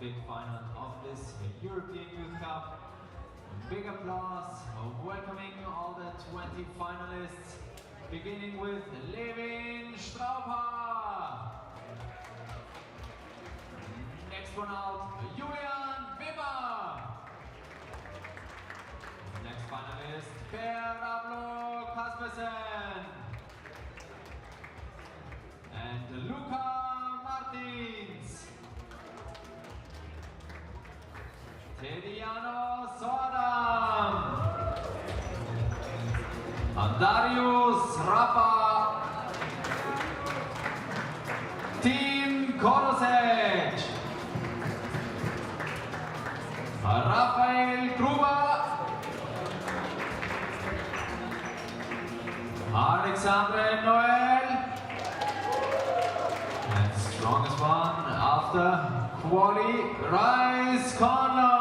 big final of this European Youth Cup. Big applause welcoming all the 20 finalists, beginning with Levin Straubhaar. Next one out, Julian Wimmer. Next finalist, Per Pablo Kaspersen. And Luca Martins. Tediano Sodam. Darius Rapa. Tim Korosec. Rafael Gruber. Alexandre Noel. And strongest one after quali, Rice Conlon.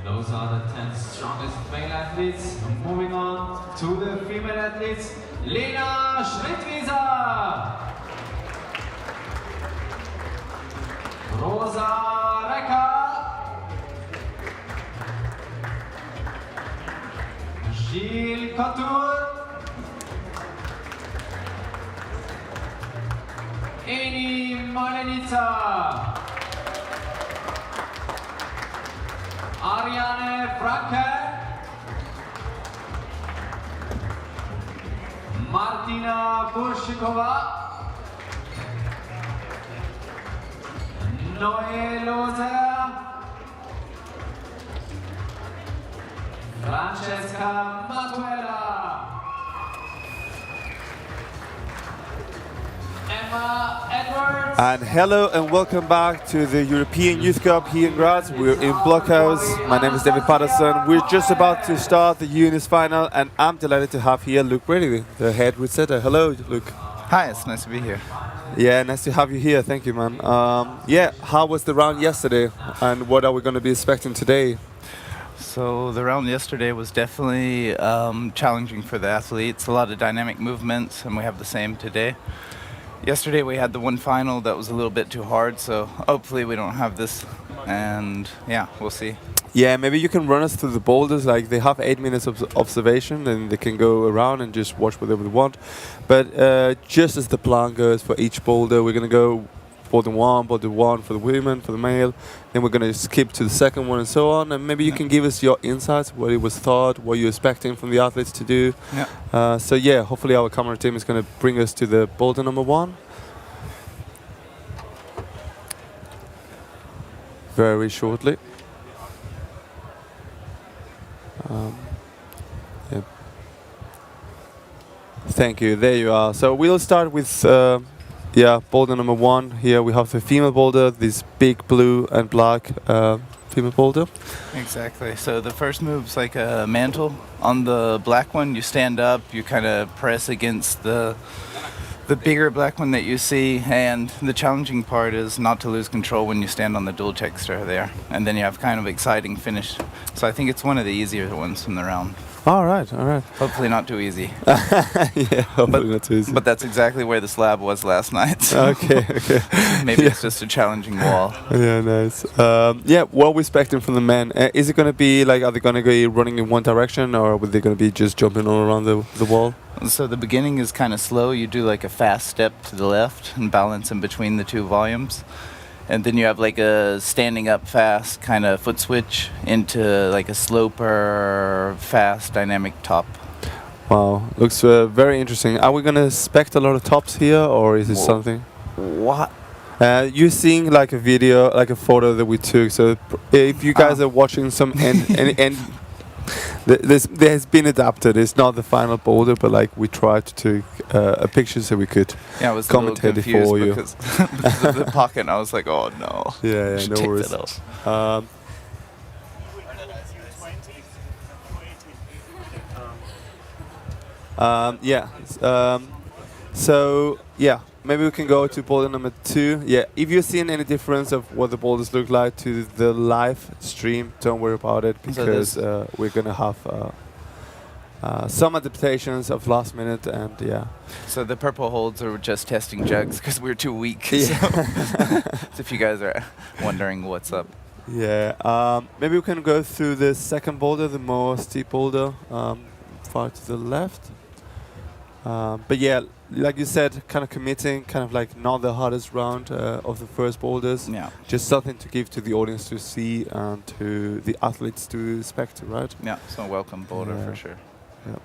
Those are the 10 strongest male athletes. Moving on to the female athletes. Lena Schrittwieser. Rosa Recker. Gilles Couture. Eni Malenica. Ariane Franke. Martina Burshikova. Noé Loser. Francesca Matuela. Emma Edwards. And hello and welcome back to the European Youth Cup here in Graz. We're in Blockhouse. My name is David Patterson. We're just about to start the Unis final and I'm delighted to have here Luke Brady, the head setter. Hello, Luke. Hi, it's nice to be here. Yeah, nice to have you here. Thank you, man. Yeah, how was the round yesterday and what are we going to be expecting today? So the round yesterday was definitely challenging for the athletes. A lot of dynamic movements, and we have the same today. Yesterday we had the one final that was a little bit too hard, so hopefully we don't have this, and yeah, we'll see. Yeah, maybe you can run us through the boulders. Like they have 8 minutes of observation, and they can go around and just watch whatever they want. But just as the plan goes for each boulder, we're gonna go boulder one for the women, for the male. Then we're gonna skip to the second one and so on. And maybe you can give us your insights, what it was thought, what you're expecting from the athletes to do. Yeah. So yeah, hopefully our camera team is gonna bring us to the boulder number one. Very shortly. Yeah. Thank you. There you are. So we'll start with boulder number one. Here we have the female boulder, this big blue and black female boulder. Exactly. So the first move's like a mantle. On the black one, you stand up, you kind of press against the bigger black one that you see, and the challenging part is not to lose control when you stand on the dual texture there, and then you have kind of exciting finish. So I think it's one of the easier ones from the round. All right. Hopefully not too easy. Yeah, hopefully not too easy. But that's exactly where the slab was last night. So okay. maybe it's just a challenging wall. Yeah, nice. Yeah, what are we expecting from the men? Is it going to be like, are they going to be running in one direction, or are they going to be just jumping all around the wall? So the beginning is kind of slow. You do like a fast step to the left and balance in between the two volumes. And then you have like a standing up fast kind of foot switch into like a sloper fast dynamic top. Wow, looks very interesting. Are we going to expect a lot of tops here, or is it something? What? You're seeing like a video, like a photo that we took. So if you guys are watching some and there has been adapted. It's not the final boulder, but like we tried to take a picture so we could commentate it for you. Because of the pocket, and I was like, oh no. Yeah, no worries. So yeah, maybe we can go to boulder number 2. Yeah, if you're seeing any difference of what the boulders look like to the live stream, don't worry about it, because we're gonna have some adaptations of last minute, and yeah. So the purple holds are just testing jugs because we're too weak. Yeah. So if you guys are wondering what's up. Yeah, maybe we can go through the second boulder, the more steep boulder, far to the left. But yeah, like you said, kind of committing, kind of like not the hardest round of the first boulders. Yeah. Just something to give to the audience to see and to the athletes to respect, right? Yeah, so welcome boulder Yeah. for sure. Yeah.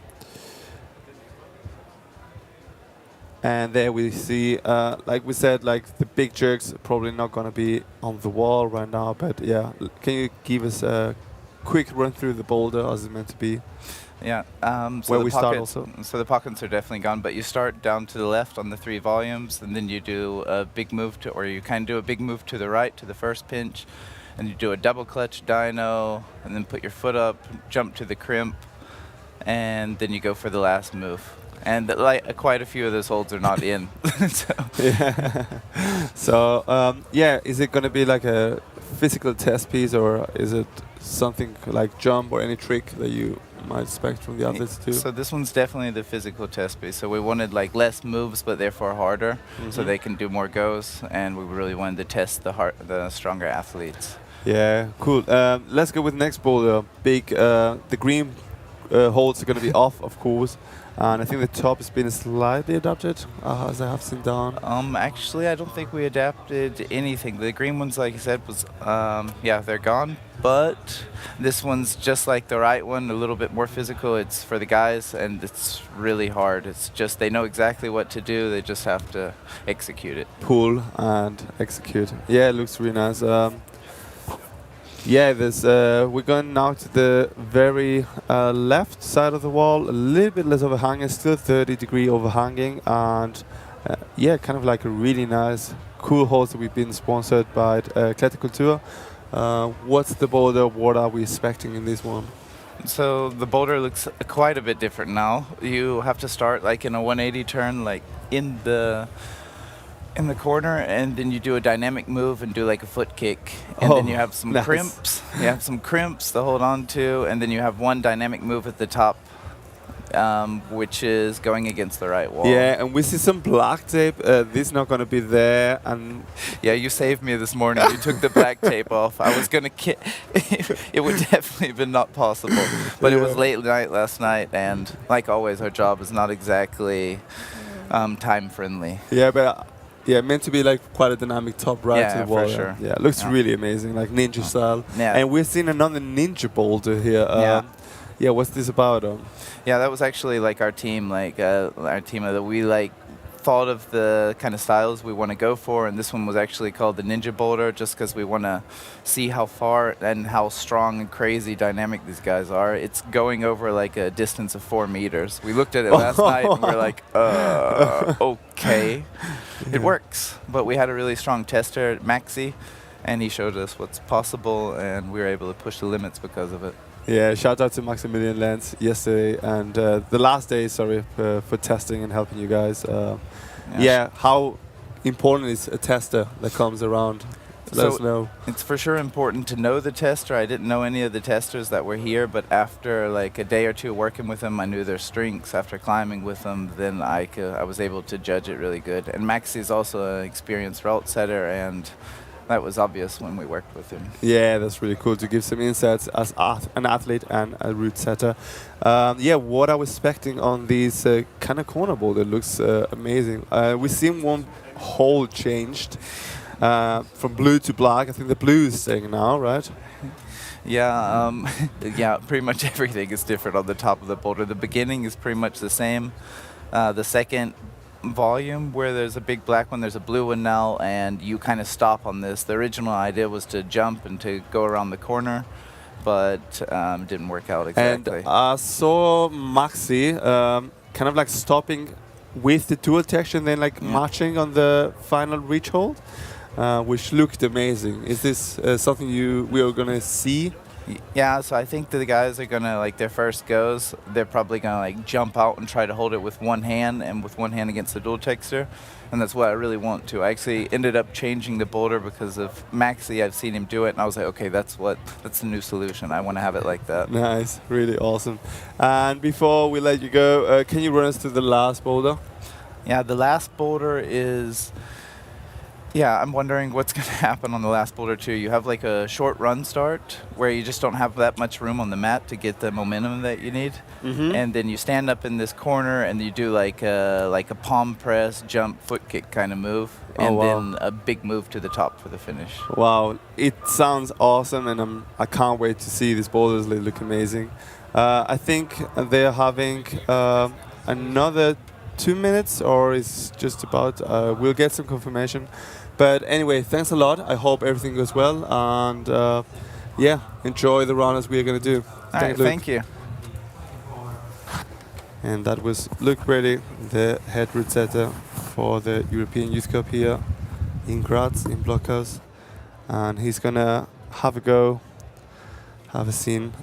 And there we see, like we said, like the big jerks are probably not going to be on the wall right now. But yeah, can you give us a quick run through the boulder as it's meant to be? Yeah. So Where the we start pockets- also? So the pockets are definitely gone, but you start down to the left on the 3 volumes, and then you do a big move to, or you kind of do a big move to the right to the first pinch, and you do a double clutch dyno, and then put your foot up, jump to the crimp, and then you go for the last move. And quite a few of those holds are not in. So. Yeah. So yeah, is it going to be like a physical test piece, or is it something like jump or any trick that you might expect from the athletes too? So this one's definitely the physical test piece. So we wanted like less moves, but therefore harder, so they can do more goes. And we really wanted to test the stronger athletes. Yeah, cool. Let's go with next boulder. Big. The green holds are going to be off, of course. And I think the top has been slightly adapted, as I have seen down. Actually, I don't think we adapted anything. The green ones, like I said, was yeah, they're gone. But this one's just like the right one, a little bit more physical. It's for the guys, and it's really hard. It's just they know exactly what to do. They just have to execute it. Pull and execute. Yeah, it looks really nice. Yeah, there's. We're going now to the very left side of the wall. A little bit less overhanging, still 30-degree overhanging, and yeah, kind of like a really nice, cool host that we've been sponsored by Kletterkultur Culture. What's the boulder? What are we expecting in this one? So the boulder looks quite a bit different now. You have to start like in a 180 turn, like in the corner, and then you do a dynamic move and do like a foot kick, and then you have some nice. crimps. You have some crimps to hold on to, and then you have one dynamic move at the top, which is going against the right wall. Yeah, and we see some black tape. This is not going to be there, and Yeah, you saved me this morning. You took the black tape off. I was gonna it would definitely have been not possible, but it was late night last night, and like always, our job is not exactly time friendly. yeah, but. Yeah, meant to be like quite a dynamic top right Yeah, to the for wall. sure. Yeah, it looks really amazing, like ninja style. Yeah. And we're seeing another ninja boulder here. Yeah, what's this about? Yeah, that was actually like our team, that we like thought of the kind of styles we want to go for, and this one was actually called the Ninja Boulder, just because we want to see how far and how strong and crazy dynamic these guys are. It's going over like a distance of 4 meters. We looked at it last night and we're like, okay, it works. But we had a really strong tester, Maxi, and he showed us what's possible, and we were able to push the limits because of it. Yeah, shout out to Maximilian Lenz yesterday and the last day, sorry, for testing and helping you guys. Yeah, how important is a tester that comes around? Let us know. It's for sure important to know the tester. I didn't know any of the testers that were here, but after like a day or two working with them, I knew their strengths. After climbing with them, then I was able to judge it really good. And Maxi is also an experienced route setter, and that was obvious when we worked with him. Yeah, that's really cool to give some insights as an athlete and a route setter. Yeah, what I was expecting on these kind of corner boulder looks amazing. We've seen one hole changed from blue to black. I think the blue is staying now, right? Yeah, yeah, pretty much everything is different on the top of the boulder. The beginning is pretty much the same. The second volume, where there's a big black one, there's a blue one now, and you kind of stop on this. The original idea was to jump and to go around the corner, but didn't work out exactly. And I saw Maxi kind of like stopping with the dual texture and then like matching on the final reach hold, which looked amazing. Is this something we are going to see Yeah, so I think the guys are gonna like their first goes. They're probably gonna like jump out and try to hold it with one hand and with one hand against the dual texture, and that's what I really want to. I actually ended up changing the boulder because of Maxi. I've seen him do it, and I was like, okay, that's the new solution. I want to have it like that. Nice, really awesome. And before we let you go, can you run us through the last boulder? Yeah, the last boulder is. Yeah, I'm wondering what's going to happen on the last boulder too. You have like a short run start where you just don't have that much room on the mat to get the momentum that you need. And then you stand up in this corner and you do like a palm press, jump, foot kick kind of move. And then a big move to the top for the finish. Wow, it sounds awesome, and I can't wait to see these boulders. They look amazing. I think they're having another 2 minutes, or it's just about, we'll get some confirmation. But anyway, thanks a lot. I hope everything goes well, and yeah, enjoy the run as we're going to do. All right, thank you. And that was Luke Brady, the head route setter for the European Youth Cup here in Graz, in Blockhaus. And he's going to have a go, have a scene.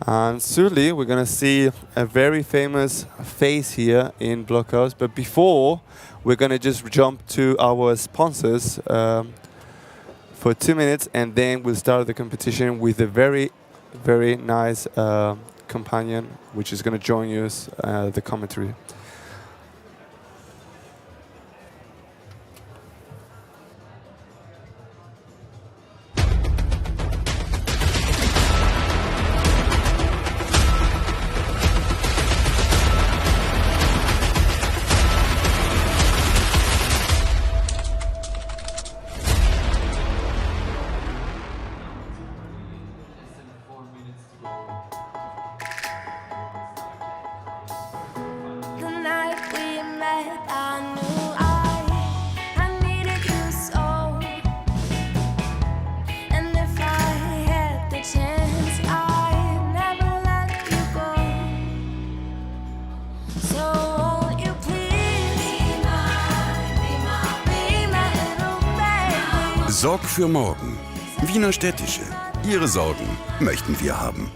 And certainly we're going to see a very famous face here in Blockhaus. But before, we're going to just jump to our sponsors for 2 minutes, and then we'll start the competition with a very, very nice companion, which is going to join us the commentary. Sorg für morgen. Wiener Städtische. Ihre Sorgen möchten wir haben.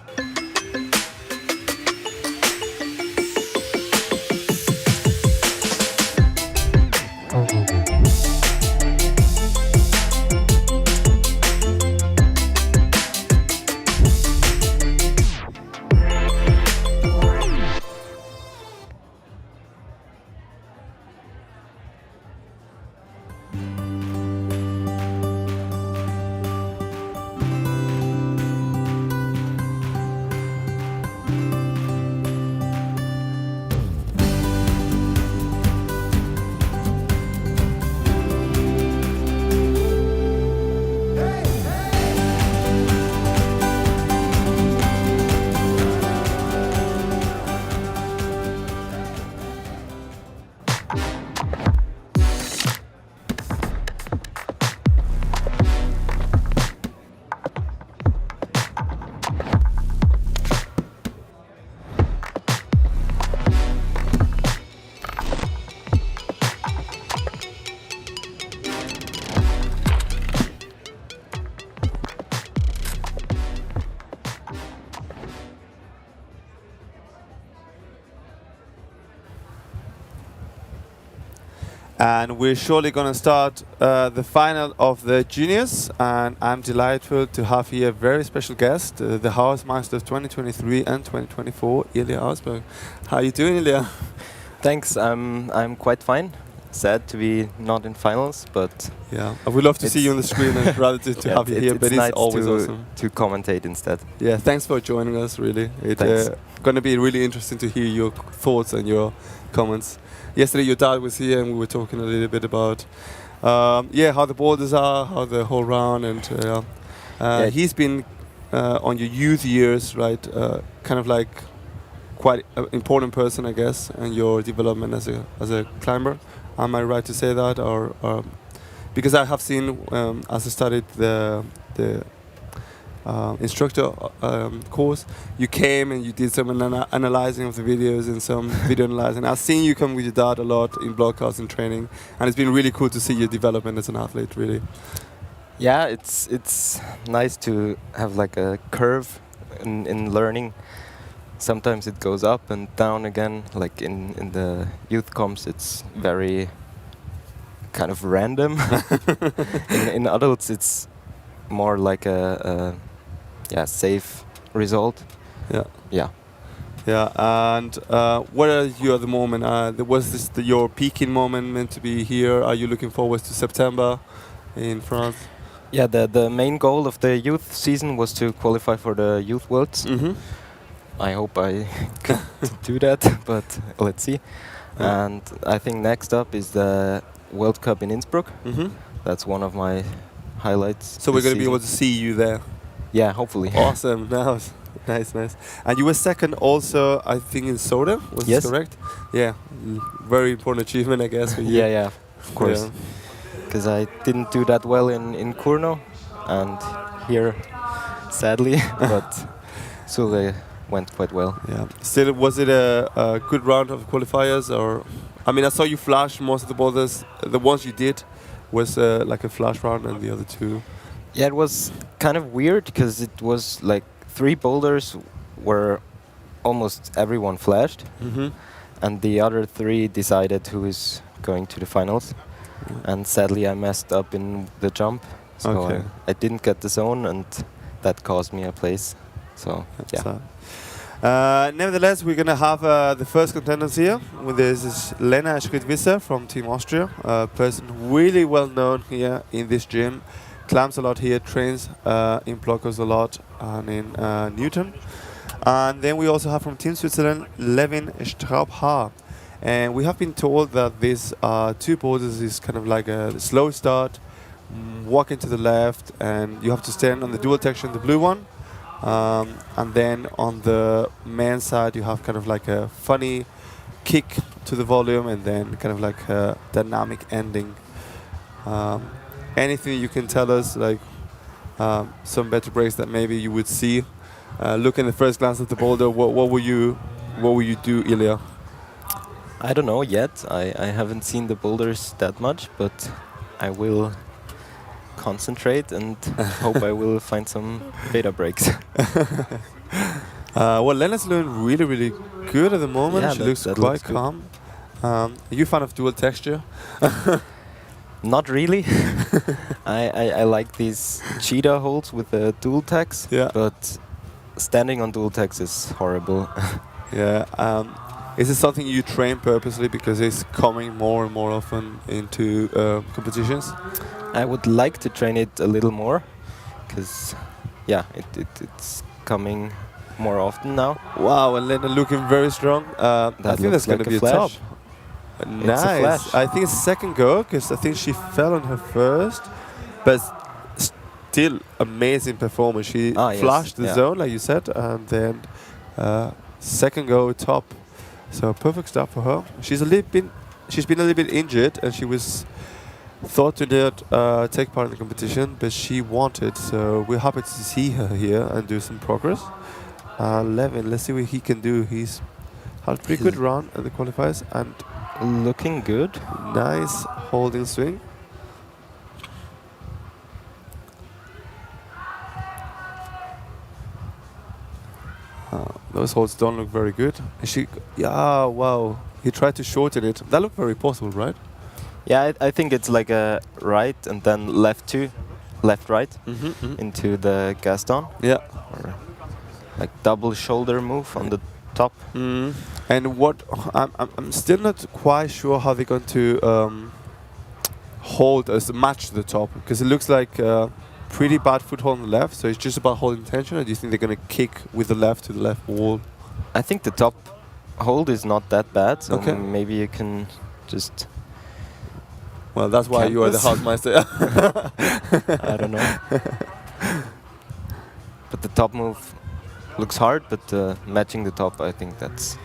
And we're shortly going to start the final of the juniors, and I'm delighted to have here a very special guest, the Hausmeister of 2023 and 2024, Ilya Ausberg. How are you doing, Ilya? Thanks, I'm quite fine. Sad to be not in finals, but yeah, I would love to see you on the screen and rather to have you here, but nice it's always awesome to commentate instead. Yeah, thanks for joining us, really. It's going to be really interesting to hear your thoughts and your comments. Yesterday your dad was here and we were talking a little bit about how the boulders are, how the whole round, and he's been on your youth years, right? Kind of like quite an important person, I guess, and your development as a climber. Am I right to say that, or because I have seen as I studied the instructor course, you came and you did some analyzing of the videos and some video analyzing. I've seen you come with your dad a lot in Blockhaus and training, and it's been really cool to see your development as an athlete, really. Yeah, it's nice to have like a curve in learning. Sometimes it goes up and down again. Like in the youth comps, it's very kind of random. In adults, it's more like a yeah, safe result. Yeah. Yeah. Yeah, and what are you at the moment? Was this your peaking moment meant to be here? Are you looking forward to September in France? Yeah, the main goal of the youth season was to qualify for the Youth Worlds. Mm-hmm. I hope I could do that, but let's see. Yeah. And I think next up is the World Cup in Innsbruck. Mm-hmm. That's one of my highlights. So we're this going to be season. able to see you there. Yeah, hopefully. Awesome. Nice. And you were second also, I think, in Soda. Was Yes. this correct? Yeah. Very important achievement, I guess, for you. Yeah, of course. Yeah. Because I didn't do that well in Kurno, and here, sadly, but Sule went quite well. Yeah. Still, was it a good round of qualifiers, or? I mean, I saw you flash most of the boulders. The ones you did was like a flash round, and the other two. Yeah, it was kind of weird because it was like 3 boulders where almost everyone flashed, Mm-hmm. and the other 3 decided who is going to the finals. And sadly, I messed up in the jump, so Okay. I didn't get the zone, and that cost me a place. So yeah. So, nevertheless, we're gonna have the first contenders here. This is Lena Schritt-Wisser from Team Austria, a person really well known here in this gym. Climbs a lot here, trains in Blockers a lot, and in Newton. And then we also have from Team Switzerland, Levin Straubhaar. And we have been told that these 2 boulders is kind of like a slow start, walking to the left, and you have to stand on the dual texture, the blue one. And then on the man side, you have kind of like a funny kick to the volume, and then kind of like a dynamic ending. Anything you can tell us, like some better breaks that maybe you would see? Look in the first glance at the boulder. What will you do, Ilya? I don't know yet. I haven't seen the boulders that much, but I will concentrate and hope I will find some beta breaks. Well, Lena's doing really good at the moment. Yeah, She that- looks that quite looks good. calm. Are you a fan of dual texture? Not really. I like these cheetah holds with the dual tags, Yeah. but standing on dual tags is horrible. Yeah. Is it something you train purposely because it's coming more and more often into competitions? I would like to train it a little more, because yeah, it's coming more often now. Wow, and Lena looking very strong. I think looks that's going like to a be a top. flash. Nice. a flash. I think it's second go because I think she fell on her first, but still amazing performance. She Yes, flashed the yeah. zone like you said, and then second go top. So perfect start for her. She's been a little bit injured, and she was thought to not take part in the competition, but she wanted. So we're happy to see her here and do some progress. Levin, let's see what he can do. He's had a pretty good run at the qualifiers and Looking good. nice holding swing. Those holds don't look very good. Yeah, wow. He tried to shorten it. That looked very possible, right? Yeah, I think it's like a right and then left right Mm-hmm. into the Gaston, Yeah. or like double shoulder move on the top. Mm. And what I'm still not quite sure how they're going to hold as match the top, because it looks like pretty bad foothold on the left. So it's just about holding tension. Or do you think they're going to kick with the left to the left wall? I think the top hold is not that bad, so Okay. maybe you can just Well, that's why you are the Campus? housemaster. I don't know. But the top move looks hard, but matching the top, I think that's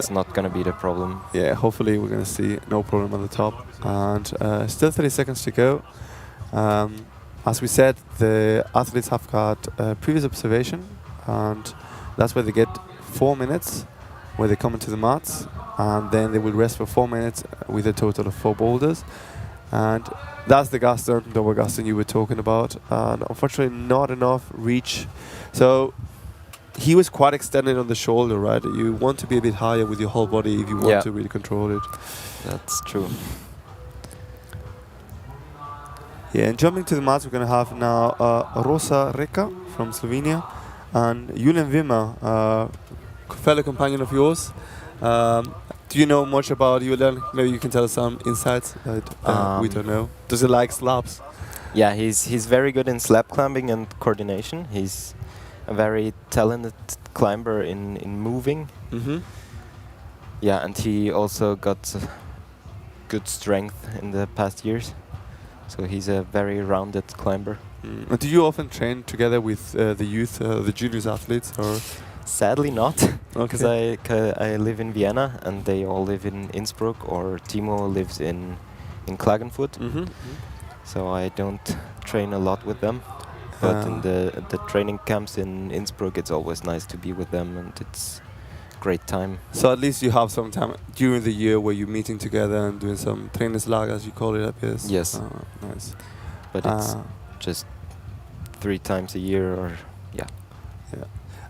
not gonna be the problem. Yeah, hopefully we're going to see no problem on the top. And still 30 seconds to go. As we said, the athletes have got previous observation, and that's where they get 4 minutes where they come into the mats, and then they will rest for 4 minutes with a total of 4 boulders. And that's the Gasten, double Gasten you were talking about. And unfortunately, not enough reach. So he was quite extended on the shoulder, right? You want to be a bit higher with your whole body if you want to really control it. That's true. Yeah, and jumping to the mats, we're going to have now Rosa Reka from Slovenia and Julian Wimmer, fellow companion of yours. Do you know much about Julian? Maybe you can tell us some insights that we don't know. Does he like slabs? Yeah, he's very good in slab climbing and coordination. He's a very talented climber in moving. Mm-hmm. Yeah, and he also got good strength in the past years. So he's a very rounded climber. And do you often train together with the youth, the juniors athletes, or? Sadly not, because Okay. I live in Vienna and they all live in Innsbruck, or Timo lives in Klagenfurt. Mm-hmm. So I don't train a lot with them. But in the training camps in Innsbruck, it's always nice to be with them, and it's great time. So at least you have some time during the year where you're meeting together and doing some trainingslager, as you call it, I guess. Yes. Nice. But it's just 3 times a year, or yeah.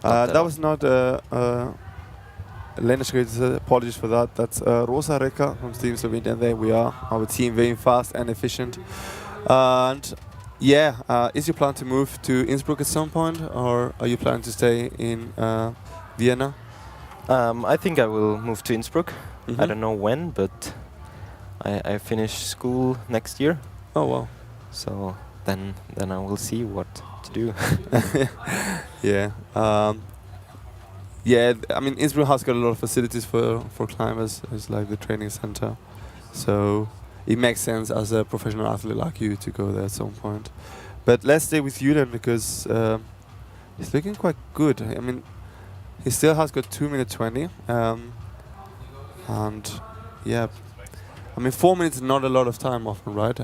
That was not Lena Schreit's, apologies for that. That's Rosa Reka from Team Slovenia, and there we are, our team, very fast and efficient. And yeah, is your plan to move to Innsbruck at some point, or are you planning to stay in Vienna? I think I will move to Innsbruck. Mm-hmm. I don't know when, but I finish school next year. Oh wow. So then I will see what to do. Yeah. Yeah, I mean, Innsbruck has got a lot of facilities for climbers. It's like the training center. So it makes sense as a professional athlete like you to go there at some point. But let's stay with you then, because he's looking quite good. I mean, he still has got 2 minutes 20. And yeah, I mean, 4 minutes is not a lot of time often, right?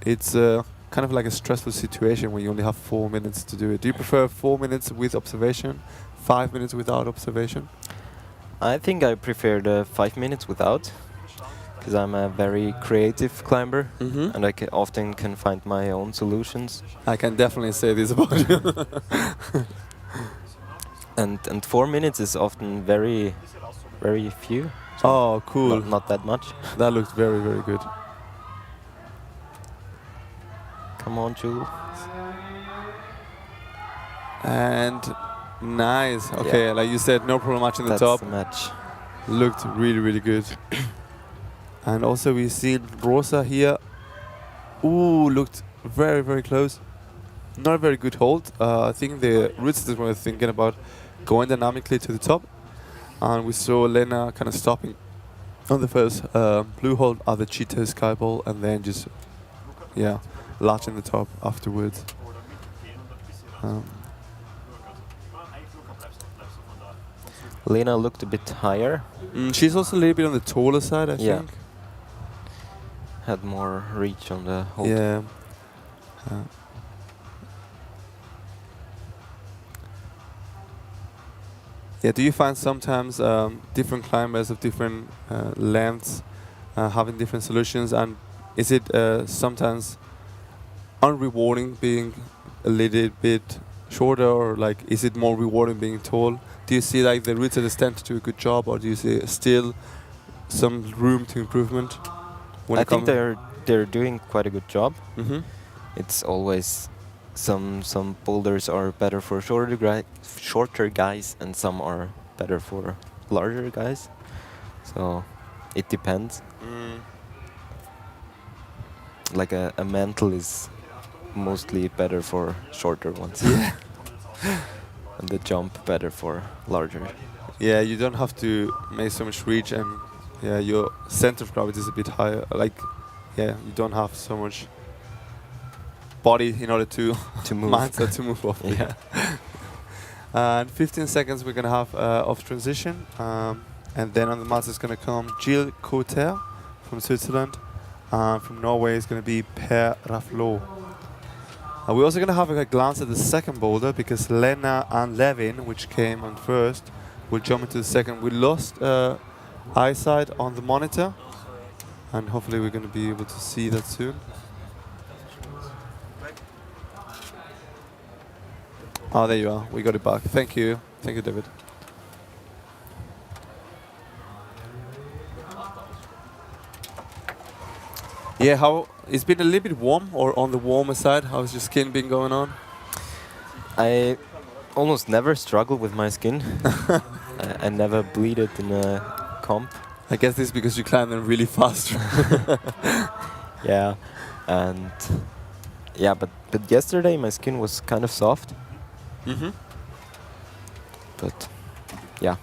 It's kind of like a stressful situation when you only have 4 minutes to do it. Do you prefer 4 minutes with observation, 5 minutes without observation? I think I prefer the 5 minutes without, because I'm a very creative climber, and I often can find my own solutions. I can definitely say this about you. And 4 minutes is often very few. Oh, cool. Not that much. That looked very, very good. Come on, Jules. And nice. Okay, like you said, no problem matching the top. That's the match. Looked really, really good. And also we see Rosa here. Ooh, looked very, very close. Not a very good hold. I think the root system were thinking about going dynamically to the top. And we saw Lena kind of stopping on the first blue hold at the Cheetah Sky Ball, and then just, yeah, latching the top afterwards. Lena looked a bit higher. She's also a little bit on the taller side, I think. Had more reach on the hold. Yeah. Yeah, do you find sometimes different climbers of different lengths having different solutions, and is it sometimes unrewarding being a little bit shorter, or like is it more rewarding being tall? Do you see like the routes tend to do a good job, or do you see still some room to improvement? I think they're doing quite a good job. Mm-hmm. It's always some boulders are better for shorter guys, and some are better for larger guys. So it depends. Like a mantle is mostly better for shorter ones. Yeah. And the jump better for larger. Yeah, you don't have to make so much reach, and yeah, your center of gravity is a bit higher. Like, yeah, you don't have so much body in order to move. mindset to move off. Yeah. And 15 seconds we're gonna have off transition, and then on the mats is gonna come Gilles Cotter from Switzerland, and from Norway is gonna be Per Raflo. We're also gonna have a glance at the second boulder, because Lena and Levin, which came on first, will jump into the second. We lost eyesight on the monitor, and hopefully we're going to be able to see that soon. Oh, there you are. We got it back. Thank you. Thank you, David. Yeah, how it's been a little bit warm or on the warmer side. How's your skin been going on? I almost never struggle with my skin. I never bleeded in a comp. I guess this is because you climb them really fast. Yeah, and yeah, but yesterday my skin was kind of soft. Mm-hmm. But yeah.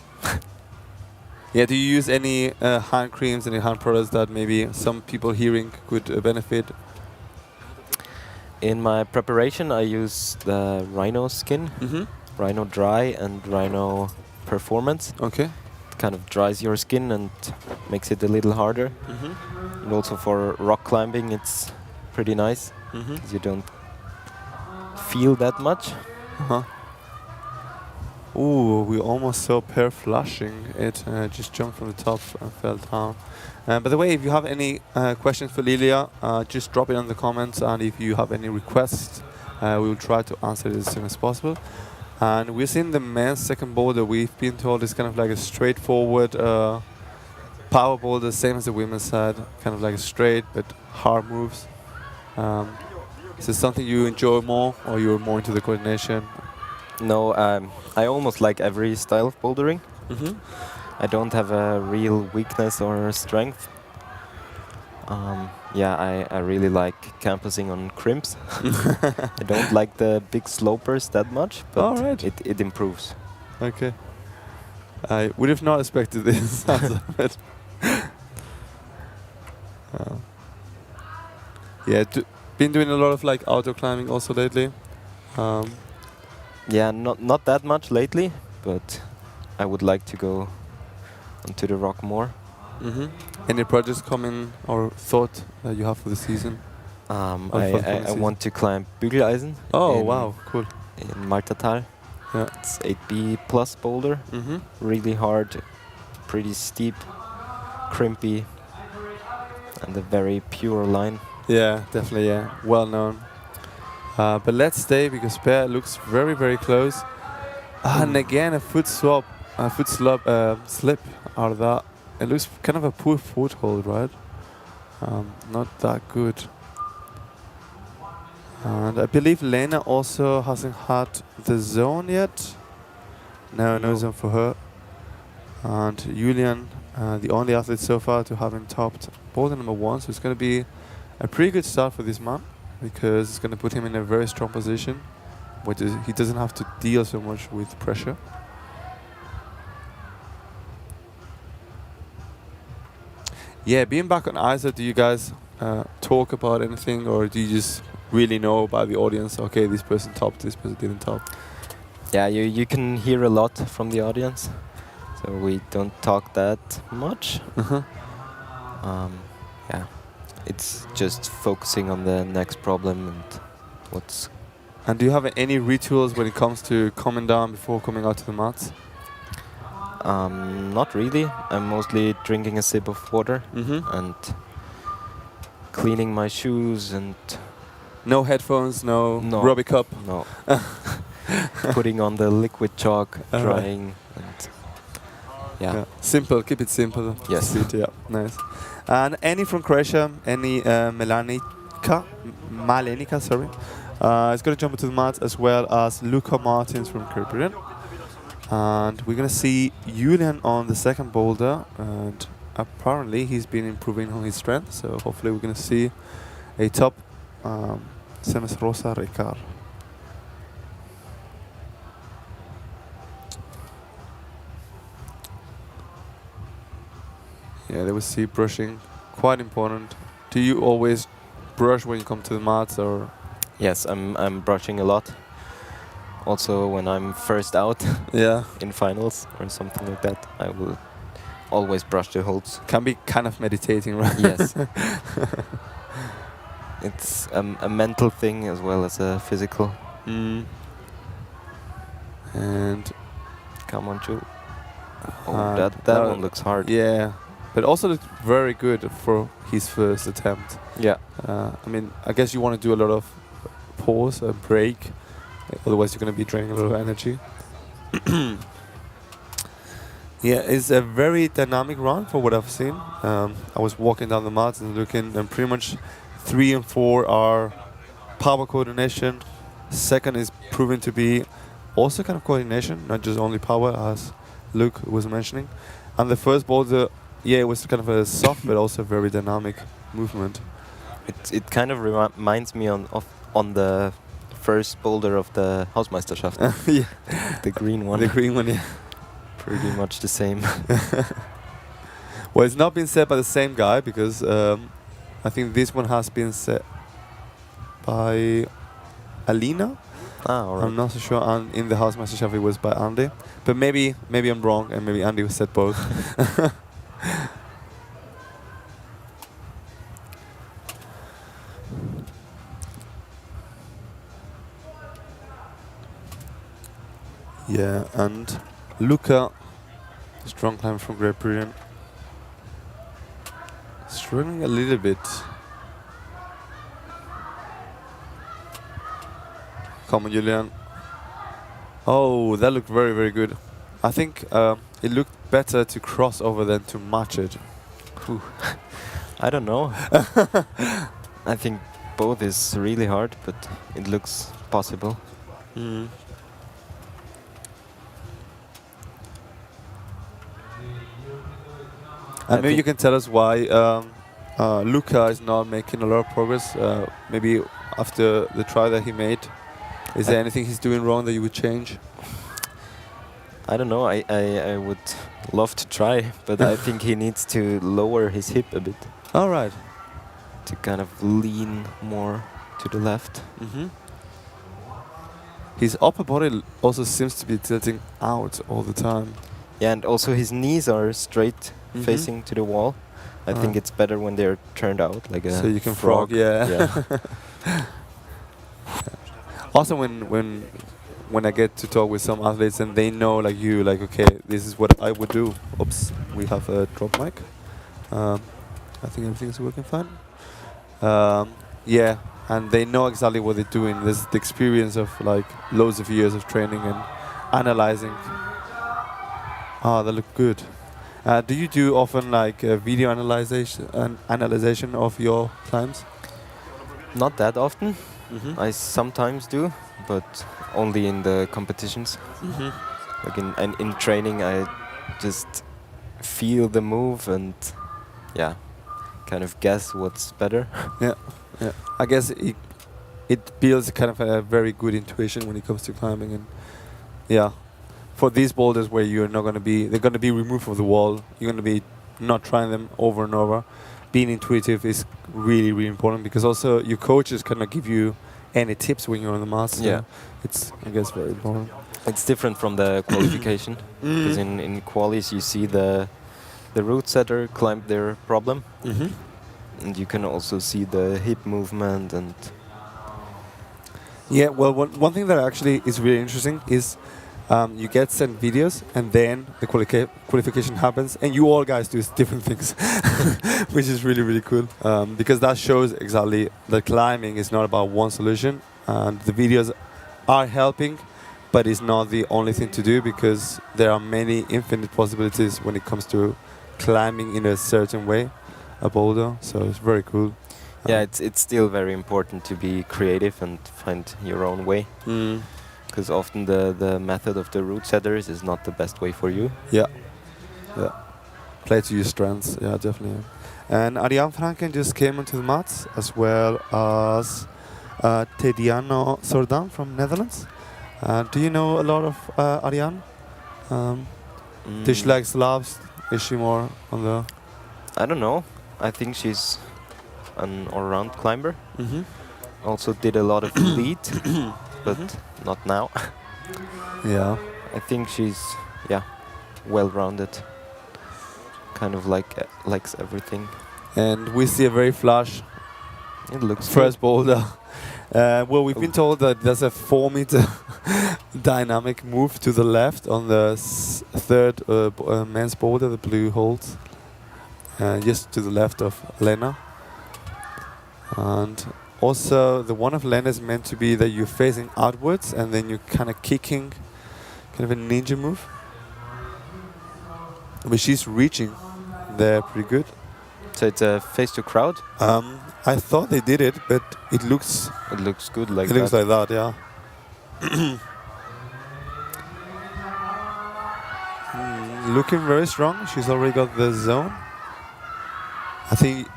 Yeah, do you use any hand creams, any hand products that maybe some people hearing could benefit? In my preparation, I use the Rhino Skin, Mm-hmm. Rhino Dry, and Rhino Performance. Okay. It kind of dries your skin and makes it a little harder. Mm-hmm. And also for rock climbing, it's pretty nice Mm-hmm. 'cause you don't feel that much. Uh-huh. Ooh, we almost saw Per flushing. It just jumped from the top and fell down. By the way, if you have any questions for Lilia, just drop it in the comments. And if you have any requests, we will try to answer it as soon as possible. And we've seen the men's second boulder. We've been told it's kind of like a straightforward power boulder, same as the women's side. Kind of like a straight but hard moves. Is this something you enjoy more, or you're more into the coordination? No, I almost like every style of bouldering. Mm-hmm. I don't have a real weakness or strength. Yeah, I really like campusing on crimps. I don't like the big slopers that much, but Alright. it improves. Okay. I would have not expected this answer, but yeah, been doing a lot of like outdoor climbing also lately. Yeah, not that much lately, but I would like to go onto the rock more. Mm-hmm. Any projects coming or thought that you have for the season? I want to climb Bügeleisen. Oh in- wow, cool. In Maltatal. Yeah. It's 8B plus boulder. Mm-hmm. Really hard, pretty steep, crimpy, and a very pure line. Yeah, definitely. Yeah, well known. But let's stay because Per looks very, very close. And again, a foot slip out of that. It looks kind of a poor foothold, right? Not that good. And I believe Lena also hasn't had the zone yet. No zone for her. And Julian, the only athlete so far to having topped boulder number 1. So it's going to be a pretty good start for this man, because it's going to put him in a very strong position, which is he doesn't have to deal so much with pressure. Yeah, being back on ISO, do you guys talk about anything, or do you just really know by the audience, okay, this person topped, this person didn't top? Yeah, you can hear a lot from the audience, so we don't talk that much. Uh-huh. Yeah, it's just focusing on the next problem and what's. And do you have any rituals when it comes to coming down before coming out to the mats? Not really. I'm mostly drinking a sip of water and cleaning my shoes and No headphones, no rubber cup? No. Putting on the liquid chalk, drying, and yeah. Simple, keep it simple. Yes. Sweet, yeah, nice. And any from Croatia, any Malenica, sorry. It's going to jump into the mat, as well as Luca Martins from Cyprian. And we're going to see Julian on the second boulder, and apparently he's been improving on his strength, so hopefully we're going to see a top Semes Rosa Ricard. Yeah, there we see brushing, quite important. Do you always brush when you come to the mats, or? Yes, I'm brushing a lot. Also, when I'm first out in finals or something like that, I will always brush the holds. Can be kind of meditating, right? Yes. It's a mental thing as well as a physical. Mm. And come on, Jules. Oh, that one looks hard. Yeah, but also looked very good for his first attempt. Yeah. I mean, I guess you want to do a lot of pause, a break, otherwise you're going to be draining a lot of energy. Yeah, it's a very dynamic run for what I've seen. I was walking down the mats and looking, and pretty much 3 and 4 are power coordination. Second is proven to be also kind of coordination, not just only power, as Luke was mentioning. And the first boulder, yeah, it was kind of a soft but also very dynamic movement. It kind of reminds me on the first boulder of the Hausmeisterschaft. Yeah, The green one. the green one, yeah. Pretty much the same. Well, it's not been set by the same guy because I think this one has been set by Alina. Alright. I'm not so sure. And in the Hausmeisterschaft it was by Andy. But maybe I'm wrong, and maybe Andy set both. Yeah, and Luca, strong climber from Great Britain, struggling a little bit. Come on, Julian. Oh, that looked very, very good. I think it looked better to cross over than to match it. Whew. I don't know. I think both is really hard, but it looks possible. Mm. And maybe you can tell us why Luca is not making a lot of progress. Maybe after the try that he made, is there anything he's doing wrong that you would change? I don't know. I would love to try, but I think he needs to lower his hip a bit All right. to kind of lean more to the left. Mm-hmm. His upper body also seems to be tilting out all the time. Yeah, and also his knees are straight facing to the wall. I think it's better when they're turned out, like a so you can frog, yeah. Also, when I get to talk with some athletes and they know, like you, like, okay, this is what I would do. Oops, we have a drop mic. I think everything's working fine. Yeah, and they know exactly what they're doing. There's the experience of like loads of years of training and analyzing. Ah, that looked good. Do you do often like video analyzation of your climbs? Not that often. Mm-hmm. I sometimes do, but only in the competitions. Mm-hmm. Like in training, I just feel the move and kind of guess what's better. Yeah. I guess it builds kind of a very good intuition when it comes to climbing, and yeah, for these boulders where you're not going to be, they're going to be removed from the wall. You're going to be not trying them over and over. Being intuitive is really, really important, because also your coaches cannot give you any tips when you're on the mat. So Yeah. it's, I guess, very important. It's different from the qualification, because in qualis you see the route setter climb their problem, and you can also see the hip movement and. Yeah, well, one thing that actually is really interesting is you get sent videos, and then the qualification happens, and you all guys do different things, which is really, really cool, because that shows exactly that climbing is not about one solution, and the videos are helping, but it's not the only thing to do, because there are many infinite possibilities when it comes to climbing in a certain way, a boulder, so it's very cool. Yeah, it's still very important to be creative and find your own way. Because often the method of the route setters is not the best way for you. Yeah. Play to your strengths, yeah, definitely. And Ariane Franken just came onto the mats, as well as Tediano Sordan from Netherlands. Do you know a lot of Ariane? Does she like Slavs? Is she more on the... I don't know. I think she's an all-round climber. Also did a lot of lead, but not now. Yeah. I think she's well-rounded. Kind of likes everything. And we see a very flush It looks first boulder. Well, we've been told that there's a 4-meter dynamic move to the left on the third men's boulder, the blue holds. just to the left of Lena. And also the one of Lena is meant to be that you're facing outwards and then you're kind of kicking, kind of a ninja move. But she's reaching there pretty good. So it's a face to crowd. I thought they did it, but it looks good like it looks that. like that, yeah. Looking very strong. She's already got the zone. I think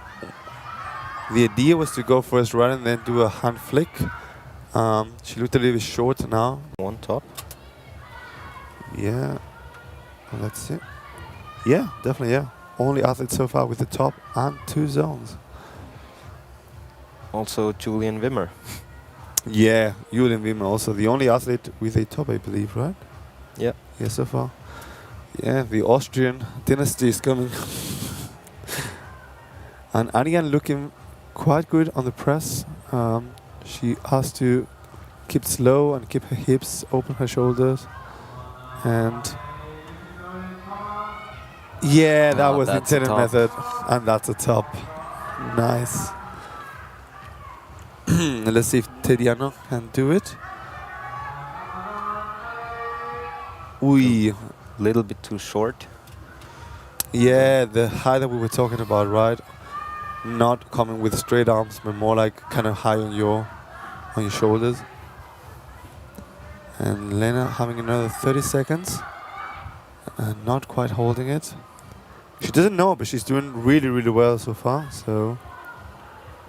the idea was to go first right and then do a hand flick. She looked a little bit short now. One top. Yeah. Well, let's see. Yeah, definitely, yeah. Only athlete so far with the top and 2 zones. Also Julian Wimmer. Yeah, Julian Wimmer also the only athlete with a top, I believe, right? Yeah. Yeah, so far. Yeah, the Austrian dynasty is coming. And Anian looking quite good on the press. She has to keep slow and keep her hips, open her shoulders. And yeah, that was the intended method. And that's a top. Nice. Let's see if Tediano can do it. Ooh. Little bit too short. Yeah, the high that we were talking about, right? Not coming with straight arms, but more like kind of high on your shoulders. And Lena having another 30 seconds. And not quite holding it. She doesn't know, but she's doing really, really well so far. So,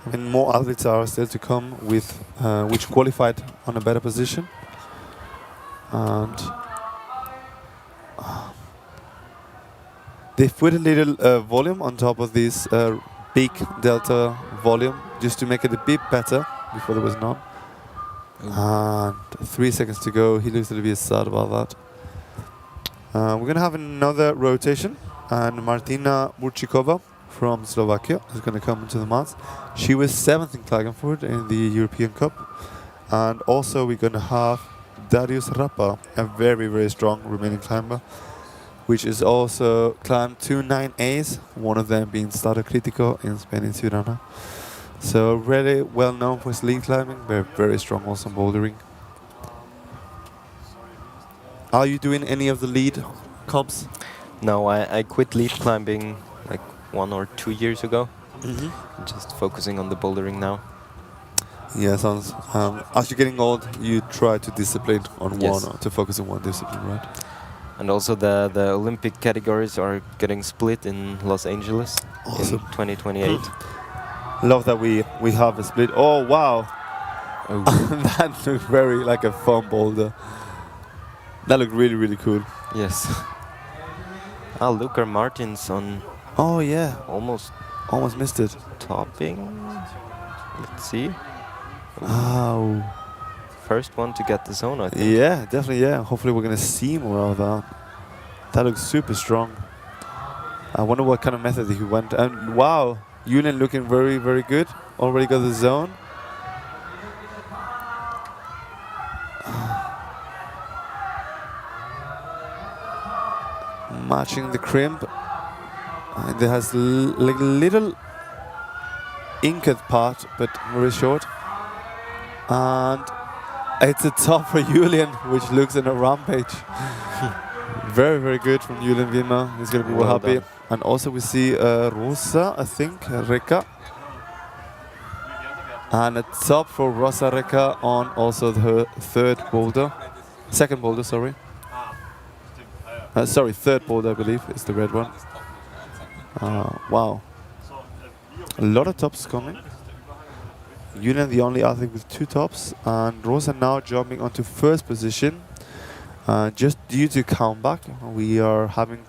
I mean, more athletes are still to come with which qualified on a better position. And they've put a little volume on top of this big delta volume just to make it a bit better. Before there was none. And 3 seconds to go. He looks a little bit sad about that. We're going to have another rotation. And Martina Murčíková from Slovakia is going to come into the mats. She was 7th in Klagenfurt in the European Cup. And also we're going to have Darius Rapa, a very, very strong Romanian climber, which is also climbed 2 9As, one of them being Starter Critico in Spain in Tirana. So really well known for his lead climbing, but very strong also in bouldering. Are you doing any of the lead comps? No, I quit lead climbing like 1 or 2 years ago. Mm-hmm. Just focusing on the bouldering now. Yeah, sounds. As you're getting old, you try to discipline on Yes. one, to focus on one discipline, right? And also the Olympic categories are getting split in Los Angeles Awesome. in 2028. Love that we have a split. Oh wow, Oh. that looked very like a fun boulder. That looked really, really cool. Yes. Luca Martins on Oh yeah, almost almost missed it. topping. Let's see. Oh. First one to get the zone, I think. Yeah, definitely, yeah. Hopefully we're going to see more of that. That looks super strong. I wonder what kind of method he went. And wow, Julian looking very, very good. Already got the zone. Matching the crimp. And it has like a little inked part, but very short. And it's a top for Julian, which looks in a rampage. Very, very good from Julian Wimmer. He's going to be well happy. done. And also we see Rosa, I think, Reka. And a top for Rosa Reka on also her second boulder, sorry. Third boulder, I believe, is the red one. Wow. A lot of tops coming. Julian the only athlete with 2 tops, and Rosa now jumping onto first position. Just due to comeback, we are having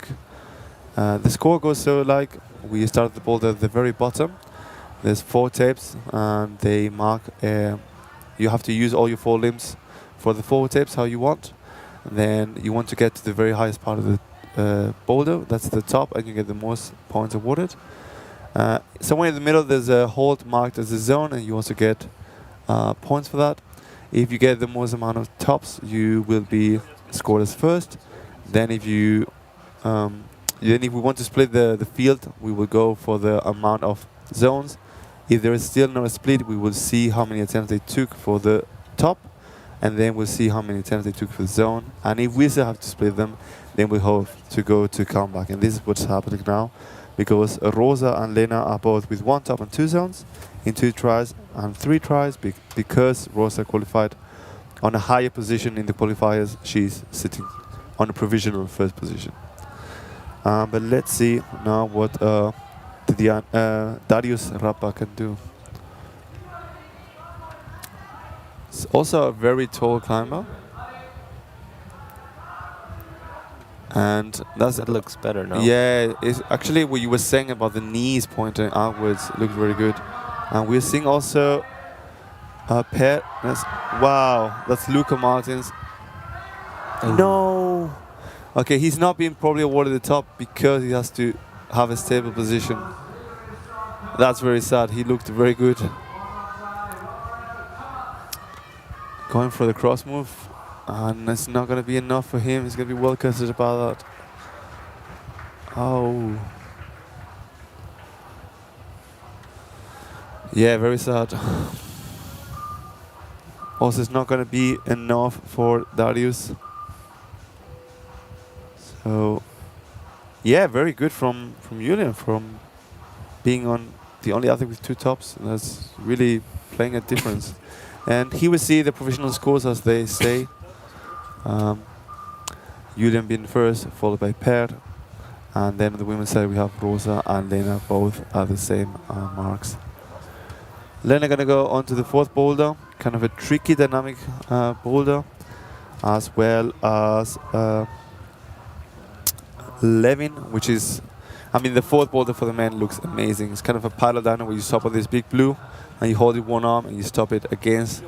the score goes so like we start the boulder at the very bottom. There's 4 tapes, and they mark. You have to use all your 4 limbs for the 4 tapes how you want. And then you want to get to the very highest part of the boulder. That's the top, and you get the most points awarded. Somewhere in the middle there's a hold marked as a zone, and you also get points for that. If you get the most amount of tops, you will be scored as first. Then if you Then if we want to split the field, we will go for the amount of zones. If there is still no split, we will see how many attempts they took for the top, and then we'll see how many attempts they took for the zone. And if we still have to split them, then we hope to go to comeback. And this is what's happening now, because Rosa and Lena are both with 1 top and 2 zones in 2 tries and 3 tries, because Rosa qualified on a higher position in the qualifiers. She's sitting on a provisional first position. But let's see now what Darius Rappa can do. He's also a very tall climber. And that looks better now. Yeah, it's actually what you were saying about the knees pointing outwards looks very good. And we're seeing also Per. Wow, that's Luca Martins. No! Okay, he's not being probably awarded the top because he has to have a stable position. That's very sad. He looked very good. Going for the cross move. And it's not going to be enough for him. He's going to be well considered about that. Oh. Yeah, very sad. Also, it's not going to be enough for Darius. So, yeah, very good from Julian, from being on the only athlete with 2 tops. That's really playing a difference. And here we see the provisional scores, as they say. Julian being first, followed by Per. And then on the women's side we have Rosa and Lena, both at the same marks. Lena gonna go on to the 4th boulder, kind of a tricky dynamic boulder, as well as Levin, which is, I mean, the 4th boulder for the men looks amazing. It's kind of a paddle dino where you stop on this big blue and you hold it 1 arm and you stop it against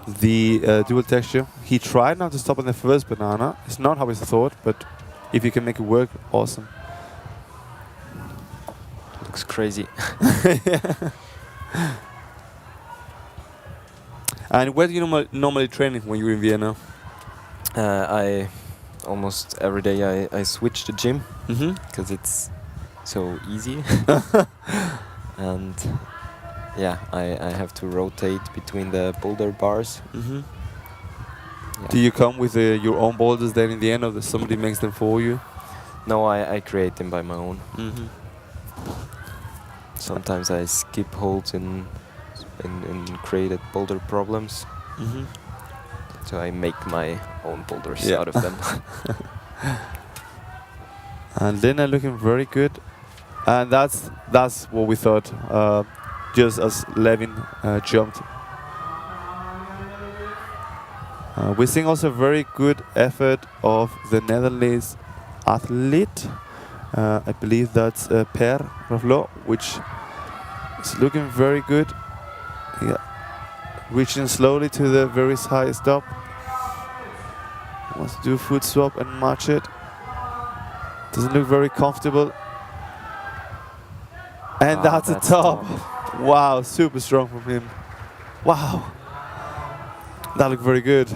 the dual texture. He tried now to stop on the first banana. It's not how he thought, but if you can make it work, awesome. Looks crazy. And where do you normally train when you're in Vienna? I almost every day I switch the gym because it's so easy. And yeah, I have to rotate between the boulder bars. Yeah. Do you come with your own boulders then in the end, or somebody makes them for you? No, I create them by my own. Sometimes I skip holds in created boulder problems. So I make my own boulders out of them. And Lena looking very good. And that's what we thought, just as Levin jumped. We're seeing also very good effort of the Netherlands athlete. I believe that's Per Ravlo, which is looking very good. Yeah, reaching slowly to the very high stop. Wants to do foot swap and match it. Doesn't look very comfortable. And that's a top. Wow, super strong from him. Wow. That looked very good.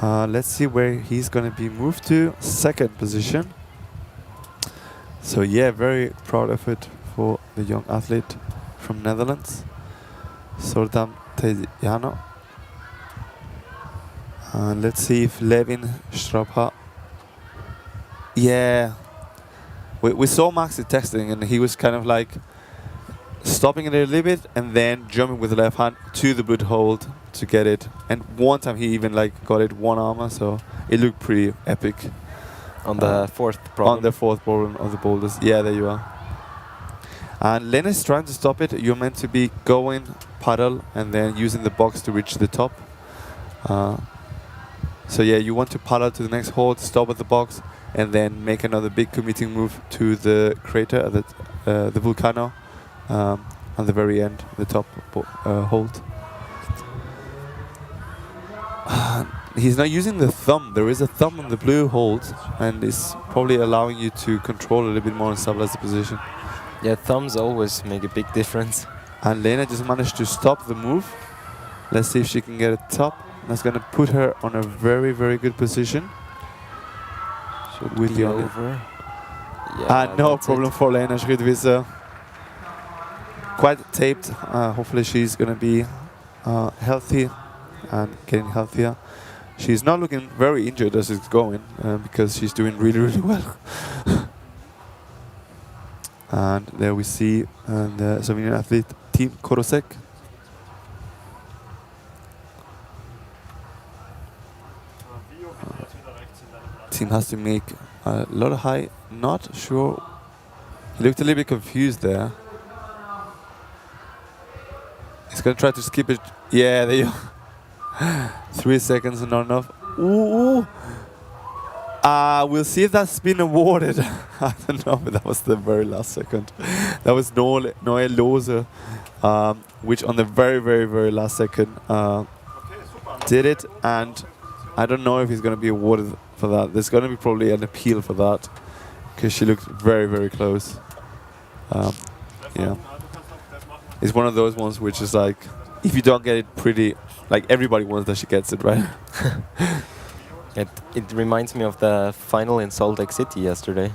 Let's see where he's going to be moved to. 2nd position. So yeah, very proud of it for the young athlete from Netherlands, Sordam Tejano. Let's see if Levin Strabha. Yeah. We saw Maxi testing and he was kind of like stopping it a little bit and then jumping with the left hand to the boot hold to get it. And one time he even like got it 1 armor, so it looked pretty epic. On the 4th problem. On the 4th problem of the boulders. Yeah, there you are. And Len is trying to stop it. You're meant to be going, paddle, and then using the box to reach the top. So yeah, you want to paddle to the next hold, stop at the box, and then make another big committing move to the crater at the volcano at the very end, the top hold. He's not using the thumb. There is a thumb on the blue hold, and it's probably allowing you to control a little bit more and stabilize the position. Yeah, thumbs always make a big difference. And Lena just managed to stop the move. Let's see if she can get a top. That's going to put her on a very, very good position. Should With be the over. Yeah, no that's problem it. for Lena Schrittwisser. Quite taped. Hopefully she's going to be healthy and getting healthier. She's not looking very injured as it's going because she's doing really, really well. And there we see the Slovenian athlete Team Korosek. Team has to make a lot of high. Not sure. He looked a little bit confused there. He's gonna try to skip it. Yeah, there you go. 3 seconds and not enough. Ooh. We'll see if that's been awarded. I don't know, but that was the very last second. That was Noel Lose, which on the very, very, very last second did it. And I don't know if he's going to be awarded for that. There's going to be probably an appeal for that because she looked very, very close. Yeah. It's one of those ones which is like, if you don't get it pretty, like everybody wants that she gets it, right? It reminds me of the final in Salt Lake City yesterday.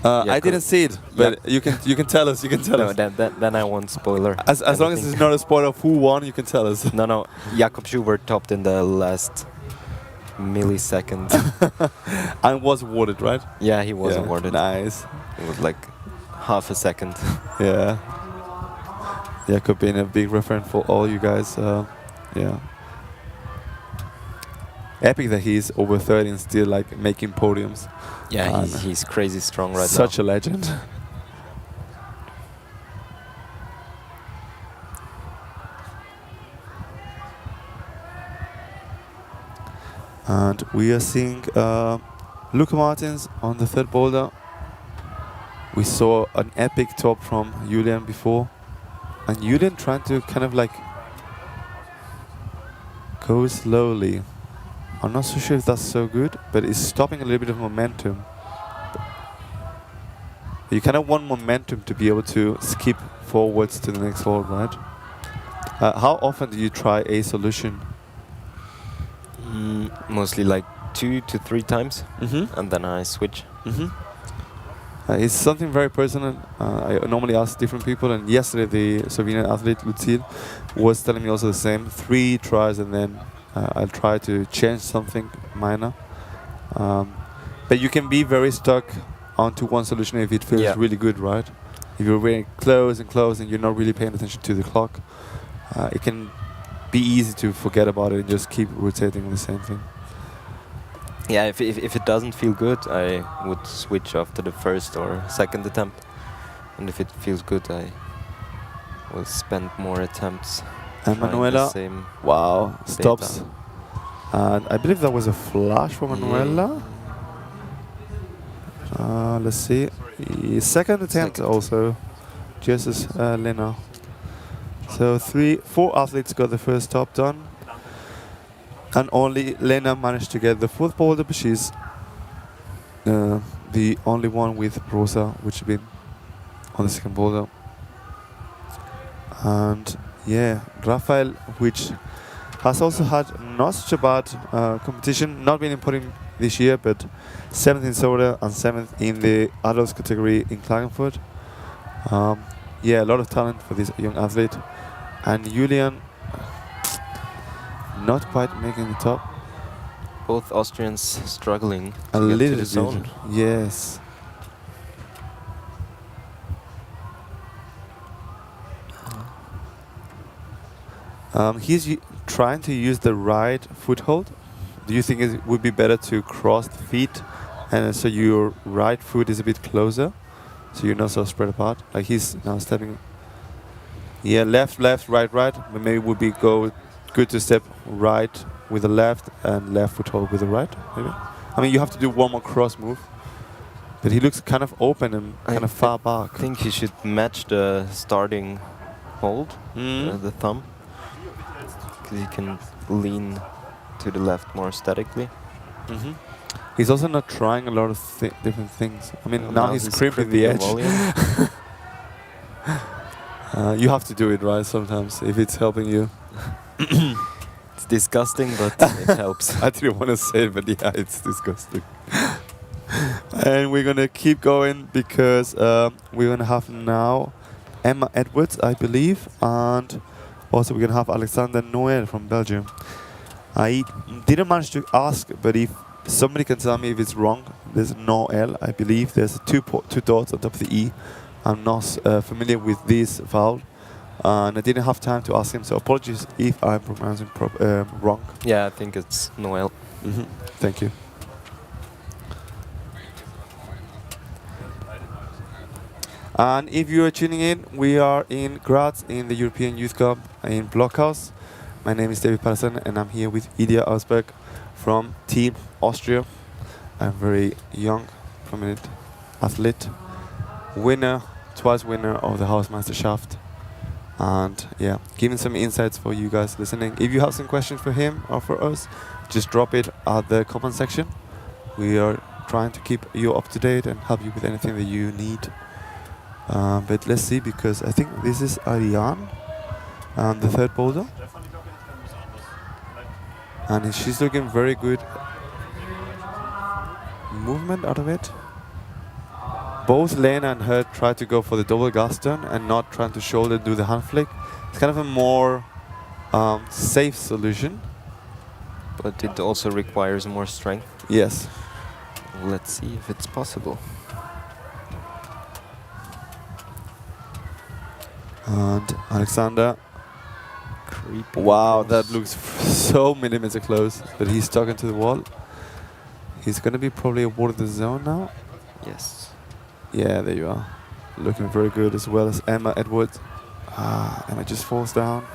I didn't see it, but you can tell us. You can tell No, us. then I won't spoiler. As long as it's not a spoiler of who won, you can tell us. No, Jakob Schubert topped in the last millisecond. And was awarded, right? Yeah, he was awarded. Nice. It was like half a second. Yeah. Jakob being a big reference for all you guys. Yeah. Epic that he's over 30 and still like making podiums. Yeah, he's crazy strong right now. Such a legend. And we are seeing Luca Martins on the third boulder. We saw an epic top from Julian before. And Julian trying to kind of like go slowly. I'm not so sure if that's so good, but it's stopping a little bit of momentum. You kind of want momentum to be able to skip forwards to the next hold, right? How often do you try a solution? Mostly like 2 to 3 times, Mm-hmm. and then I switch. Mm-hmm. It's something very personal. I normally ask different people, and yesterday the Slovenian athlete Lucille was telling me also the same. 3 tries and then I'll try to change something minor. But you can be very stuck onto one solution if it feels really good, right? If you're very close and you're not really paying attention to the clock, it can be easy to forget about it and just keep rotating the same thing. Yeah, if it doesn't feel good, I would switch after the first or second attempt. And if it feels good, I will spend more attempts. And trying the Manuela, same wow, stops. data. And I believe that was a flash for Manuela. Let's see. Second attempt also, just as Lena. So 4 athletes got the first top done. And only Lena managed to get the 4th boulder, but she's the only one with Rosa, which has been on the 2nd boulder. And yeah, Rafael, which has also had not such a bad competition, not been in podium this year, but 7th in Soda and 7th in the adults category in Klagenfurt. Yeah, a lot of talent for this young athlete. And Julian, not quite making the top. Both Austrians struggling A to get to little the bit, zone. yes. He's trying to use the right foothold. Do you think it would be better to cross the feet and so your right foot is a bit closer, so you're not so spread apart? Like he's now stepping. Yeah, left, right. But maybe it would be good to step right with the left and left foothold with the right, maybe. I mean, you have to do one more cross move. But he looks kind of open and kind of far back. I think he should match the starting hold, the thumb. Because he can lean to the left more statically. He's also not trying a lot of different things. I mean, now he's crimping the edge. You have to do it right sometimes if it's helping you. It's disgusting, but it helps. I didn't want to say it, but yeah, it's disgusting. And we're gonna keep going because we're gonna have now Emma Edwards, I believe, and also we're gonna have Alexander Noel from Belgium. I didn't manage to ask, but if somebody can tell me if it's wrong, there's Noel, I believe. There's two dots on top of the E. I'm not familiar with this vowel, and I didn't have time to ask him, so apologies if I'm pronouncing wrong. Yeah, I think it's Noel. Thank you. And if you are tuning in, we are in Graz in the European Youth Cup in Blockhaus. My name is David Patterson and I'm here with Ilya Ausberg from Team Austria. I'm very young, prominent athlete, twice winner of the Hausmeisterschaft. And yeah, giving some insights for you guys listening. If you have some questions for him or for us, just drop it at the comment section. We are trying to keep you up to date and help you with anything that you need. But let's see, because I think this is Ariane, the third boulder. And she's looking very good. Movement out of it. Both Lena and her tried to go for the double gas turn and not trying to shoulder do the hand flick. It's kind of a more safe solution. But it also requires more strength. Yes. Let's see if it's possible. And Alexander. Creepy. Wow, that looks so millimeter close, but he's stuck into the wall. He's going to be probably awarded the zone now. Yes. Yeah, there you are. Looking very good, as well as Emma Edwards. Emma just falls down.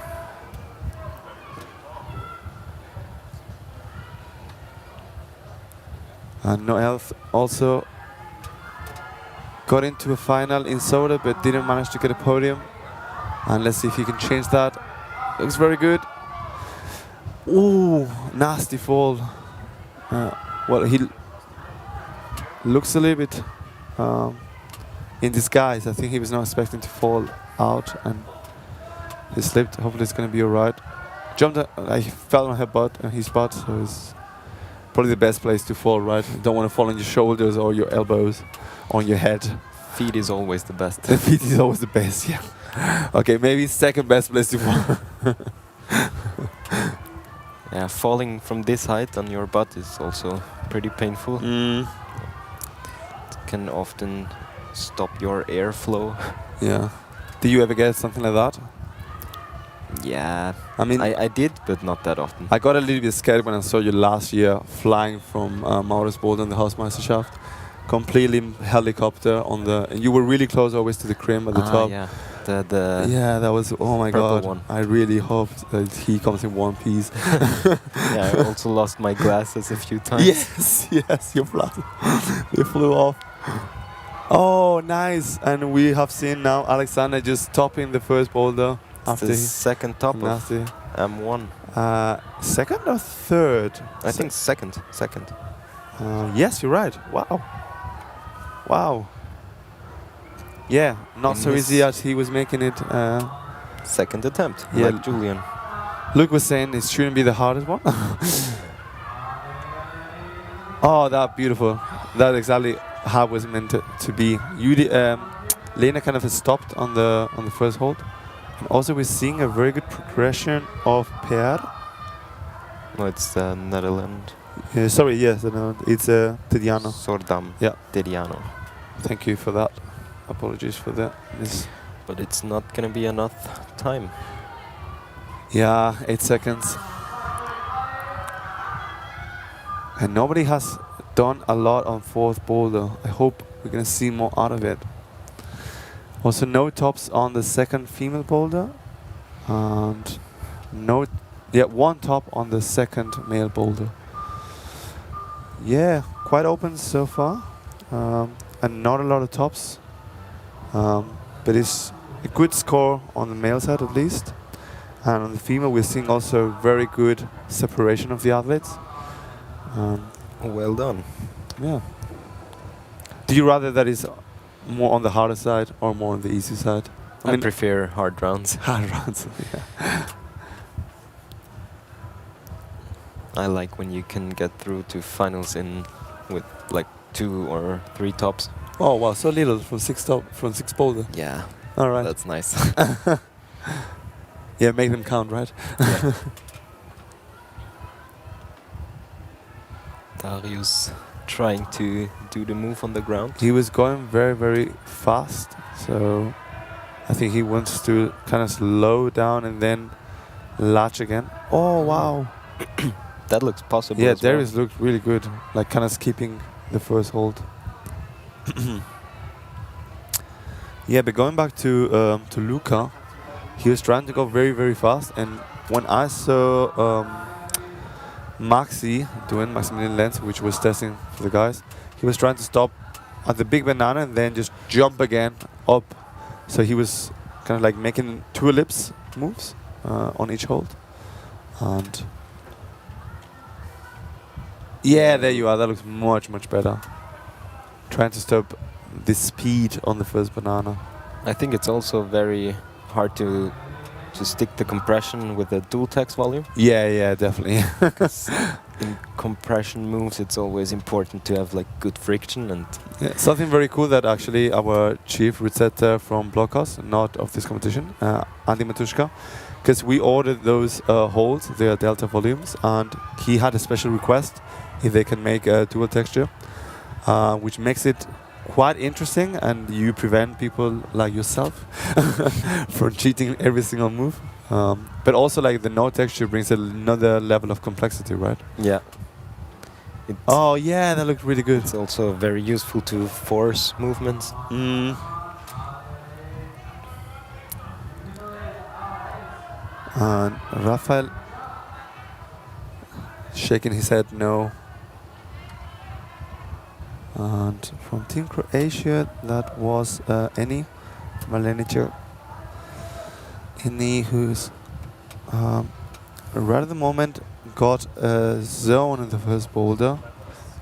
And Noel also got into a final in Soda, but didn't manage to get a podium. And let's see if he can change that. Looks very good. Ooh, nasty fall. Well, he looks a little bit in disguise. I think he was not expecting to fall out, and he slipped. Hopefully it's going to be alright. Jumped, I fell on her butt, and his butt, so it's probably the best place to fall, right? You don't want to fall on your shoulders or your elbows, on your head. Feet is always the best. The feet is always the best, yeah. Okay, maybe second best place to fall. Yeah, falling from this height on your butt is also pretty painful. It can often stop your airflow. Yeah. Do you ever get something like that? Yeah, I mean, I did, but not that often. I got a little bit scared when I saw you last year flying from Maurus Boulder in the Hausmeisterschaft. Completely helicopter on the... And you were really close always to the crim at the top. Yeah, the yeah, that was... Oh my god. one. I really hoped that he comes in one piece. Yeah, I also lost my glasses a few times. Yes, your glasses. They flew off. Oh, nice. And we have seen now Alexander just topping the first boulder. After the second top nasty. of M1. Second or third? I think second. Yes, you're right. Wow. Yeah, not so easy as he was making it. Second attempt, yeah, like Julian. Luke was saying it shouldn't be the hardest one. Oh, that beautiful. That's exactly how it was meant to be. Lena kind of stopped on the first hold. And also we're seeing a very good progression of Per. No, it's Netherlands. Sorry, yes, it's Tidiano. Sordam. Yeah. Tidiano. Thank you for that. Apologies for that. But it's not going to be enough time. Yeah, 8 seconds. And nobody has done a lot on fourth boulder. I hope we're going to see more out of it. Also no tops on the second female boulder. And one top on the second male boulder. Yeah, quite open so far. And not a lot of tops. But it's a good score on the male side at least. And on the female we're seeing also very good separation of the athletes. Well done. Yeah. Do you rather that is more on the harder side or more on the easy side? I prefer hard rounds. Hard rounds, yeah. I like when you can get through to finals with like 2 or 3 tops. Oh wow, so little from six boulder. Yeah, All right. that's nice. Yeah, make them count, right? Yeah. Darius trying to do the move on the ground. He was going very, very fast, so I think he wants to kind of slow down and then latch again. Oh wow! That looks possible. Yeah, as well. Darius looked really good, like kind of skipping the first hold. Yeah, but going back to Luca, he was trying to go very, very fast, and when I saw Maximilian Lenz, which was testing for the guys, he was trying to stop at the big banana and then just jump again up. So he was kind of like making 2 ellipse moves on each hold. And yeah, there you are. That looks much, much better. Trying to stop the speed on the first banana. I think it's also very hard to stick the compression with the dual text volume. Yeah, definitely. In compression moves, it's always important to have like good friction and. Yeah, something very cool that actually our chief resetter from Blockhouse, not of this competition, Andy Matushka, because we ordered those holds, their delta volumes, and he had a special request if they can make a dual texture, which makes it quite interesting, and you prevent people like yourself from cheating every single move. But also, like, the no texture brings another level of complexity, right? Yeah. Oh yeah, that looked really good. It's also very useful to force movements. Mm. And Rafael shaking his head no. And from Team Croatia, that was Eni Malenic. Eni, who's right at the moment got a zone in the first boulder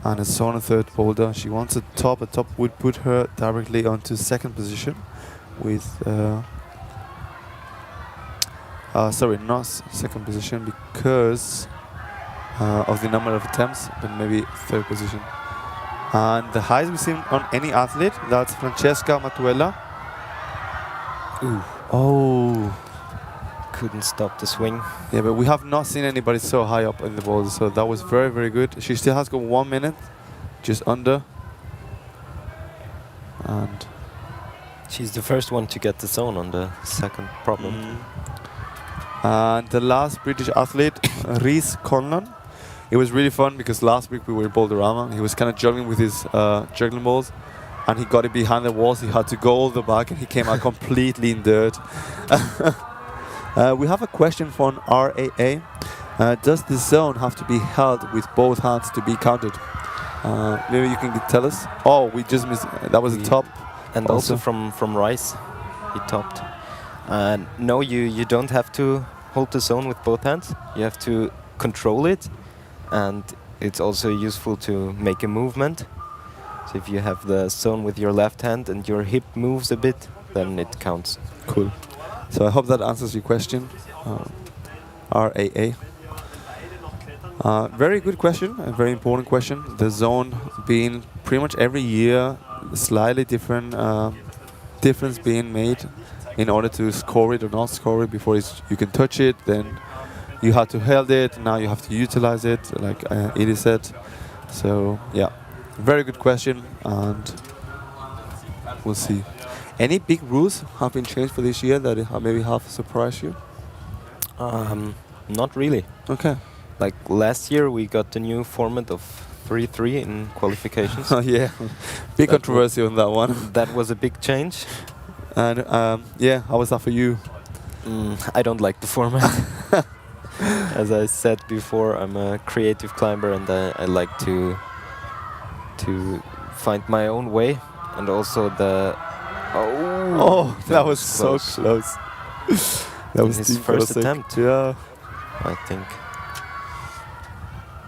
and a zone in the third boulder. She wants a top. A top would put her directly onto second position with sorry, not second position because of the number of attempts, but maybe third position. And the highest we've seen on any athlete, that's Francesca Matuella. Ooh. Oh. Couldn't stop the swing. Yeah, but we have not seen anybody so high up in the boulder, so that was very, very good. She still has got 1 minute, just under. And she's the first one to get the zone on the second problem. And the last British athlete, Rhys Conlon. It was really fun because last week we were in Boulderama. He was kind of juggling with his juggling balls, and he got it behind the walls. He had to go all the back, and he came out completely in dirt. We have a question from RAA. Does the zone have to be held with both hands to be counted? Maybe you can tell us. Oh, we just missed. That was the top. And also from Rice, he topped. No, you don't have to hold the zone with both hands. You have to control it. And it's also useful to make a movement. So if you have the zone with your left hand and your hip moves a bit, then it counts. Cool. So I hope that answers your question, RAA. Very good question, a very important question. The zone being pretty much every year slightly different difference being made in order to score it or not score it before you can touch it. Then you have to hold it, now you have to utilize it, like Edie said. So yeah, very good question, and we'll see. Any big rules have been changed for this year that maybe have surprised you? Not really. Okay. Like last year we got the new format of 3-3 in qualifications. Oh yeah, big controversy on that one. That was a big change. And yeah, how was that for you? I don't like the format. As I said before, I'm a creative climber, and I like to find my own way, and also the that was so close. That was his first attempt. Yeah, I think.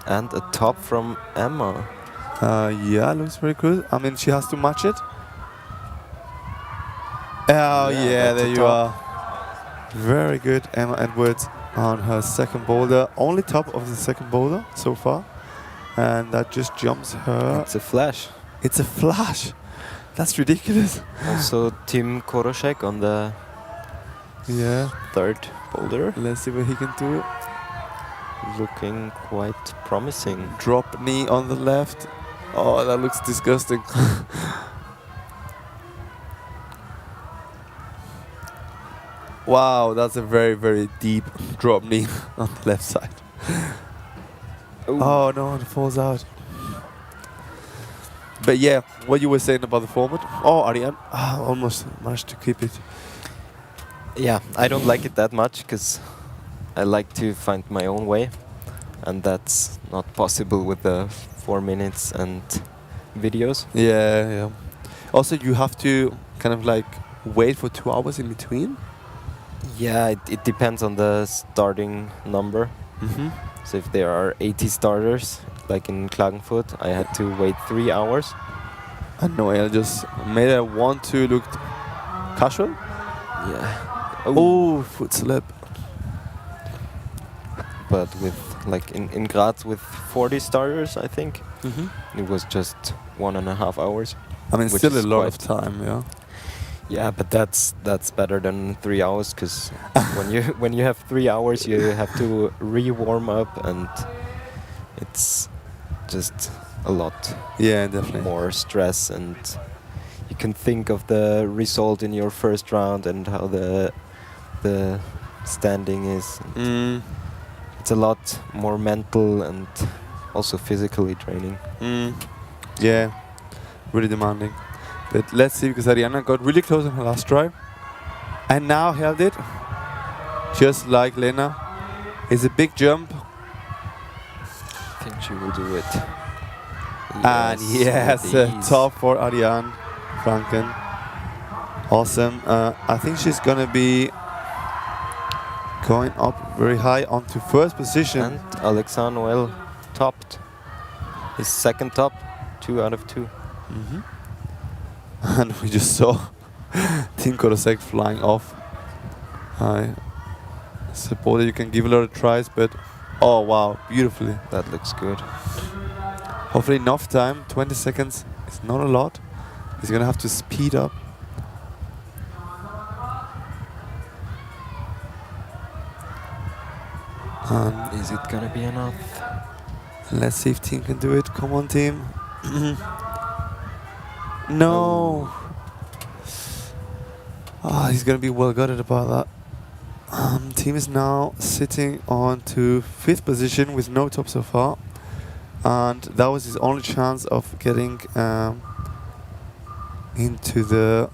And a top from Emma. Yeah, looks very good. I mean, she has to match it. Oh yeah, there you are. Very good, Emma Edwards on her second boulder. Only top of the second boulder so far. And that just jumps her. It's a flash. It's a flash. That's ridiculous. Also, Tim Koroshek on the Yeah. third boulder, Let's see what he can do. looking quite promising. Drop knee on the left. Oh, that looks disgusting. Wow, that's a very, very deep drop knee on the left side. Oh no, it falls out. But yeah, what you were saying about the format. Oh, Ariane almost managed to keep it. Yeah, I don't like it that much because I like to find my own way, and that's not possible with the 4 minutes and videos. Yeah, yeah. Also, you have to kind of like wait for 2 hours in between. Yeah, it depends on the starting number. Mm-hmm. So if there are 80 starters, like in Klagenfurt, I had to wait 3 hours. And Noel just made a 1-2 looked casual. Yeah. Oh, foot slip. But with like in Graz with 40 starters, I think Mm-hmm. it was just 1.5 hours. I mean, Which still a is lot of quite- time, yeah. Yeah, but that's better than 3 hours because when you have 3 hours, you have to re-warm up, and it's just a lot Yeah, definitely. more stress, and you can think of the result in your first round and how the standing is. Mm, It's a lot more mental and also physically draining. yeah, really demanding. But let's see, because Ariana got really close on her last try. And now held it. Just like Lena. It's a big jump. I think she will do it. And yes, with ease. top for Ariane Franken. Awesome. I think she's gonna be going up very high onto first position. And Alexandre Noël topped. His second top, 2 out of 2. Mm-hmm. And we just saw Tim Korosek flying off. It's a Boulder you can give a lot of tries, but oh wow, beautifully. That looks good. Hopefully enough time, 20 seconds is not a lot. He's gonna have to speed up. And Is it gonna be enough? let's see if team can do it. Come on, team. No. Ah, he's gonna be well gutted about that. Team is now sitting on to 5th position with no top so far, and that was his only chance of getting into the.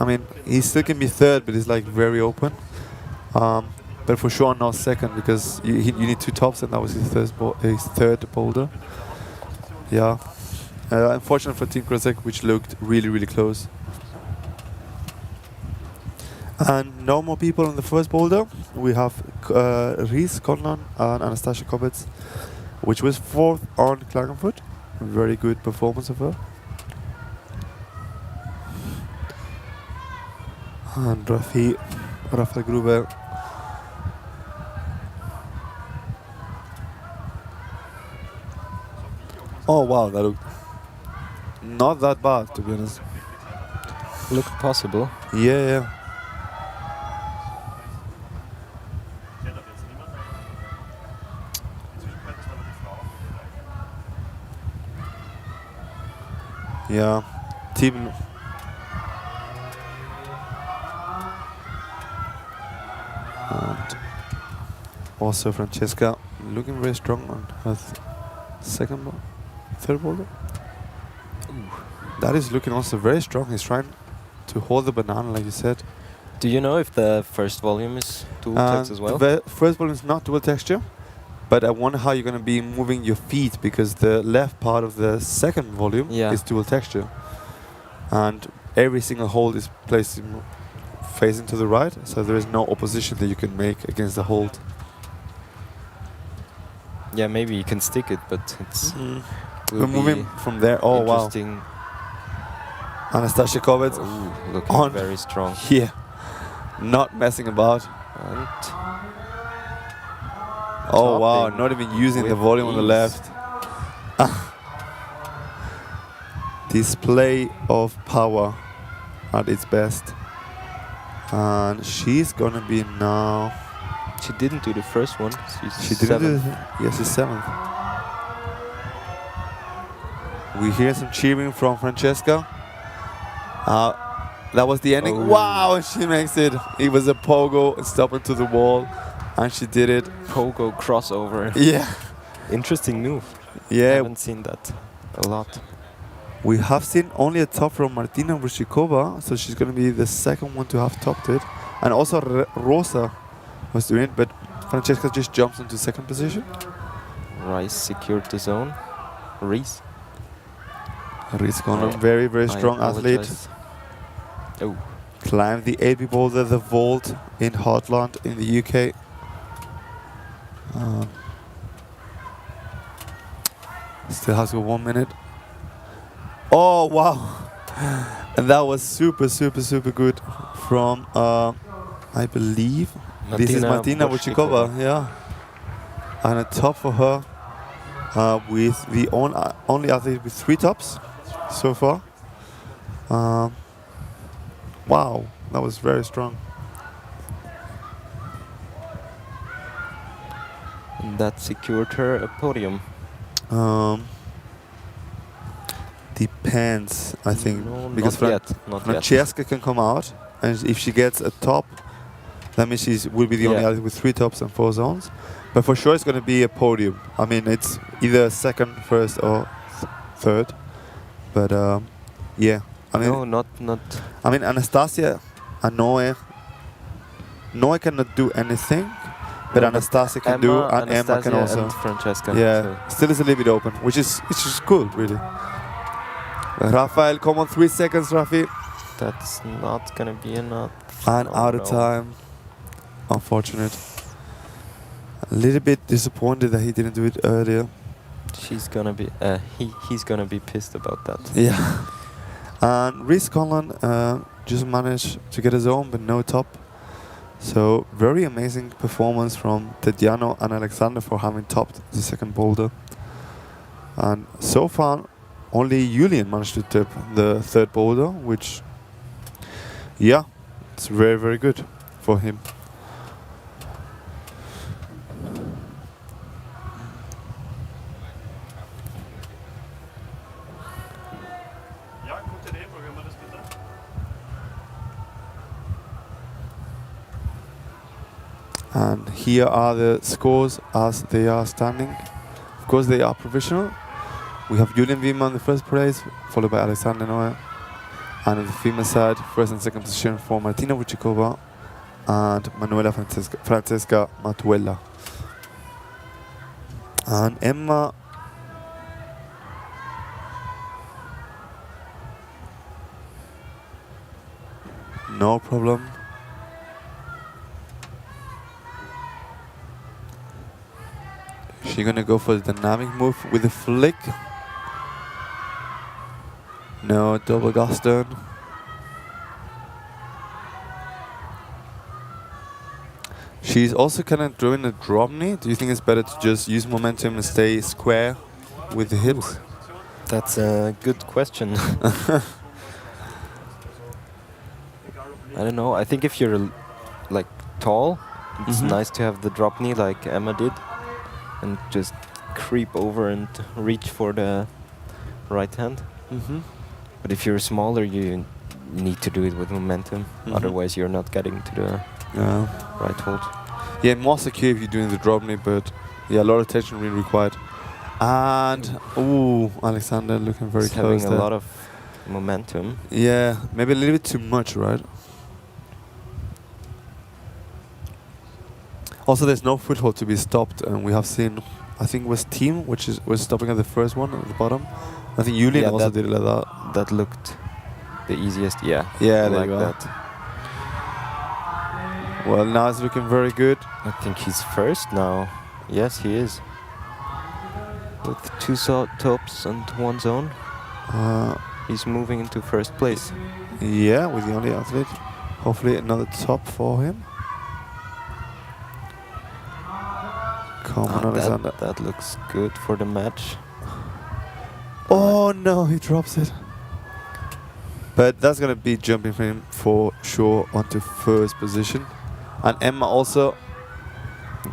I mean, he still can be 3rd, but he's like very open. But for sure not 2nd, because you need 2 tops, and that was his 3rd boulder. Yeah. Unfortunate for Team Krosek, which looked really, really close. And no more people on the first boulder. We have Ries Konlan and Anastasia Kobets, which was 4th on Klagenfurt. Very good performance of her. And Rafael Gruber. Oh wow, that looked not that bad, to be honest. Looked possible. Yeah. Yeah, team. And also Francesca looking very strong on her third boulder. That is looking also very strong. He's trying to hold the banana, like you said. Do you know if the first volume is dual text as well? The first volume is not dual texture, but I wonder how you're going to be moving your feet, because the left part of the second volume is dual texture, and every single hold is placed facing to the right, so there is no opposition that you can make against the hold. Yeah, maybe you can stick it, but it's. We're moving from there. Oh wow! Interesting. Anastasia Kovets looking on very strong. Yeah, not messing about. And oh wow! Not even using the volume on the left. display of power at its best. And she's gonna be now. She didn't do the first one. She didn't do. Yes, she's 7th. We hear some cheering from Francesca. That was the ending. Oh. Wow, she makes it. It was a pogo, stop into the wall, and she did it. Pogo crossover. Yeah. Interesting move. I Yeah. haven't seen that a lot. We have seen only a top from Martina Vršikova, so she's going to be the second one to have topped it. And also Rosa was doing it, but Francesca just jumps into second position. Rice secured the zone. Reese. Reese Conlon, very, very I strong athlete. apologize. Oh, Climbed the 8B boulder, the vault in Hotland in the UK. Still has got 1 minute. Oh, wow. And that was super, super, super good from, I believe, this is Martina Vršikova, yeah. And a top for her with the only athlete with 3 tops so far. Wow, that was very strong. and that secured her a podium. Depends, I think, No, because not yet. Not yet. Francesca can come out, and if she gets a top, that means she will be the only Yeah. athlete with 3 tops and 4 zones. But for sure, it's going to be a podium. I mean, it's either second, first, or third. But yeah, I mean, No, not. I mean, Anastasia and Noe cannot do anything, but No, Anastasia can do, and Emma can Anastasia also. and Francesca. Yeah, so still is a little bit open, which is cool, really. Rafael, come on, 3 seconds, Rafi. that's not gonna be enough. And Oh, out of no. time. Unfortunate. A little bit disappointed that he didn't do it earlier. She's gonna be. He's gonna be pissed about that. Yeah. And Reese Conlon just managed to get his own, but no top. So very amazing performance from Tetiano and Alexander for having topped the second boulder. And so far, only Julian managed to tip the third boulder, which, yeah, it's very, very good for him. And here are the scores as they are standing. Of course, they are provisional. We have Julian Wiemann in the first place, followed by Alexander Noe. And on the female side, first and second position for Martina Vršikova and Manuela Francesca Matuella. And Emma no problem. She's gonna go for the dynamic move with a flick. No, double Gaston. She's also kind of doing a drop knee. Do you think it's better to just use momentum and stay square with the hips? That's a good question. I don't know. I think if you're like tall, it's nice to have the drop knee like Emma did, and just creep over and reach for the right hand. But if you're smaller, you need to do it with momentum. Otherwise, you're not getting to the right hold. Yeah, more secure if you're doing the drop knee, but yeah, a lot of tension really required. And ooh, Alexander looking very It's close having there. a lot of momentum. Yeah, maybe a little bit too much, right? Also, there's no foothold to be stopped, and we have seen, I think it was Team, which was stopping at the first one at the bottom. I think Julian also did it like that. That looked the easiest. Yeah. Yeah, I there like you go. that. Well, now it's looking very good. I think he's first now. Yes, he is. With 2 tops and 1 zone, he's moving into first place. Yeah, with the only athlete. Hopefully another top for him. Come on, Alexander. That looks good for the match. Oh no, he drops it. But that's gonna be jumping for him for sure onto first position. And Emma also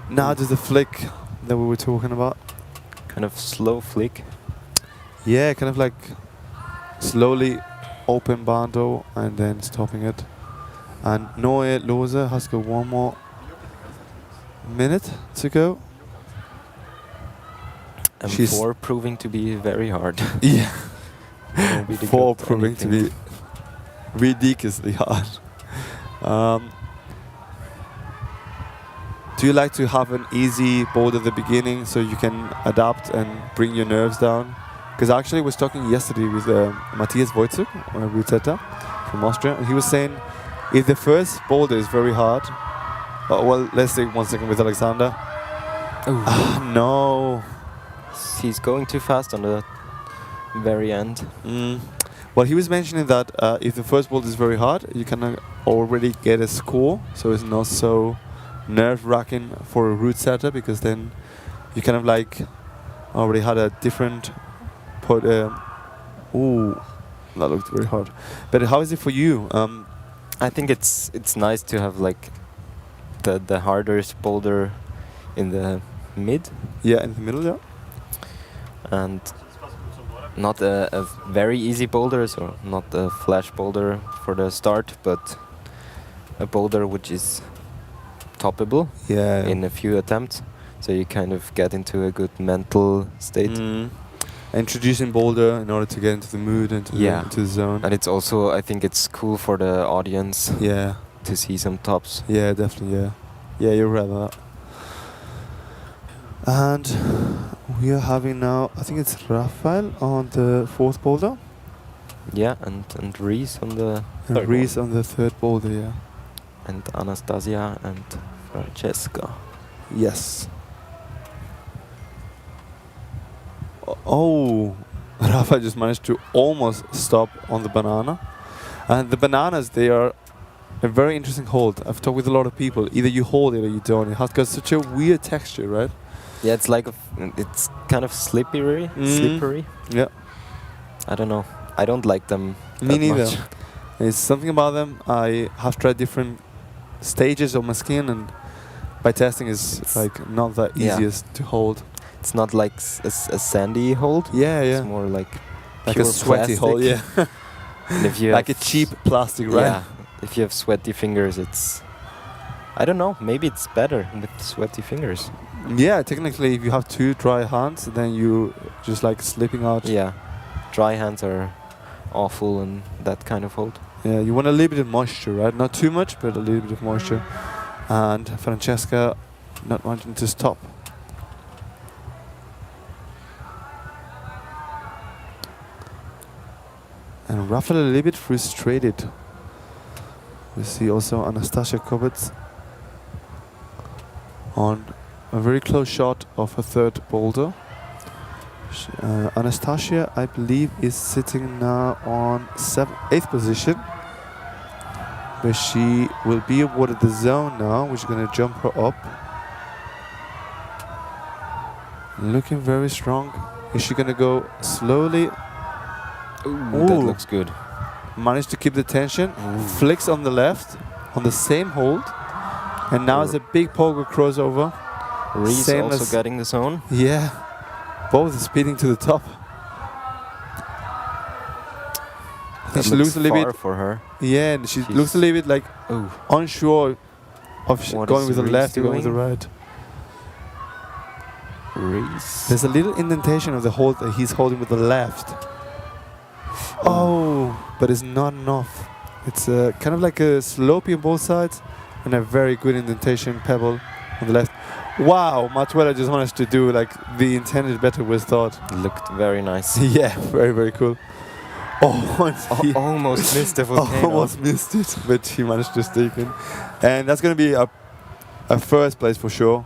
now does the flick that we were talking about. Kind of slow flick. Yeah, kind of like slowly open bando and then stopping it. And Noe Lose has got one more minute to go. She's M4 proving to be very hard. yeah, Nobody 4 got proving to be anything. ridiculously hard. Do you like to have an easy board at the beginning so you can adapt and bring your nerves down? Because actually I was talking yesterday with Matthias Wojcik, Rutetta from Austria, and he was saying if the first boulder is very hard, well, let's take 1 second with Alexander. No. He's going too fast on the very end. Well, he was mentioning that if the first boulder is very hard, you can already get a score, so it's not so nerve-wracking for a route setter, because then you kind of like already had a different ooh, that looked very hard. But how is it for you? I think it's nice to have like the hardest boulder in the mid, Yeah, in the middle, yeah. and not a very easy boulder, so not a flash boulder for the start, but a boulder which is toppable Yeah. in a few attempts, so you kind of get into a good mental state. Introducing boulder in order to get into the mood and Yeah. into the zone. And it's also, I think it's cool for the audience Yeah. to see some tops. Yeah, definitely, yeah. Yeah, you're right about that. And we are having now, I think it's Rafael on the 4th boulder. Yeah, and Reese on the And third Reese on the 3rd boulder, yeah. and Anastasia and Francesca. Yes. Oh, Rafa just managed to almost stop on the banana. And the bananas, they are a very interesting hold. I've talked with a lot of people. Either you hold it or you don't. It has got such a weird texture, right? Yeah, it's like it's kind of slippery. Slippery. Yeah. I don't know. I don't like them. Me that neither. much. It's something about them. I have tried different stages of my skin, and by testing is like not that Yeah. easiest to hold. It's not like a sandy hold. Yeah, yeah. It's more like Like pure a sweaty hold, plastic. yeah. And if you Like a have cheap plastic, right? Yeah. If you have sweaty fingers, it's. I don't know. Maybe it's better with sweaty fingers. Yeah, technically, if you have 2 dry hands, then you just like slipping out. Yeah. Dry hands are awful in that kind of hold. Yeah, you want a little bit of moisture, right? Not too much, but a little bit of moisture. And Francesca not wanting to stop. And Rafael a little bit frustrated. We see also Anastasia Kobets on a very close shot of her 3rd boulder. Anastasia, I believe, is sitting now on 8th position, where she will be awarded the zone now, which is going to jump her up. Looking very strong. Is she going to go slowly? Ooh, that looks good. Managed to keep the tension. Flicks on the left, on the same hold. And now it's a big pogo crossover. Reese Same also as- getting the zone. Yeah, both speeding to the top. I think That she looks looks a little far bit. for her. Yeah, and she She's- looks a little bit like Ooh. unsure of What going is with the Reese left or going with the doing? right. Reese. There's a little indentation of the hold that he's holding with the left. Oh, but it's not enough. It's kind of like a slopey on both sides and a very good indentation pebble on the left. Wow, Matuela just managed to do like the intended better was thought. Looked very nice. Yeah, very, very cool. Oh, and he Almost missed the volcano. almost missed it, but he managed to stake in. And that's going to be a first place for sure,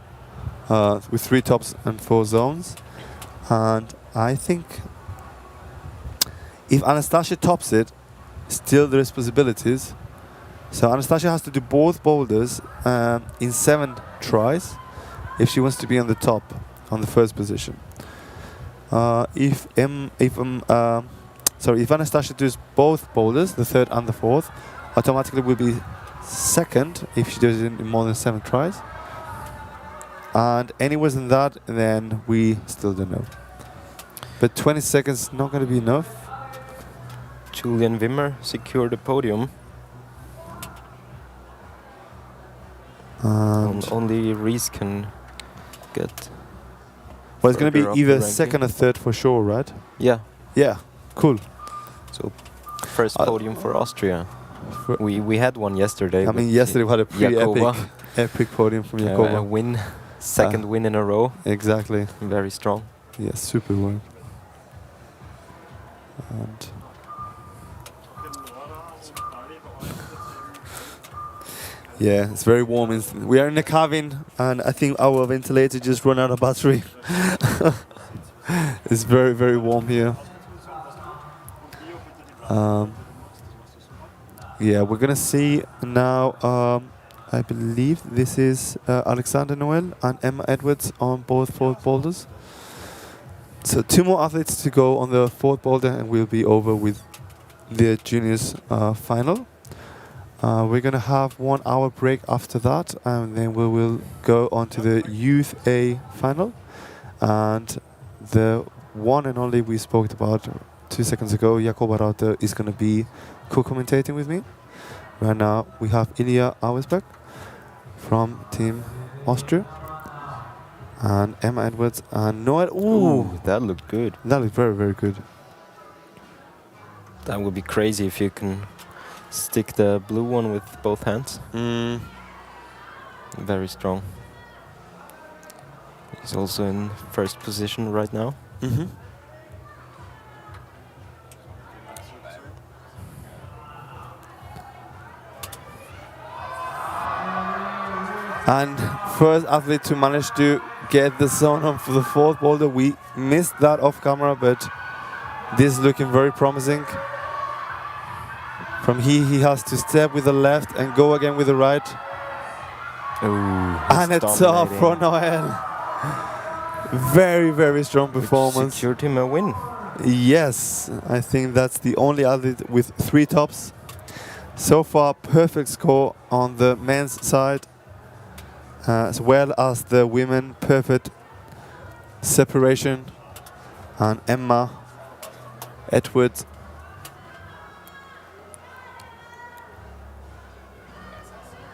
with 3 tops and 4 zones. And I think if Anastasia tops it, still there is possibilities. So Anastasia has to do both boulders in 7 tries if she wants to be on the top, on the first position. If So if Anastasia does both boulders, the third and the fourth, automatically will be second if she does it in more than 7 tries. And any worse than that, then we still don't know. But 20 seconds not going to be enough. Julian Wimmer secured the podium. And Only Reese can get. well, it's going to further up be the either ranking. second or third for sure, right? Yeah. Yeah, cool. So first podium for Austria. For- We had one yesterday. I mean, with yesterday we had a pretty Jakova. epic podium from A Jakova. win, second win in a row. Exactly. Very strong. Yeah, super well. And yeah, it's very warm. We are in the cabin, and I think our ventilator just run out of battery. It's very, very warm here. Yeah, we're gonna see now. I believe this is Alexander Noel and Emma Edwards on both fourth boulders. So 2 more athletes to go on the fourth boulder, and we'll be over with the juniors final. We're gonna have 1 hour break after that, and then we will go on to the Youth A final. And the one and only we spoke about 2 seconds ago, Jakob Rauter, is gonna be co-commentating with me. Right now we have Ilya Auersbeck from Team Austria, and Emma Edwards and Noel. Ooh, that looked good. that looked very, very good. That would be crazy if you can stick the blue one with both hands. Very strong. He's also in first position right now. Mm-hmm. And first athlete to manage to get the zone on for the fourth boulder. We missed that off camera, but this is looking very promising. From here, he has to step with the left and go again with the right. And it's off for Noel. Very, very strong performance. Secured him a win. Yes, I think that's the only athlete with 3 tops. So far, perfect score on the men's side, as well as the women. Perfect separation. And Emma Edwards.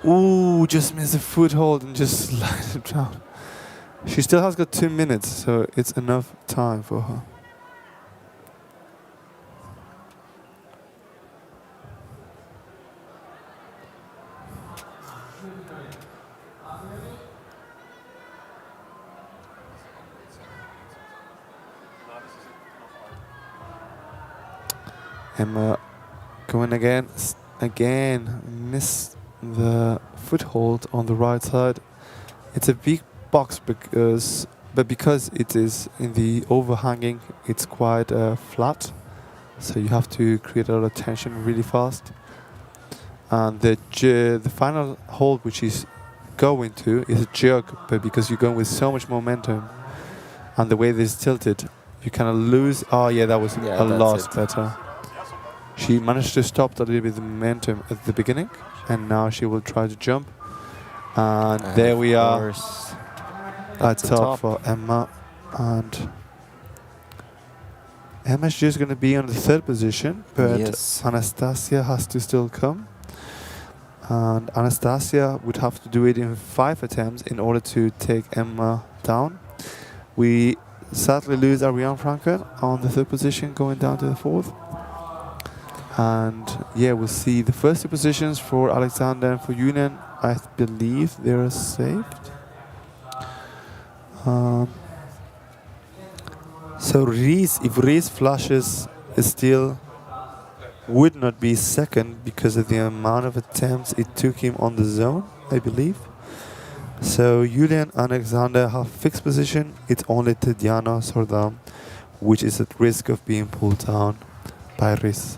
Ooh, just missed a foothold and just slid it down. She still has got 2 minutes, so it's enough time for her. Emma going again, missed the foothold on the right side. It's a big box because it is in the overhanging, it's quite flat, so you have to create a lot of tension really fast. And the final hold which is going to is a jug, but because you're going with so much momentum and the way this is tilted, you kind of lose. Oh yeah, that was a lot better. She managed to stop a little bit the momentum at the beginning, and now she will try to jump. And there we are. At top for Emma. And Emma's just going to be on the 3rd position, but Yes. Anastasia has to still come. And Anastasia would have to do it in 5 attempts in order to take Emma down. We sadly lose Ariane Franken on the 3rd position, going down to the 4th. And yeah, we'll see the first 2 positions for Alexander and for Yunan. I believe they're saved. So Reese, if Reese flashes, still would not be second because of the amount of attempts it took him on the zone, I believe. So Julian and Alexander have fixed position. It's only Tatiana Sordam which is at risk of being pulled down by Reese.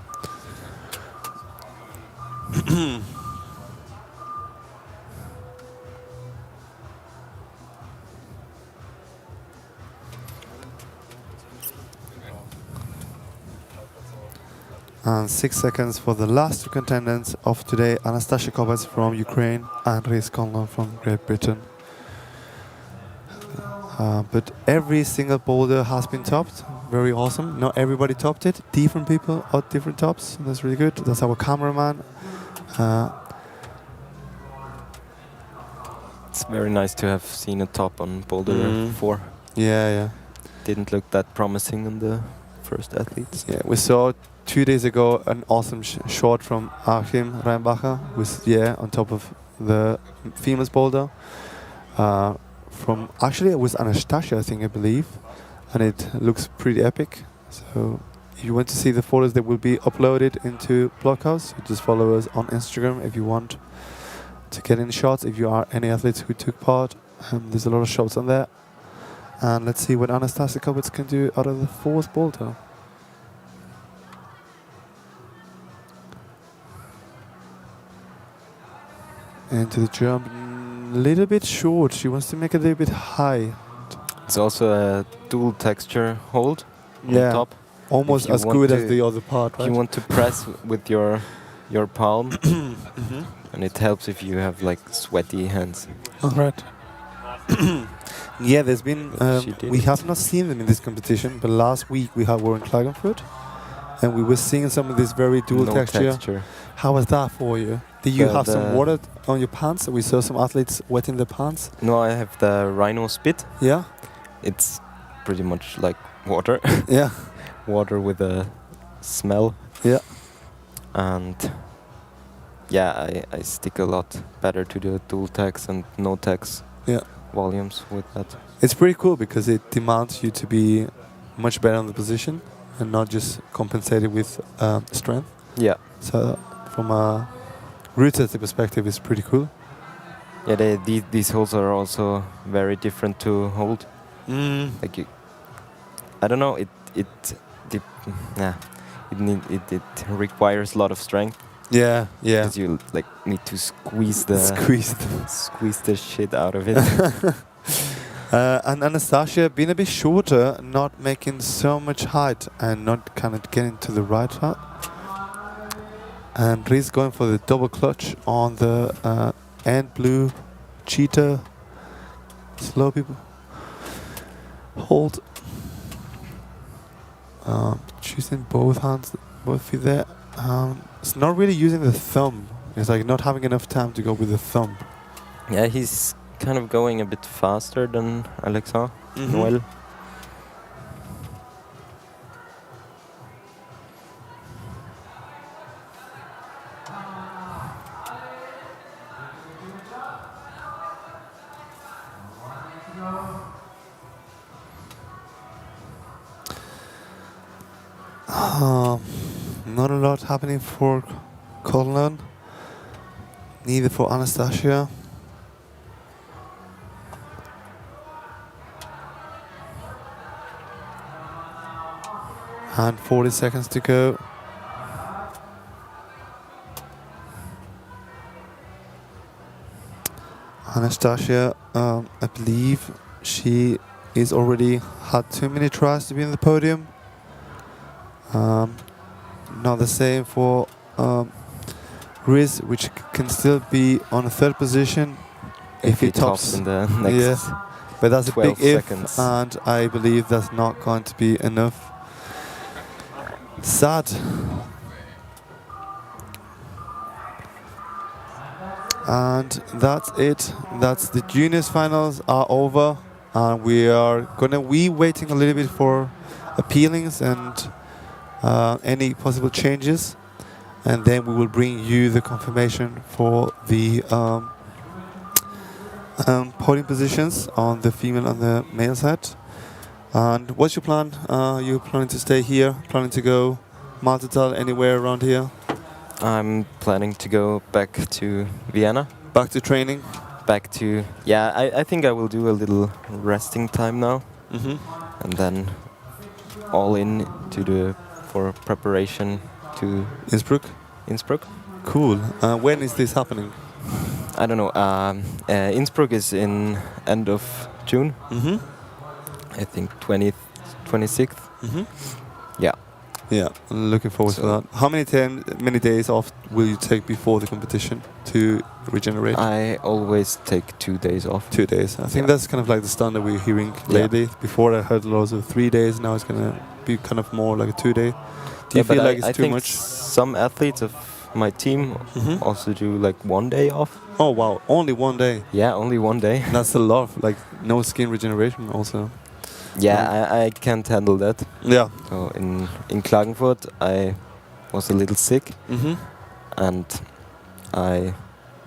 And 6 seconds for the last two contenders of today, Anastasia Kovacs from Ukraine and Reese Conlon from Great Britain. But every single boulder has been topped. Very awesome. Not everybody topped it. Different people at different tops. That's really good. That's our cameraman. It's very nice to have seen a top on Boulder 4. Yeah. Didn't look that promising on the first athletes. Yeah, we saw 2 days ago an awesome shot from Achim Reinbacher, who's on top of the females boulder. From actually it was Anastasia, I believe, and it looks pretty epic. So if you want to see the photos that will be uploaded into Blockhouse, just follow us on Instagram if you want to get any shots. If you are any athletes who took part, there's a lot of shots on there. And let's see what Anastasia Kovacs can do out of the fourth boulder. Into the jump, a little bit short. She wants to make it a little bit high. It's also a dual texture hold on top. Almost as good as the other part, right? You want to press with your palm, and it helps if you have like sweaty hands. All right. Yeah, there's been. We have not seen them in this competition, but last week we were in Klagenfurt, and we were seeing some of this very dual texture. How was that for you? Did you have some water on your pants? We saw some athletes wetting their pants. No, I have the Rhino Spit. Yeah. It's pretty much like water. Yeah. Water with a smell. Yeah. And yeah, I stick a lot better to the dual text and no text volumes with that. It's pretty cool because it demands you to be much better on the position and not just compensated with strength. Yeah. So from a route safety perspective, it's pretty cool. Yeah, these holds are also very different to hold. Like I don't know, it requires a lot of strength. Yeah. Because you like need to squeeze the shit out of it. And Anastasia being a bit shorter, not making so much height and not kind of getting to the right side. And Reese going for the double clutch on the end blue cheetah. Slow people. Hold. Choosing both hands, both feet there. It's not really using the thumb. It's like not having enough time to go with the thumb. Yeah, he's kind of going a bit faster than Alexandre Noël. Not a lot happening for Conlon, neither for Anastasia. And 40 seconds to go. Anastasia, I believe she is already had too many tries to be in the podium. Not the same for Riz, which can still be on a third position if he tops in the next but that's a big seconds. if, and I believe that's not going to be enough. Sad. And that's it. That's the juniors finals are over, and we are gonna waiting a little bit for appealings and any possible changes, and then we will bring you the confirmation for the podium positions on the female and the male side. And what's your plan? You planning to stay here? Planning to go Maltatal anywhere around here? I'm planning to go back to Vienna. Back to training? Back to I think I will do a little resting time now, and then all in to for preparation to Innsbruck. Cool. When is this happening? I don't know. Innsbruck is in end of June. I think 26th. Yeah, Yeah, I'm looking forward to So- that. How many days off will you take before the competition to regenerate? I always take 2 days off. 2 days. I think Yeah. that's kind of like the standard we're hearing Yeah. lately. Before I heard lots of 3 days. Now it's gonna be kind of more like a 2 day. Do you Yeah, but feel like I it's too think much? some athletes of my team Mhm. also do like 1 day off. Oh wow, only 1 day. Yeah, only 1 day. That's a lot. Like no skin regeneration also. Yeah, I can't handle that. Yeah. So in Klagenfurt, I was a little sick, Mhm. and I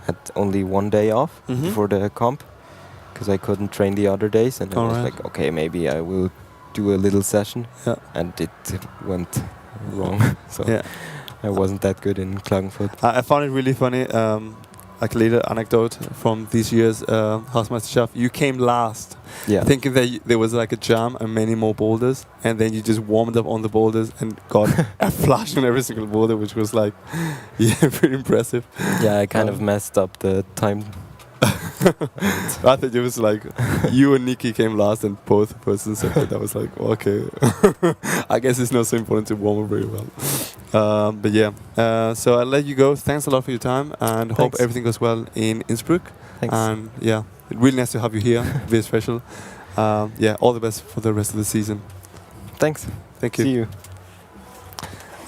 had only 1 day off Mhm. before the comp because I couldn't train the other days, and I was Alright. like, okay, maybe I will do a little session, Yeah. and it went wrong. So Yeah. I wasn't that good in Klagenfurt. I found it really funny. Like a little anecdote from this year's Hausmeisterschaft. You came last, Yeah. thinking that there was like a jam and many more boulders, and then you just warmed up on the boulders and got a flash on every single boulder, which was like, yeah, pretty impressive. Yeah, I kind of messed up the time. I thought it was like you and Nikki came last, and both persons said that. I was like, okay, I guess it's not so important to warm up very well. But yeah, so I'll let you go. Thanks a lot for your time, and hope Thanks. everything goes well in Innsbruck. Thanks. And yeah, really nice to have you here. Very special. Yeah, all the best for the rest of the season. Thanks. Thank you. See you.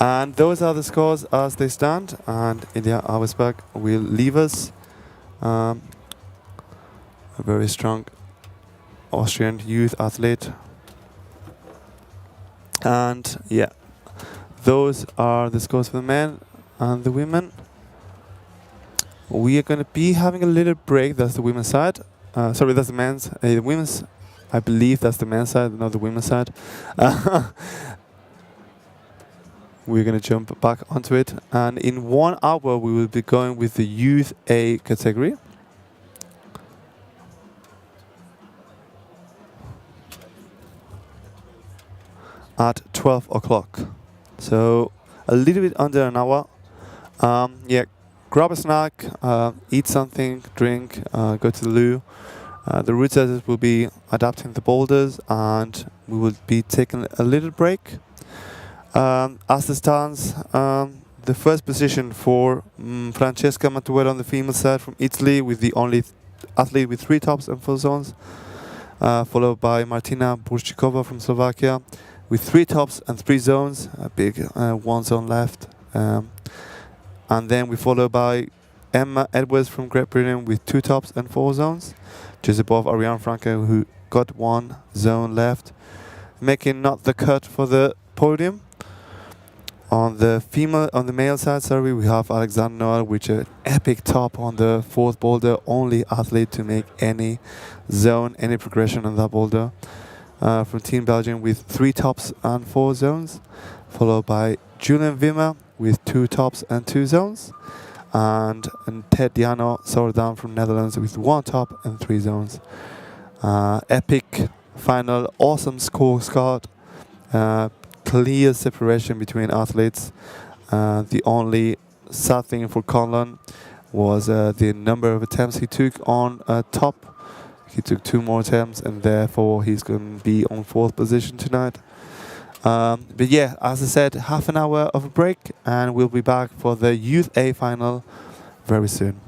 And those are the scores as they stand. And Ilya Auersberg will leave us. A very strong Austrian youth athlete. And yeah, those are the scores for the men and the women. We are going to be having a little break. That's the women's side. Sorry, that's the men's. The women's, I believe that's the men's side, not the women's side. We're going to jump back onto it. And in 1 hour, we will be going with the Youth A category. At 12 o'clock. So a little bit under an hour. Yeah, grab a snack, eat something, drink, go to the loo. The route setters will be adapting the boulders, and we will be taking a little break. As it stands, the first position for Francesca Mattuella on the female side from Italy, with the only athlete with 3 tops and 4 zones, followed by Martina Burščíková from Slovakia with 3 tops and 3 zones, a big 1 zone left. And then we follow by Emma Edwards from Great Britain with 2 tops and 4 zones, just above Ariane Franco, who got 1 zone left, making not the cut for the podium. On the male side, sorry, we have Alexander Noel with an epic top on the 4th boulder, only athlete to make any zone, any progression on that boulder. From Team Belgium with 3 tops and 4 zones, followed by Julian Wimmer with 2 tops and 2 zones, and Ted Diano Sourdown from Netherlands with 1 top and 3 zones. Epic final, awesome scorecard, clear separation between athletes. The only sad thing for Conlon was the number of attempts he took on top. He took 2 more attempts, and therefore he's going to be on 4th position tonight. But yeah, as I said, half an hour of a break, and we'll be back for the Youth A final very soon.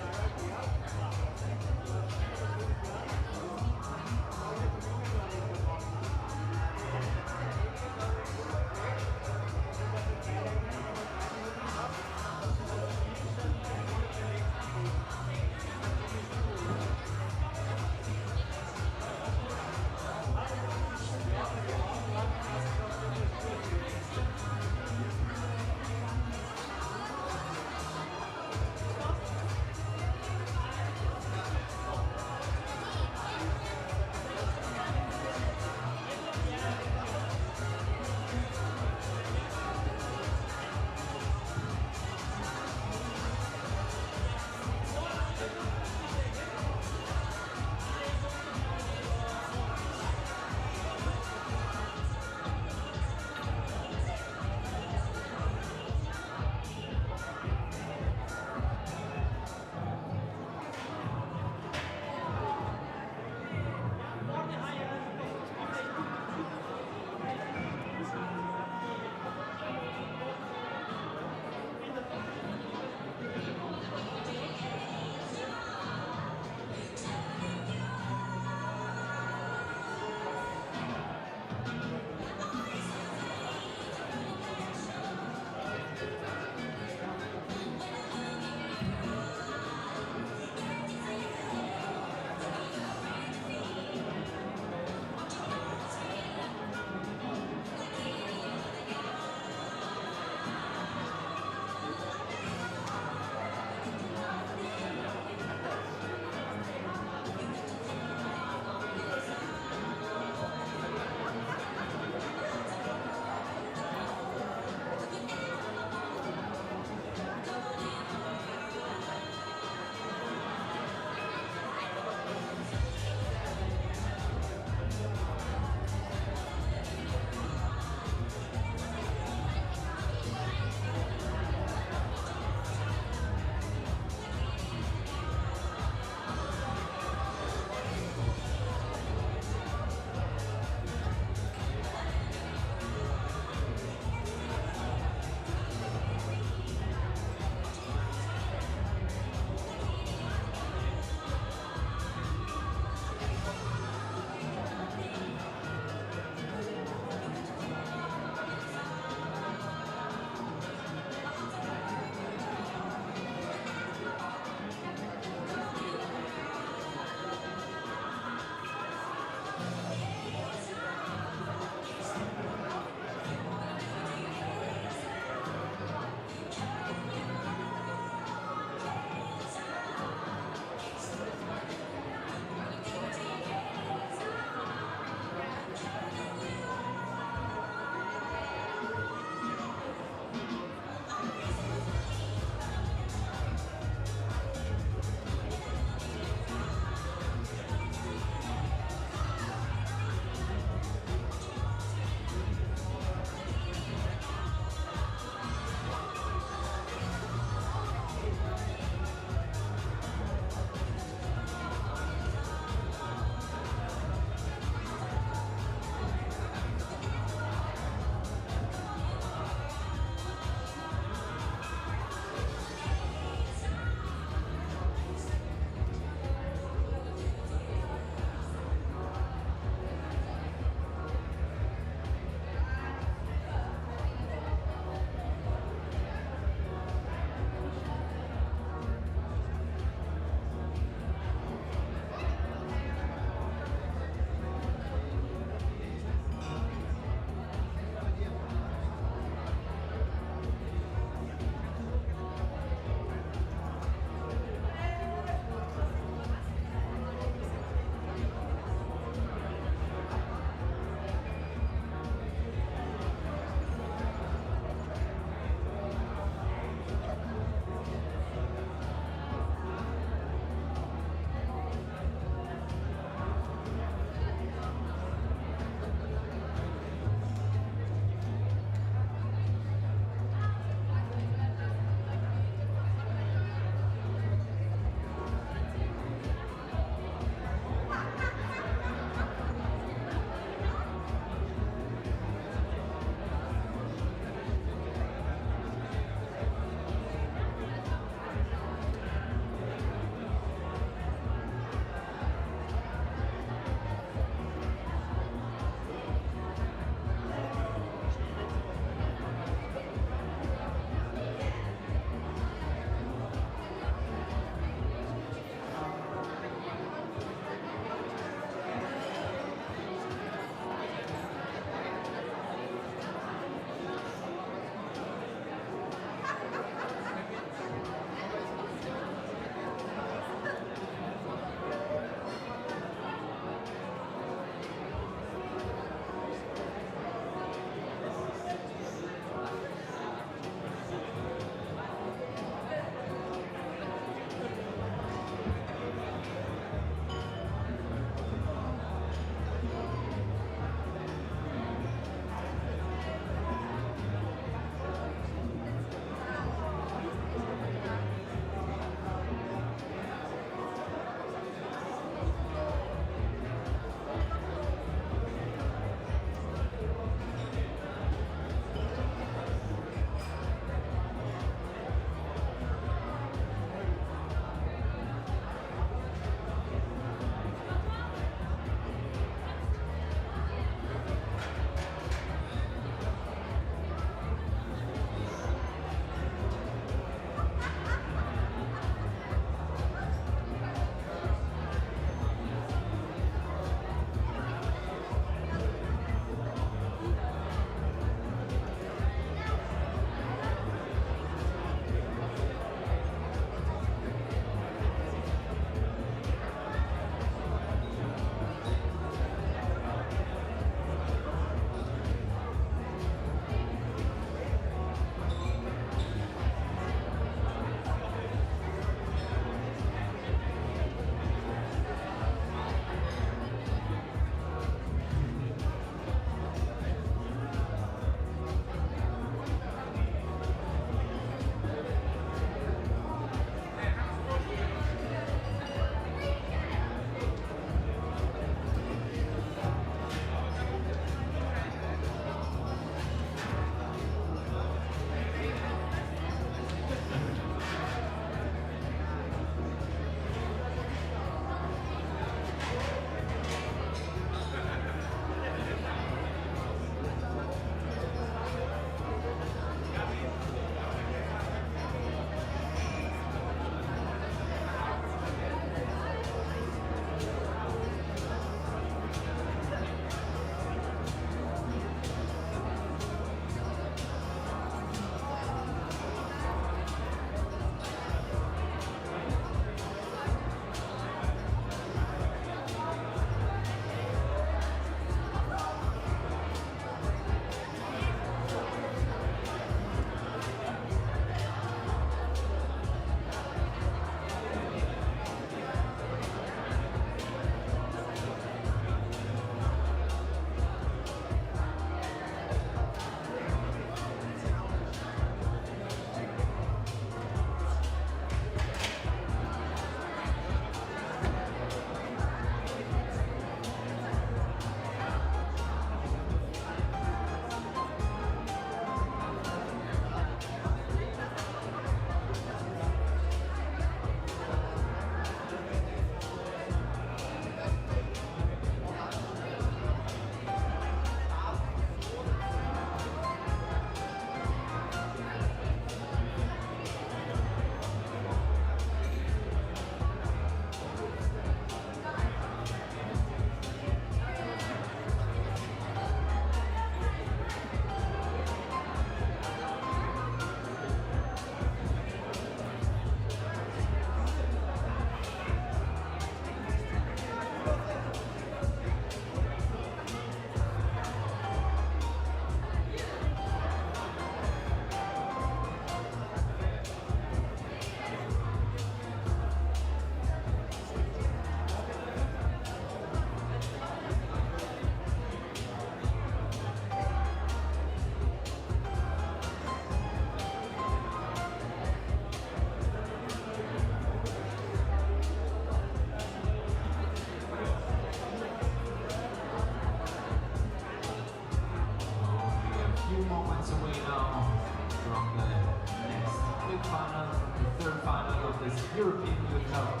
European Youth Cup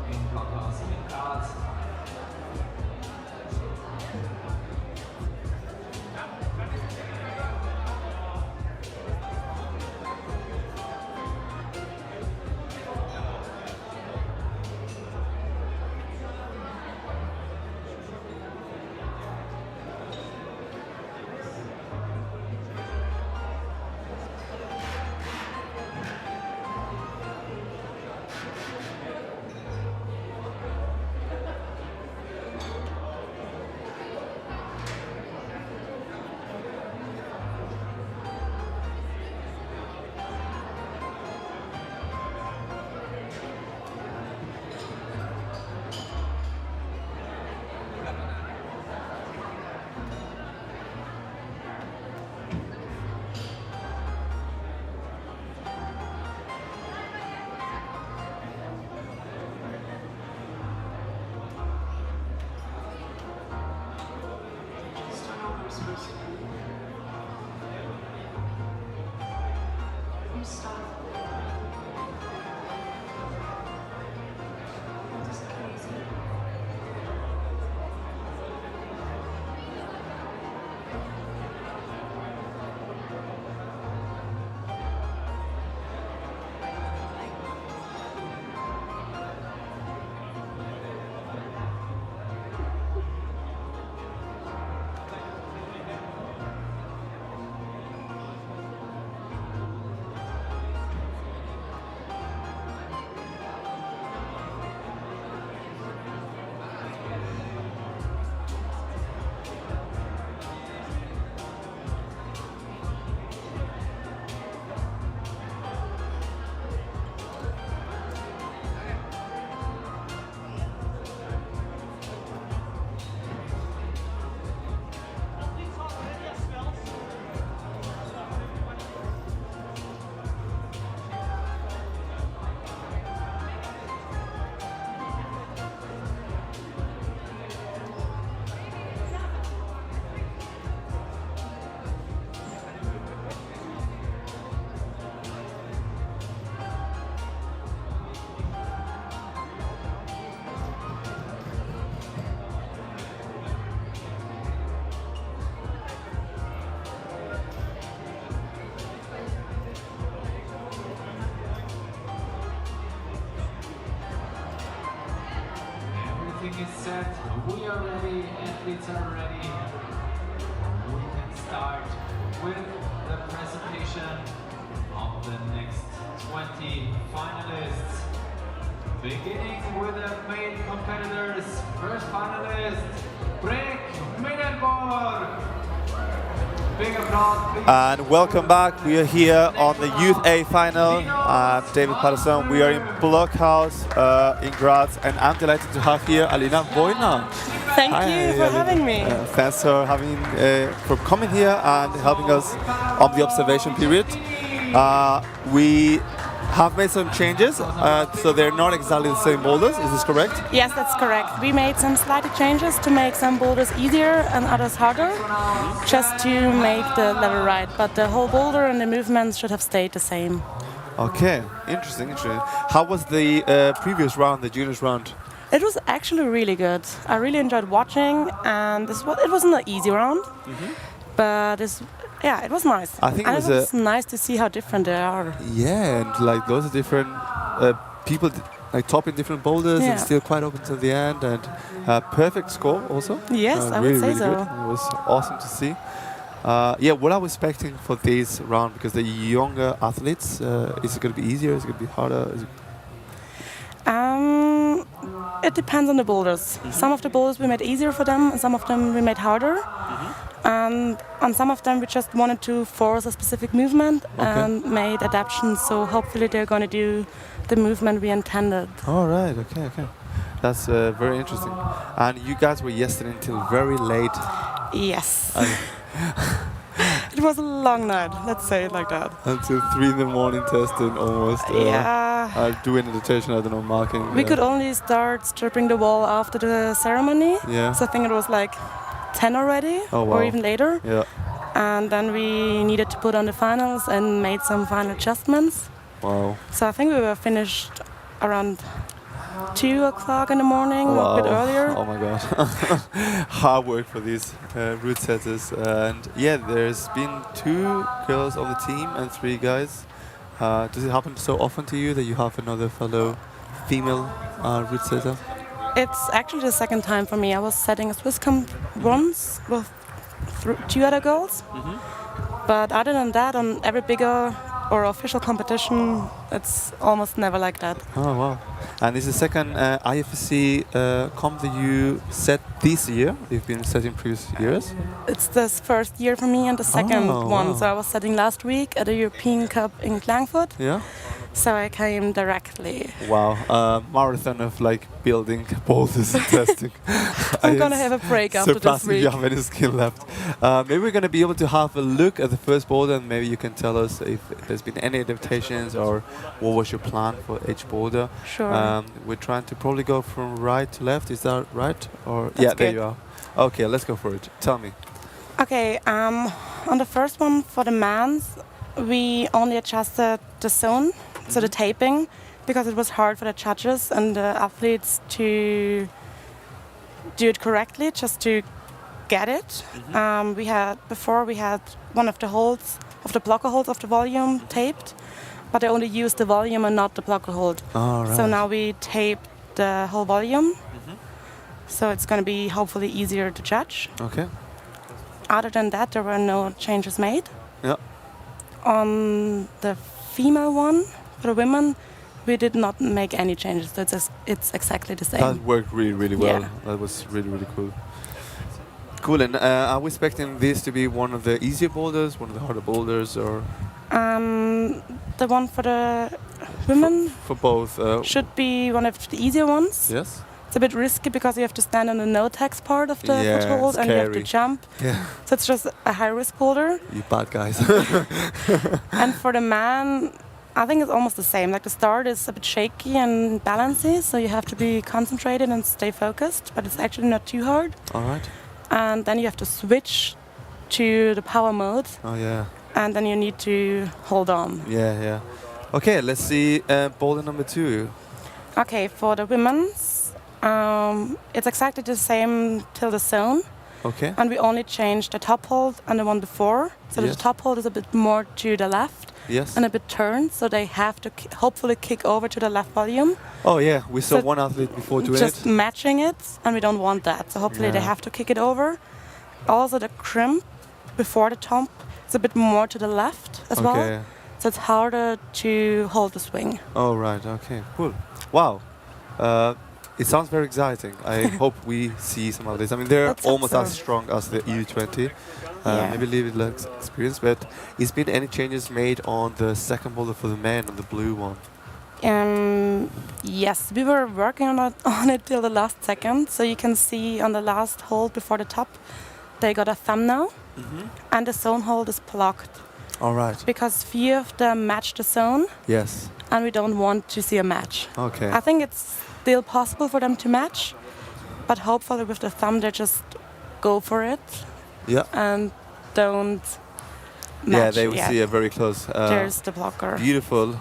in Graz. Everything is set, we are ready, athletes are ready. We can start with the presentation of the next 20 finalists. Beginning with the male competitors, first finalist, Break Middelburg. Big applause, please. And welcome back. We are here on the Youth A final. I'm David Patterson. We are in Blockhaus in Graz, and I'm delighted to have here Alina Wojna. Thank Hi, you for Alina. having me. Thanks for coming here and helping us on the observation period. We have made some changes, so they're not exactly the same boulders. Is this correct? Yes, that's correct. We made some slight changes to make some boulders easier and others harder, just to make the level right. But the whole boulder and the movements should have stayed the same. Okay, interesting. How was the previous round, the juniors round? It was actually really good. I really enjoyed watching, and it wasn't an easy round, but it was nice. I think it was nice to see how different they are. Yeah, and like those are different people like topping different boulders and still quite open to the end, and perfect score also. Yes, I would say so. Good. It was awesome to see. What are we expecting for this round? Because the younger athletes, is it going to be easier? Is it going to be harder? It depends on the boulders. Some of the boulders we made easier for them, and some of them we made harder. And on some of them we just wanted to force a specific movement and made adaptations, so hopefully they're going to do the movement we intended. All right, okay. That's very interesting. And you guys were yesterday until very late. Yes. It was a long night, let's say it like that. Until 3 in the morning testing almost. Doing meditation, I don't know, marking. We could only start stripping the wall after the ceremony. Yeah. So I think it was like 10 already, or even later. Yeah. And then we needed to put on the finals and made some final adjustments. Wow. So I think we were finished around 2 o'clock in the morning, or a bit earlier. Oh my god. Hard work for these route setters. And yeah, there's been 2 girls on the team and 3 guys. Does it happen so often to you that you have another fellow female route setter? It's actually the second time for me. I was setting a Swiss comp once with 2 other girls. But other than that, on every bigger or official competition, it's almost never like that. Oh wow. And is the second IFSC comp that you set this year? You've been setting previous years? It's the first year for me and the second one. wow. So I was setting last week at the European Cup in Klagenfurt. Yeah. So I came directly. Wow. Marathon of like building boulders and testing. I'm gonna have a break after this surprising week. you have any skill left. Maybe we're gonna be able to have a look at the first boulder, and maybe you can tell us if there's been any adaptations or what was your plan for each boulder. Sure. We're trying to probably go from right to left. Is that right? Or That's yeah, there good. you are. Okay, let's go for it. Tell me. Okay, on the first one for the mans, we only adjusted the zone, so the taping, because it was hard for the judges and the athletes to do it correctly, just to get it. We had one of the holes, of the blocker holes of the volume taped, but they only used the volume and not the blocker hold. All right. So now we tape the whole volume, so it's going to be hopefully easier to judge. Okay. Other than that, there were no changes made. Yeah. On the female one, for the women, we did not make any changes. So it's exactly the same. That worked really, really well. Yeah. That was really, really cool. Cool. And are we expecting this to be one of the easier boulders, one of the harder boulders, or The one for the women for both? should be one of the easier ones. Yes. It's a bit risky because you have to stand on the no-tax part of the Yeah, foothold it's and you have to scary. jump. Yeah. So it's just a high-risk boulder. You bad guys. And for the man, I think it's almost the same. Like the start is a bit shaky and balancy, so you have to be concentrated and stay focused, but it's actually not too hard. All right. And then you have to switch to the power mode, Oh yeah. and then you need to hold on. Yeah, yeah. Okay, let's see boulder number 2. Okay, for the women's, it's exactly the same till the zone, Okay. and we only changed the top hold and the one before. So Yes. the top hold is a bit more to the left Yes. and a bit turned, so they have to hopefully kick over to the left volume. Oh yeah, we saw So one athlete before doing Just it. matching it, and we don't want that. So hopefully they Yeah. have to kick it over. Also the crimp before the top is a bit more to the left as well. Okay. So it's harder to hold the swing. Oh right. Okay. Cool. Wow. It sounds very exciting. I hope we see some of this. I mean, they're Let's hope almost so. as strong as the U-20. Yeah. Maybe a little bit less experience, but has been any changes made on the second boulder for the men, on the blue one? Yes, we were working on it till the last second. So you can see on the last hold before the top, they got a thumbnail, and the zone hold is blocked All right. because few of them match the zone, Yes. and we don't want to see a match. Okay. I think it's still possible for them to match, but hopefully with the thumb they just go for it Yeah. and don't match. Yeah, they will see a very close, There's the blocker. beautiful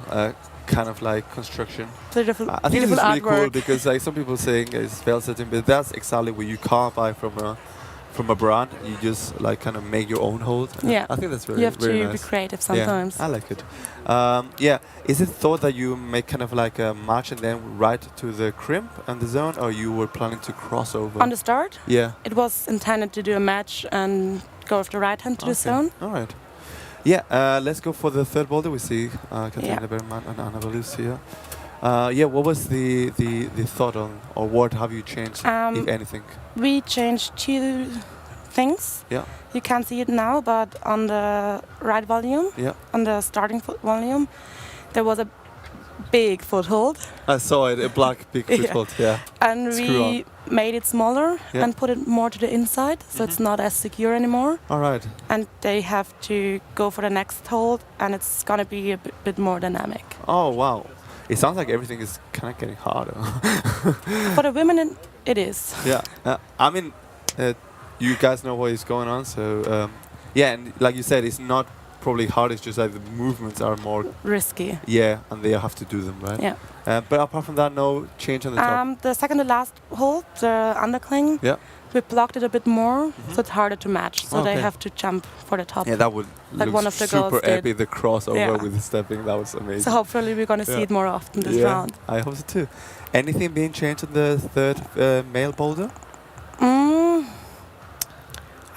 kind of like construction. Beautiful, I think beautiful it's really cool artwork. because like some people saying it's fail setting, but that's exactly what you can't buy from a brand. You just like kind of make your own hold. Yeah. I think that's very You have very to nice. be creative sometimes. Yeah, I like it. Yeah, is it thought that you make kind of like a match and then right to the crimp and the zone, or you were planning to cross over? On the start, Yeah. it was intended to do a match and go with the right hand to the zone. All right. Yeah, let's go for the third boulder. We see Katarina Yeah. Bergman and Anna Valus here. Yeah, what was the thought on, or what have you changed, if anything? We changed 2 things. Yeah. You can't see it now, but on the right volume, Yeah. on the starting foot volume, there was a big foothold, I saw it, a black big Yeah. foothold. Yeah. and Screw we made it smaller Yeah. and put it more to the inside, so it's not as secure anymore. All right. And they have to go for the next hold, and it's gonna be a bit more dynamic. Oh wow. It sounds like everything is kind of getting harder. For the women, it is. Yeah. I mean, you guys know what is going on, so yeah, and like you said, it's not probably hard. It's just like the movements are more risky. Yeah, and they have to do them, right? Yeah. But apart from that, no change on the top. The second to last hold, the undercling, Yeah. we blocked it a bit more, so it's harder to match. So they Okay. have to jump for the top. Yeah, that would Like look one of the girls super did. epic. The crossover Yeah. with the stepping, that was amazing. So hopefully we're going to see Yeah. it more often this yeah, round. I hope so too. Anything being changed on the third male boulder?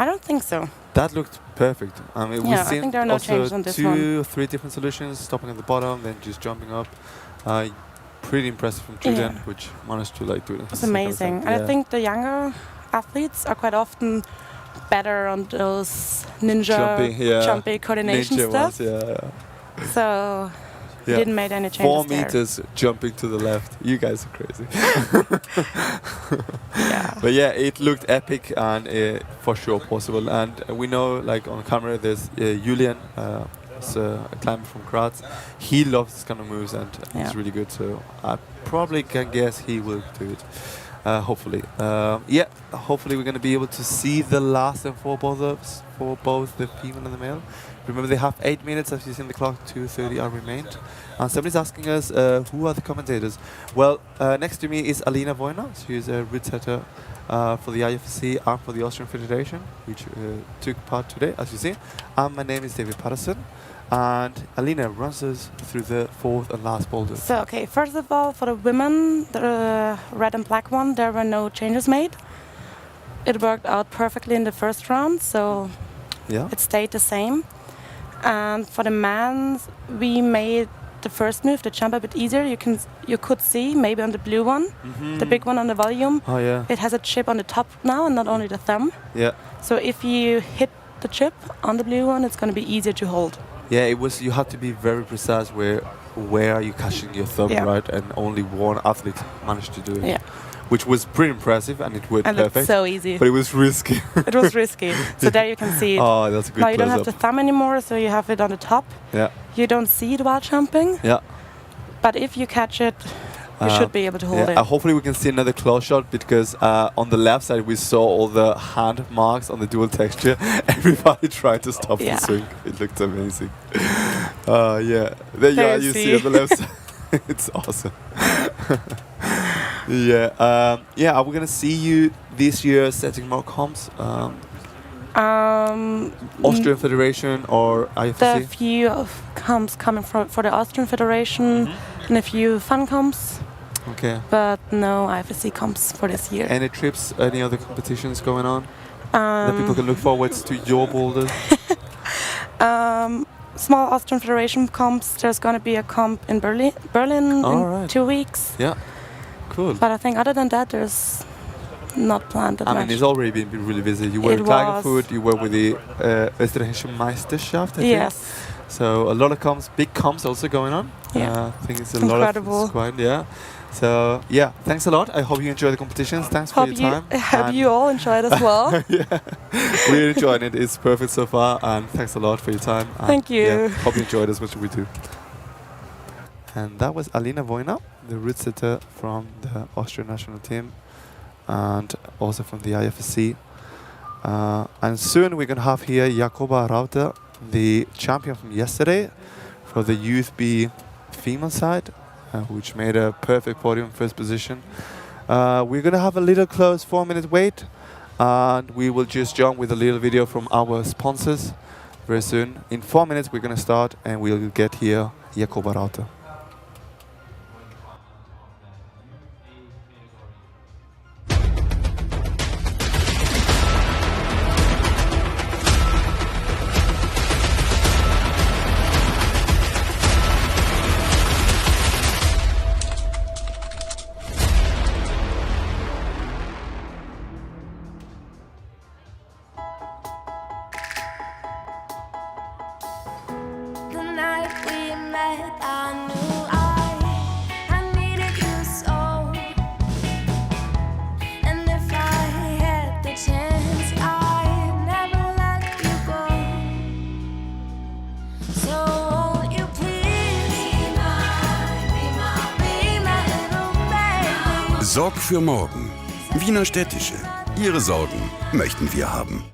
I don't think so. That looked perfect. I mean, Yeah, we've I seen think there are no also changes on this 2 or 3 different solutions, stopping at the bottom, then just jumping up. Pretty impressive from Julian, Yeah. which managed to like do it. It's amazing. And I think the younger athletes are quite often better on those jumpy coordination ninja stuff. ones, yeah. So Yeah. didn't make any changes 4 there. meters jumping to the left. You guys are crazy. Yeah. But yeah, it looked epic and for sure possible. And we know, like on camera, there's Julian, who's a climber from Graz. He loves this kind of moves and he's really good. So I probably can guess he will do it. Hopefully. Hopefully we're going to be able to see the last and for both the female and the male. Remember, they have 8 minutes, as you see in the clock, 2:30 are remained. And somebody's asking us, who are the commentators? Well, next to me is Alina Vojna. She's a route setter for the IFSC and for the Austrian Federation, which took part today, as you see. And my name is David Patterson. And Alina runs us through the fourth and last boulder. So, okay, first of all, for the women, the red and black one, there were no changes made. It worked out perfectly in the first round, so it stayed the same. And for the men, we made the first move, the jump, a bit easier. You could see maybe on the blue one, the big one on the volume. Oh yeah. It has a chip on the top now, and not only the thumb. Yeah. So if you hit the chip on the blue one, it's going to be easier to hold. Yeah, it was. You had to be very precise where are you catching your thumb, right? And only one athlete managed to do it. Yeah. Which was pretty impressive, and it worked and perfect. it's so easy. But it was risky. It was risky. So there you can see it. Oh, that's a good Now you don't have close-up. the thumb anymore, so you have it on the top. Yeah. You don't see it while jumping. Yeah. But if you catch it, you should be able to hold it. Hopefully we can see another close shot, because on the left side we saw all the hand marks on the dual texture. Everybody tried to stop the swing. It looked amazing. Yeah. There you are. You see on the left side. It's awesome. Yeah. Are we gonna see you this year setting more comps? Austrian Federation or IFSC? There are a few comps coming for the Austrian Federation and a few fun comps. Okay. But no IFSC comps for this year. Any trips, any other competitions going on that people can look forward to your boulders? Small Austrian Federation comps. There's going to be a comp in Berlin in 2 weeks. Yeah, cool. But I think other than that, there's not planned that much. I mean, it's already been really busy. You were in Klagenfurt, you were with the Österreichische Meisterschaft, I think. So a lot of comps, big comps also going on. Yeah, I think it's a incredible. lot of squad, yeah. So yeah, thanks a lot. I hope you enjoy the competitions. Thanks for your time. Hope you all enjoy it as well. Yeah, we're enjoying it. It's perfect so far, and thanks a lot for your time. Thank you. Yeah, hope you enjoyed as much as we do. And that was Alina Vojna, the route setter from the Austrian national team, and also from the IFSC. And soon we're gonna have here Jakoba Rauter, the champion from yesterday, for the Youth B female side. Which made a perfect podium, first position. We're gonna have a little close 4-minute wait, and we will just jump with a little video from our sponsors very soon. In 4 minutes we're gonna start, and we'll get here Jakoba Rauter. Sorg für morgen. Wiener Städtische. Ihre Sorgen möchten wir haben.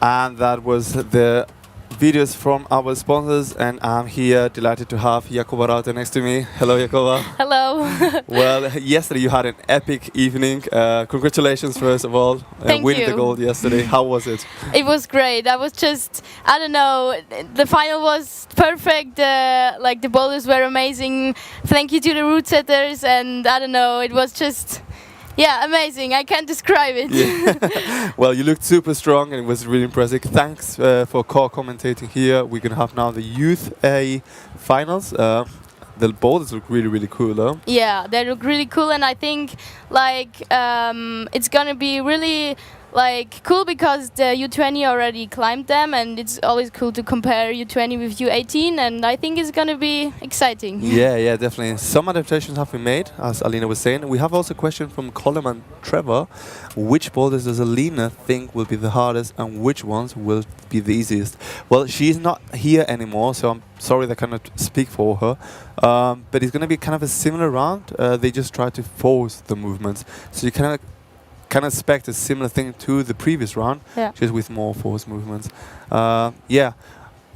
And that was the videos from our sponsors, and I'm here delighted to have Jakoba Rauter next to me. Hello, Jakoba. Hello. Well, yesterday you had an epic evening. Congratulations, first of all, Thank winning you. the gold yesterday. How was it? It was great. I was just, I don't know, the final was perfect. Like the boulders were amazing. Thank you to the route setters, and I don't know, it was just, yeah, amazing. I can't describe it. Yeah. Well, you looked super strong and it was really impressive. Thanks for co-commentating here. We're going to have now the Youth A finals. The boulders look really, really cool, though. Yeah, they look really cool, and I think like it's gonna be really like cool because the U-20 already climbed them, and it's always cool to compare U-20 with U-18, and I think it's gonna be exciting. Yeah, definitely. Some adaptations have been made, as Alina was saying. We have also a question from Colin and Trevor. Which boulders does Alina think will be the hardest, and which ones will be the easiest? Well, she's not here anymore, so I'm sorry that I cannot speak for her. But it's going to be kind of a similar round. They just try to force the movements. So you can expect a similar thing to the previous round, just with more force movements. Yeah,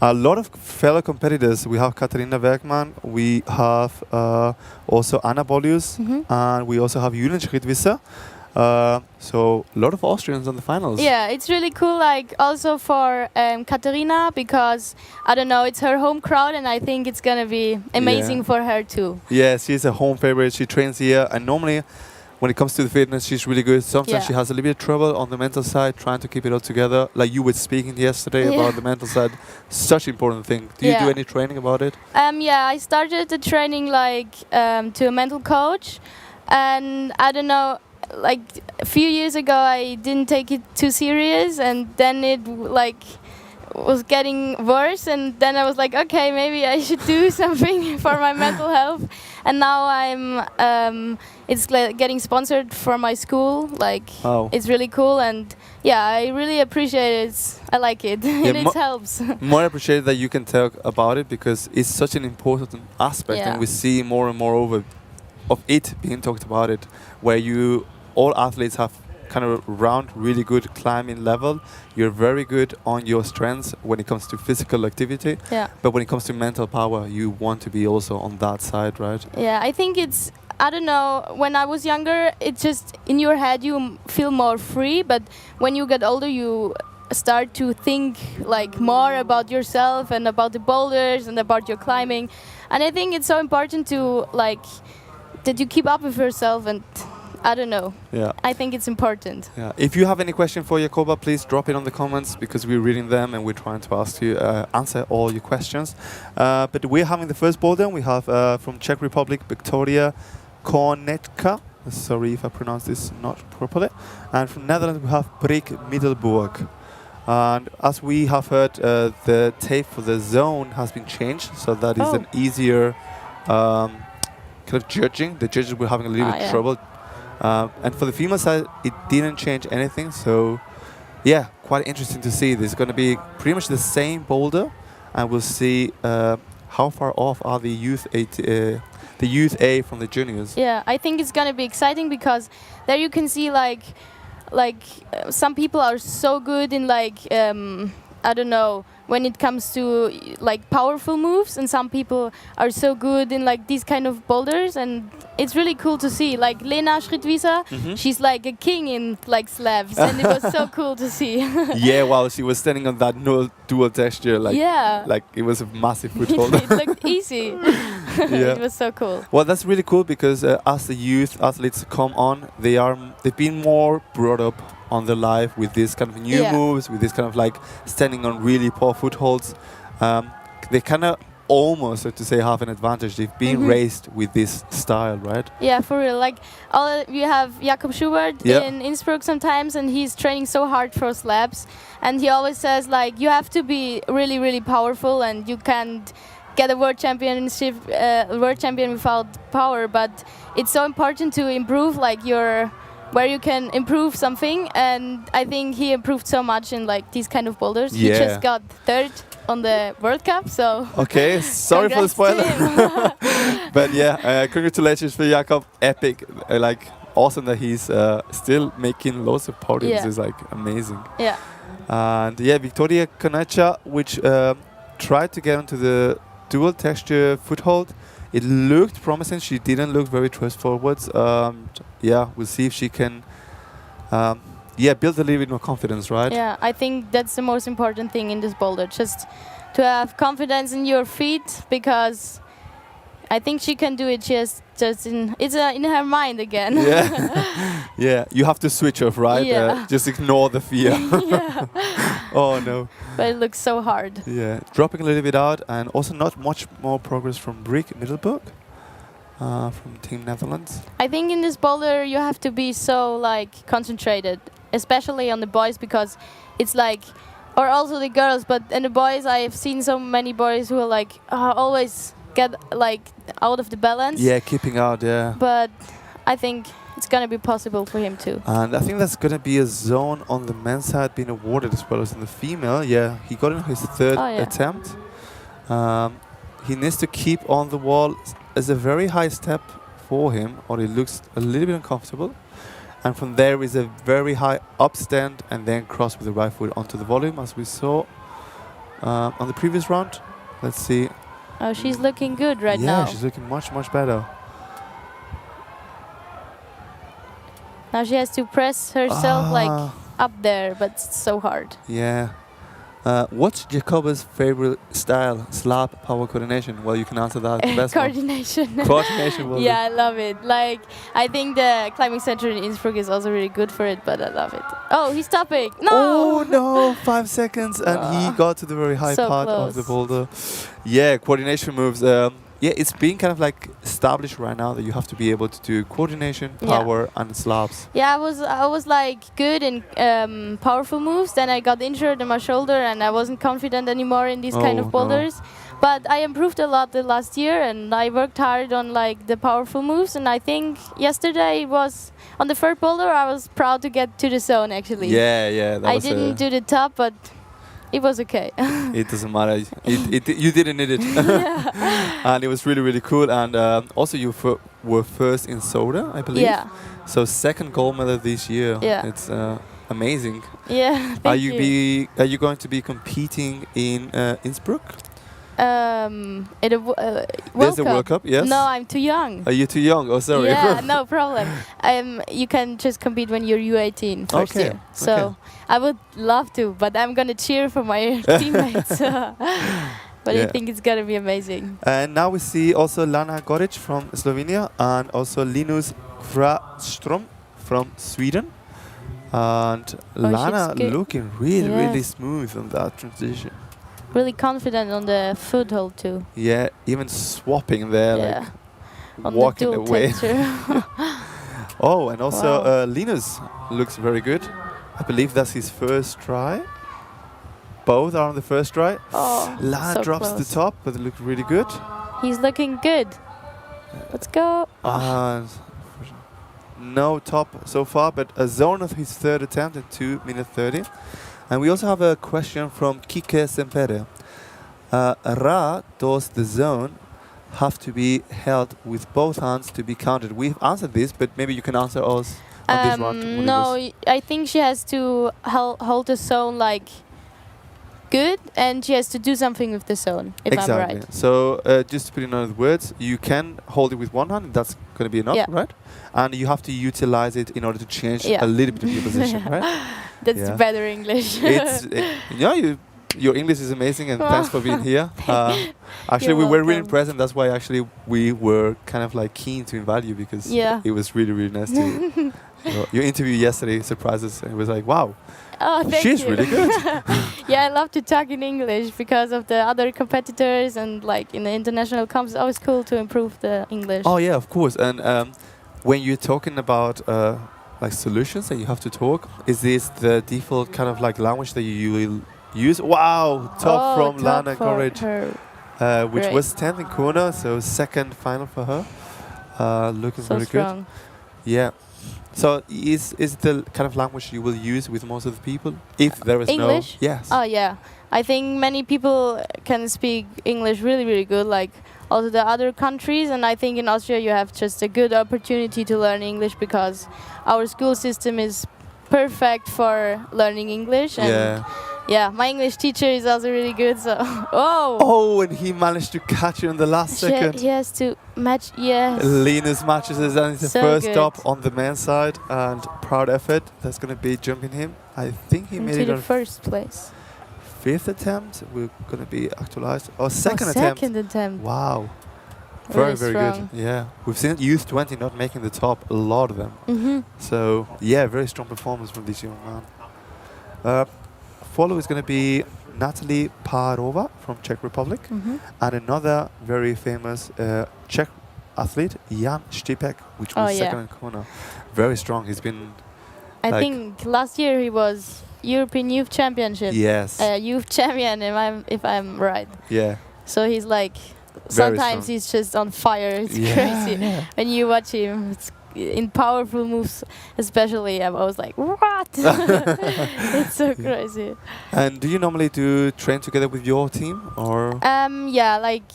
a lot of fellow competitors. We have Katharina Werkmann, we have also Anna Bollius, and we also have Julian Schrittwisser. So a lot of Austrians on the finals. Yeah, it's really cool, like also for Katharina, because I don't know, it's her home crowd, and I think it's gonna be amazing for her too. Yeah, she's a home favorite. She trains here, and normally when it comes to the fitness, she's really good. Sometimes she has a little bit of trouble on the mental side, trying to keep it all together. Like you were speaking yesterday about the mental side, such an important thing. Do you do any training about it? Yeah, I started the training like to a mental coach, and I don't know, like a few years ago I didn't take it too serious, and then it like was getting worse, and then I was like, okay, maybe I should do something for my mental health. And now I'm it's like getting sponsored for my school, like it's really cool, and yeah, I really appreciate it. I like it. And it helps. More appreciate that you can talk about it, because it's such an important aspect, and we see more and more of it being talked about it, where all athletes have kind of around really good climbing level. You're very good on your strengths when it comes to physical activity, but when it comes to mental power, you want to be also on that side, right? Yeah, I think it's, I don't know, when I was younger, it's just in your head you feel more free, but when you get older you start to think like more about yourself and about the boulders and about your climbing, and I think it's so important to like that you keep up with yourself, and I don't know. Yeah. I think it's important. Yeah. If you have any question for Jakoba, please drop it on the comments, because we're reading them and we're trying to answer all your questions. But we're having the first boulder. We have from Czech Republic, Victoria Kornetka. Sorry if I pronounce this not properly. And from Netherlands, we have Brik Middelburg. And as we have heard, the tape for the zone has been changed, so that is an easier kind of judging. The judges were having a little bit of trouble. And for the female side, it didn't change anything. So, yeah, quite interesting to see. This is going to be pretty much the same boulder, and we'll see how far off are the youth A from the juniors. Yeah, I think it's going to be exciting, because there you can see like some people are so good in like I don't know, when it comes to like powerful moves, and some people are so good in like these kind of boulders, and it's really cool to see. Like Lena Schrittwisser, she's like a king in like slabs, and it was so cool to see. Yeah, while she was standing on that dual texture, like it was a massive foothold. It looked easy. It was so cool. Well, that's really cool, because as the youth athletes come on, they've been more brought up on their life with this kind of new moves, with this kind of like standing on really poor footholds. They kind of almost, so to say, have an advantage. They've been raised with this style, right? Yeah, for real. Like we have Jakob Schubert in Innsbruck sometimes, and he's training so hard for slabs, and he always says like you have to be really, really powerful, and you can't get a world champion without power. But it's so important to improve like where you can improve something, and I think he improved so much in like these kind of boulders. He just got third on the World Cup, so okay, sorry for the spoiler. But yeah, congratulations for Jakob. Epic, like awesome that he's still making loads of podiums. Is like amazing. And yeah, Victoria Conecha, which tried to get onto the dual texture foothold. It looked promising. She didn't look very thrust forwards. Yeah, we'll see if she can build a little bit more confidence, right? Yeah, I think that's the most important thing in this boulder, just to have confidence in your feet, because I think she can do it just in her mind again. Yeah, yeah. You have to switch off, right? Yeah. Just ignore the fear. Yeah. Oh no. But it looks so hard. Yeah, dropping a little bit out, and also not much more progress from Brik Middelburg, from Team Netherlands. I think in this boulder you have to be so like concentrated, especially on the boys, because it's like, or also the girls, but in the boys I have seen so many boys who are like always get like out of the balance. Yeah, keeping out, yeah. But I think it's gonna be possible for him too. And I think that's gonna be a zone on the men's side being awarded as well as in the female. Yeah, he got in his third attempt. He needs to keep on the wall. It's a very high step for him, or it looks a little bit uncomfortable. And from there is a very high upstand and then cross with the right foot onto the volume, as we saw on the previous round. Let's see. Oh, she's looking good right now. Yeah, she's looking much, much better. Now she has to press herself like up there, but it's so hard. Yeah. What's Jacoba's favorite style? Slap, power, coordination? Well, you can answer that. The best Coordination. Coordination. Well, yeah, I love it. Like, I think the climbing center in Innsbruck is also really good for it, but I love it. Oh, he's stopping. No! Oh no, 5 seconds, and he got to the very high so part close. of the boulder. Yeah, coordination moves. Yeah, it's being kind of like established right now that you have to be able to do coordination, power, and slaps. Yeah, I was like good in powerful moves. Then I got injured in my shoulder, and I wasn't confident anymore in these kind of boulders. No. But I improved a lot the last year, and I worked hard on like the powerful moves. And I think yesterday was on the third boulder. I was proud to get to the zone actually. Yeah, yeah. I didn't do the top, but it was okay. It doesn't matter. You didn't need it. And it was really, really cool. And also you were first in soda, I believe. Yeah. So second gold medal this year. Yeah. It's amazing. Yeah, Are you going to be competing in Innsbruck? There's a World Cup, yes? No, I'm too young. Are you too young? Oh, sorry. Yeah, no problem. You can just compete when you're U-18 first year. So I would love to, but I'm gonna cheer for my teammates. But I think it's gonna be amazing. And now we see also Lana Goric from Slovenia and also Linus Grastrom from Sweden. And Lana looking really smooth on that transition. Really confident on the foothold too. Yeah, even swapping there, like on walking the away. Oh, and also Linus looks very good. I believe that's his first try. Both are on the first try. Oh, Lana so drops close. the top, but it looked really good. He's looking good. Let's go. No top so far, but a zone of his third attempt at 2 minutes 30. And we also have a question from Kike Sempere. Does the zone have to be held with both hands to be counted? We've answered this, but maybe you can answer us on this round. No, I think she has to hold the zone like good, and she has to do something with the zone, if I'm right. So just to put in other words, you can hold it with one hand, and that's going to be enough, right? And you have to utilize it in order to change a little bit of your position, right? That's better English. Your English is amazing, and thanks for being here. Actually, we were really impressed, and that's why actually we were kind of like keen to invite you, because it was really, really nice to your interview yesterday surprised us. It was like, wow. Oh, thank She's you. really good. Yeah, I love to talk in English because of the other competitors, and like in the international comps, it's always cool to improve the English. Oh yeah, of course. And when you're talking about like solutions and you have to talk, is this the default kind of like language that you will use? Wow, top from Lana Goric, which was 10th in Kona, so second final for her. Looking so very strong. good. Yeah. So is the kind of language you will use with most of the people? If there is English? no... Yes. Oh yeah. I think many people can speak English really, really good, like also the other countries. And I think in Austria you have just a good opportunity to learn English because our school system is perfect for learning English. And yeah, my English teacher is also really good. So Oh, and he managed to catch you in the last second. He has to match. Yes. Linus matches us, and it's the So first good. stop on the men's side, and proud effort. That's going to be jumping him. I think he made Into it the on first place. 5th attempt. We're going to be actualized. Oh, second attempt. Second attempt. Wow. Very, Really very strong. good. Yeah. We've seen U-20 not making the top, a lot of them. So, yeah, very strong performance from this young man. Follow is going to be Natalie Parova from Czech Republic, and another very famous Czech athlete, Jan Štipek, which was second in Kona. Very strong. He's been... I think last year he was European Youth Championship. Yes. Youth champion, if I'm right. Yeah. So he's like... Very Sometimes strong. he's just on fire. It's crazy. Yeah. When you watch him, it's in powerful moves especially, I was like, what? It's so crazy. And do you normally train together with your team, or? Yeah, like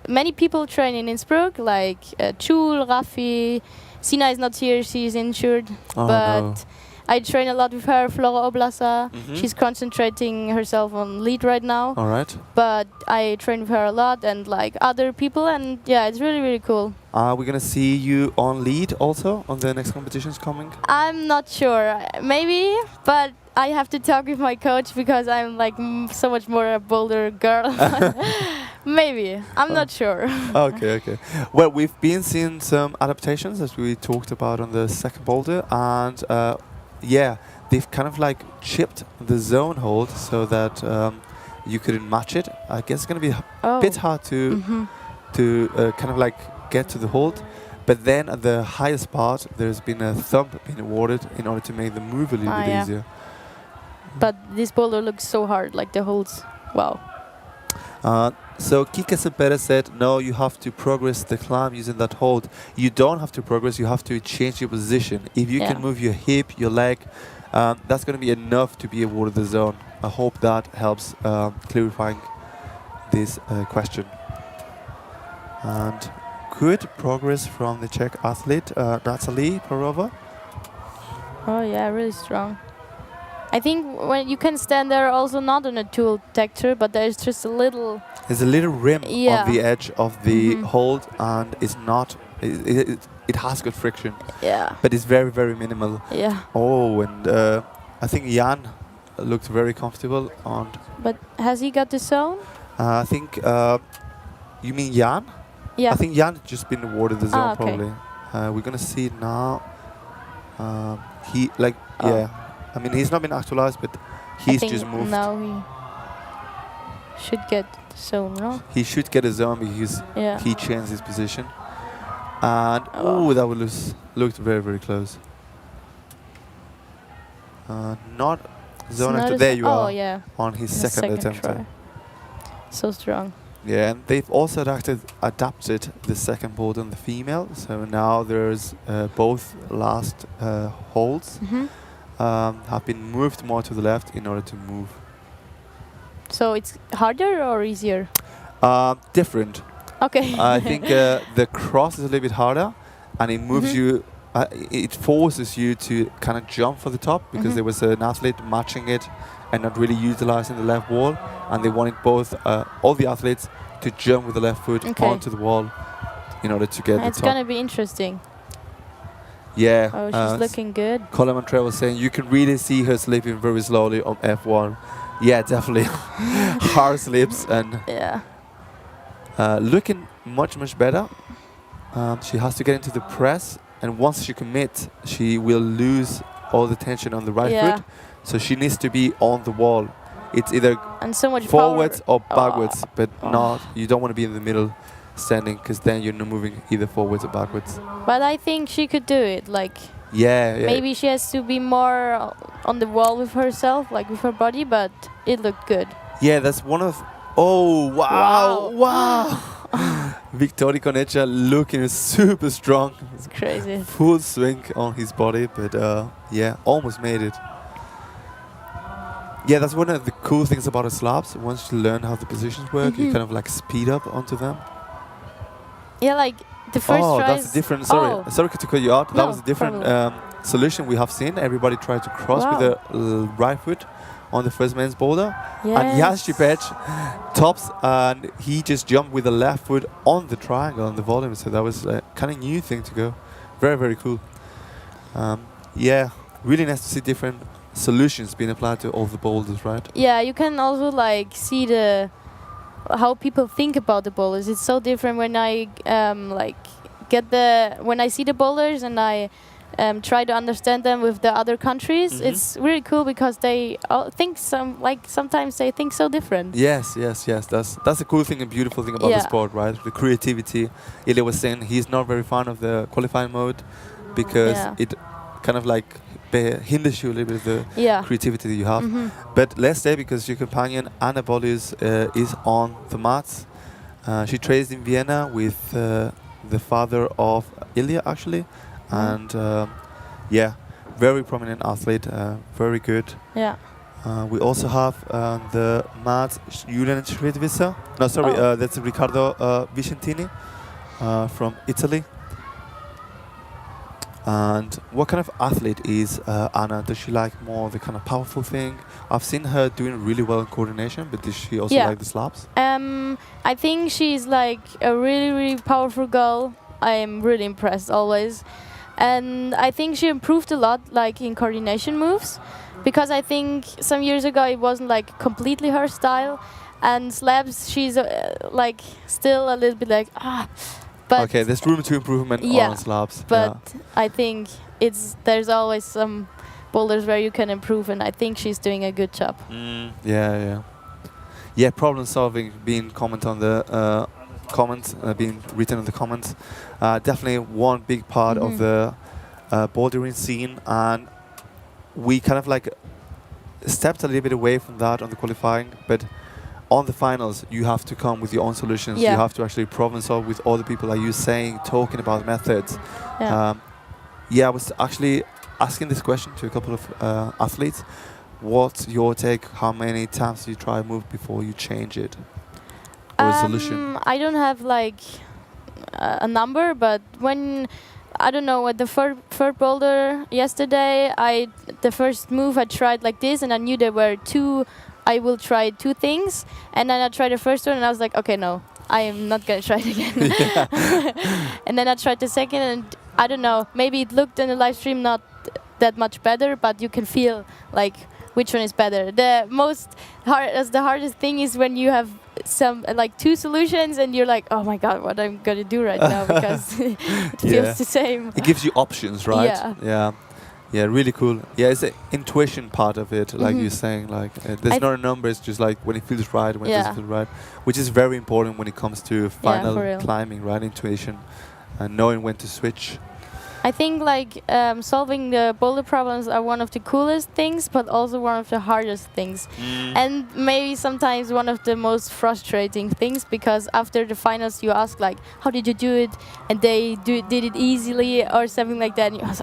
many people train in Innsbruck, like Chul, Rafi. Sina is not here, she's injured. But I train a lot with her, Flora Oblasa. She's concentrating herself on lead right now. All right. But I train with her a lot and like other people, and yeah, it's really, really cool. Are we going to see you on lead also on the next competitions coming? I'm not sure. Maybe, but I have to talk with my coach because I'm like so much more a Boulder girl. Maybe. I'm not sure. Okay. Well, we've been seeing some adaptations as we talked about on the second boulder, and yeah, they've kind of like chipped the zone hold so that you couldn't match it. I guess it's going to be a bit hard to kind of like get to the hold. But then at the highest part, there's been a thumb being awarded in order to make the move a little bit easier. But this boulder looks so hard, like the holds. Wow. So Kika Sempere said, no, you have to progress the climb using that hold. You don't have to progress, you have to change your position. If you can move your hip, your leg, that's going to be enough to be awarded the zone. I hope that helps clarifying this question. And good progress from the Czech athlete, Natalie Parova. Oh yeah, really strong. I think when you can stand there also not on a tool texture, but there's just a little... There's a little rim on the edge of the hold, and it's not... It has good friction. Yeah. But it's very, very minimal. Yeah. Oh, and I think Jan looked very comfortable on... But has he got the zone? I think... you mean Jan? Yeah. I think Jan just been awarded the zone, okay. probably. We're going to see it now. He, like, yeah. I mean, he's not been actualized, but he's just moved. Now he should get the zone, no? He should get a zone because he changed his position. And, that was looked very, very close. Not zone after. There you are. Yeah. On his second attempt. Try. So strong. Yeah, and they've also adapted the second board on the female. So now there's both last holds have been moved more to the left in order to move. So it's harder or easier? Different. Okay. I think the cross is a little bit harder, and it moves you. It forces you to kind of jump for the top because there was an athlete matching it and not really utilizing the left wall, and they wanted both all the athletes to jump with the left foot onto the wall in order to get the top. It's gonna be interesting. Yeah. Oh, she's looking good. Colin Montrell was saying you can really see her slipping very slowly on F1. Yeah, definitely. Hard slips and looking much, much better. She has to get into the press, and once she commits, she will lose all the tension on the right foot. So she needs to be on the wall. It's either so much forwards or backwards, but not. You don't want to be in the middle standing, because then you're not moving either forwards or backwards. But I think she could do it. Like maybe she has to be more on the wall with herself, like with her body, but it looked good. Yeah, that's one of... Oh, wow. Victory Konecha looking super strong. It's crazy. Full swing on his body, but yeah, almost made it. Yeah, that's one of the cool things about the slabs. Once you learn how the positions work, you kind of like speed up onto them. Yeah, like the first Oh, try that's is- a different. Sorry, Oh. sorry to cut you out. That No was a different problem. solution we have seen. Everybody tried to cross with Wow. the right foot on the first men's boulder, and Yes. Jasipec tops, and he just jumped with the left foot on the triangle on the volume. So that was a kind of new thing to go. Very, very cool. Yeah, really nice to see different solutions being applied to all the boulders, right? Yeah, you can also like see the how people think about the boulders. It's so different when I like when I see the boulders and I try to understand them with the other countries. It's really cool because they all think sometimes they think so different. Yes, yes, yes. That's a cool thing and beautiful thing about the Yeah. sport, right? The creativity. Ilya was saying he's not very fond of the qualifying mode because Yeah. it kind of like hinders you a little bit of the Yeah. creativity that you have. But let's say because your companion Anna Bollius is on the mats. She trains in Vienna with the father of Ilya actually, and yeah, very prominent athlete, very good. Yeah. We also have the mats Julian Schridwisser. No, sorry, that's Riccardo Vicentini from Italy. And what kind of athlete is Anna? Does she like more the kind of powerful thing? I've seen her doing really well in coordination, but does she also Yeah. like the slaps? I think she's like a really, really powerful girl. I am really impressed always. And I think she improved a lot like in coordination moves, because I think some years ago it wasn't like completely her style. And slaps, she's like still a little bit like but Okay, there's room to improvement Yeah, on slaps. but I think there's always some boulders where you can improve, and I think she's doing a good job. Yeah, problem solving being comment on the comments, being written in the comments. Definitely one big part of the bouldering scene, and we kind of like stepped a little bit away from that on the qualifying, but on the finals you have to come with your own solutions. Yeah. You have to actually problem solve with all the people like you saying, talking about methods. Yeah. I was actually asking this question to a couple of athletes. What's your take? How many times do you try a move before you change it? Or a solution? I don't have like a number, but when I don't know, at the third boulder yesterday, the first move I tried like this, and I knew there were two. I will try two things, and then I tried the first one, and I was like, okay, no, I am not gonna try it again. And then I tried the second, and I don't know, maybe it looked in the live stream not that much better, but you can feel like which one is better. The hardest thing is when you have some like two solutions and you're like, oh my god, what I'm gonna do right now, because it feels the same. It gives you options, right? Yeah, really cool. Yeah, it's the intuition part of it, like you're saying. Like, there's not a number. It's just like when it feels right, when it doesn't feel right, which is very important when it comes to final climbing, right? Intuition and knowing when to switch. I think like solving the boulder problems are one of the coolest things, but also one of the hardest things, and maybe sometimes one of the most frustrating things, because after the finals you ask like, how did you do it, and they did it easily or something like that, and you was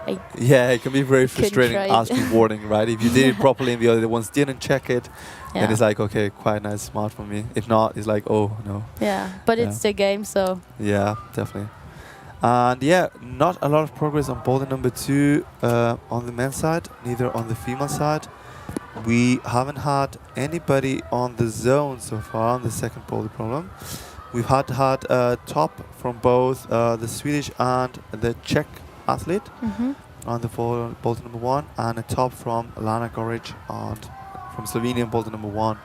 like, yeah, it can be very frustrating try it. asking warning, right? If you did it properly and the other ones didn't check it, then it's like, okay, quite nice, smart for me. If not, it's like, oh no. Yeah, but it's the game, so. Yeah, definitely. And yeah, not a lot of progress on boulder number 2 on the men's side, neither on the female side. We haven't had anybody on the zone so far on the second boulder problem. We've had top from both the Swedish and the Czech athlete on the boulder number 1, and a top from Lana Goric from Slovenian boulder number 1.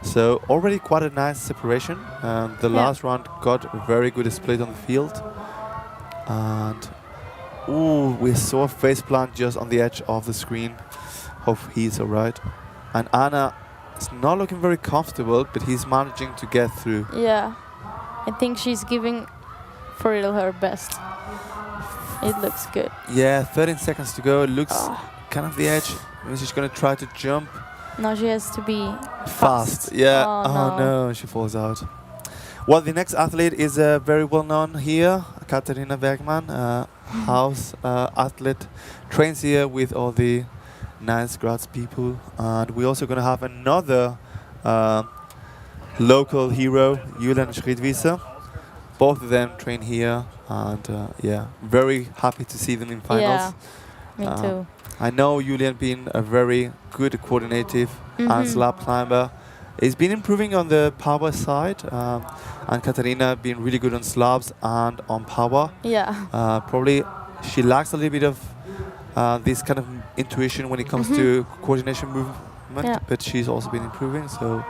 So already quite a nice separation. The last round got a very good split on the field. And we saw a face plant just on the edge of the screen. Hope he's alright. And Anna is not looking very comfortable, but he's managing to get through. Yeah, I think she's giving for real her best. It looks good. Yeah, 13 seconds to go. Looks kind of the edge. Maybe she's gonna try to jump. Now she has to be fast. Yeah. Oh no, she falls out. Well, the next athlete is very well known here, Katarina Bergman, house athlete, trains here with all the nice Graz people. And we're also going to have another local hero, Julian Schridwisser. both of them train here, and yeah, very happy to see them in finals. Yeah, me too. I know Julian being a very good coordinative and slab climber. He's been improving on the power side, and Katarina being really good on slabs and on power. Yeah. Probably she lacks a little bit of this kind of intuition when it comes to coordination movement, but she's also been improving. So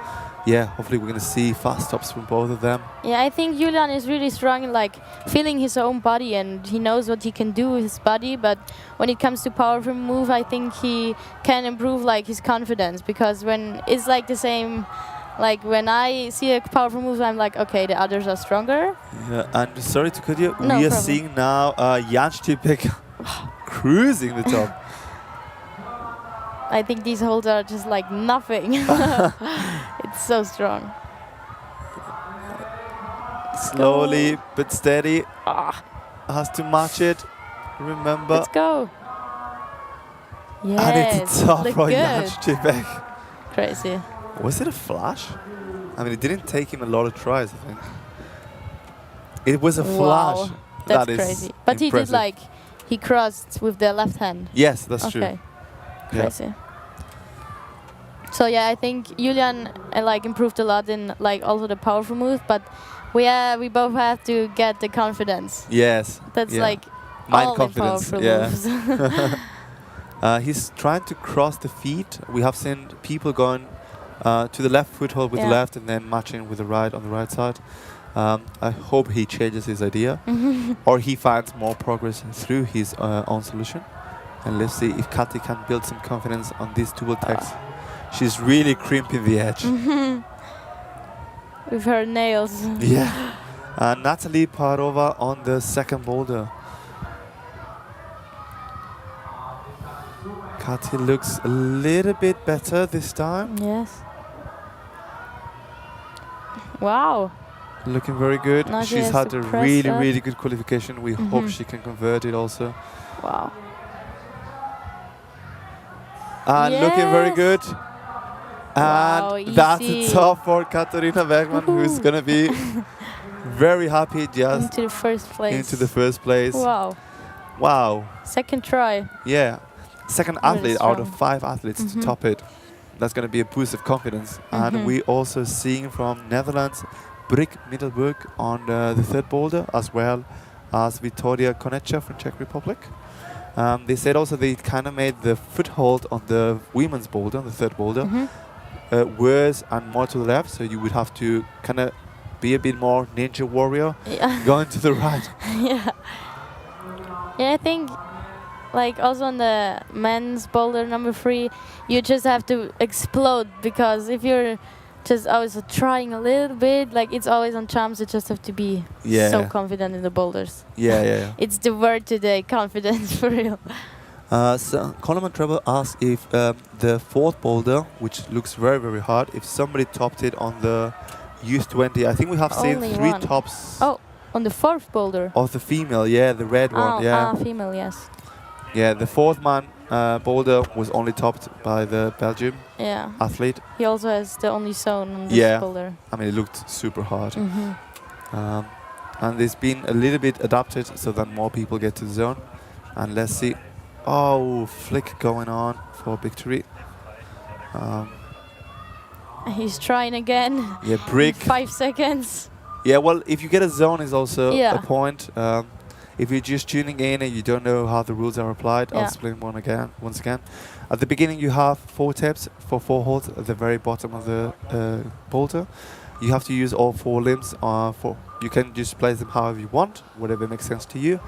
yeah, hopefully we're going to see fast stops from both of them. Yeah, I think Julian is really strong in like feeling his own body, and he knows what he can do with his body. But when it comes to powerful move, I think he can improve like his confidence, because when it's like the same, like when I see a powerful move, I'm like, okay, the others are stronger. Yeah, and sorry to cut you, No we are problem. seeing now Jan Stipek cruising the top. I think these holds are just like nothing. It's so strong. Slowly but steady. Has to match it. Remember. Let's go. Yes, And it's a top look for Jan good. Stipek. Crazy. Was it a flash? I mean, it didn't take him a lot of tries, I think. It was a flash. Wow, that's That is crazy. But he did impressive. like, he crossed with the left hand. Yes, that's true. Okay. Yeah. Crazy. So yeah, I think Julian like improved a lot in like also the powerful move, but we both have to get the confidence. Yes. That's yeah. like Mind all confidence. the powerful Yeah. moves. He's trying to cross the feet. We have seen people going to the left foothold with the Yeah. left and then matching with the right on the right side. I hope he changes his idea or he finds more progress through his own solution. And let's see if Kati can build some confidence on these dual techs. She's really crimping the edge. With her nails. Yeah. Natalie Parova on the second boulder. Kati looks a little bit better this time. Yes. Wow. Looking very good. Nadia She's is had a suppressed really, up. really good qualification. We hope she can convert it also. Wow. And looking very Yes. good. Wow, And that's a easy. top for Katarina Bergman, who's going to be very happy just Into the first place. into the first place. Wow. Wow. Second try. Yeah. Second Really athlete out of strong. 5 athletes to top it. That's going to be a boost of confidence. And we also seeing from Netherlands, Brik Middelburg on the third boulder, as well as Victoria Konecha from Czech Republic. They said also they kind of made the foothold on the women's boulder, on the third boulder, worse and more to the left. So you would have to kind of be a bit more ninja warrior, Yeah. going to the right. Yeah. Yeah, I think like also on the men's boulder number 3, you just have to explode, because if you're just always trying a little bit, like it's always on chance, you just have to be so confident in the boulders. Yeah. It's the word today, confidence, for real. So Coleman Treble asked if the fourth boulder, which looks very, very hard, if somebody topped it on the U-20. I think we have seen Only 3 one. tops Oh, on the fourth boulder. of the female. Yeah, the red one. Yeah, Female, yes. yeah. The fourth man boulder was only topped by the Belgium Yeah. athlete. He also has the only zone on this Yeah. boulder. I mean, it looked super hard. And it's been a little bit adapted so that more people get to the zone. And let's see. Oh, flick going on for victory. He's trying again. Yeah, Brick. 5 seconds. Yeah, well, if you get a zone, is also Yeah. a point. If you're just tuning in and you don't know how the rules are applied, I'll Yeah. explain once again. At the beginning, you have 4 taps for 4 holds at the very bottom of the boulder. You have to use all 4 limbs. You can just place them however you want, whatever makes sense to you.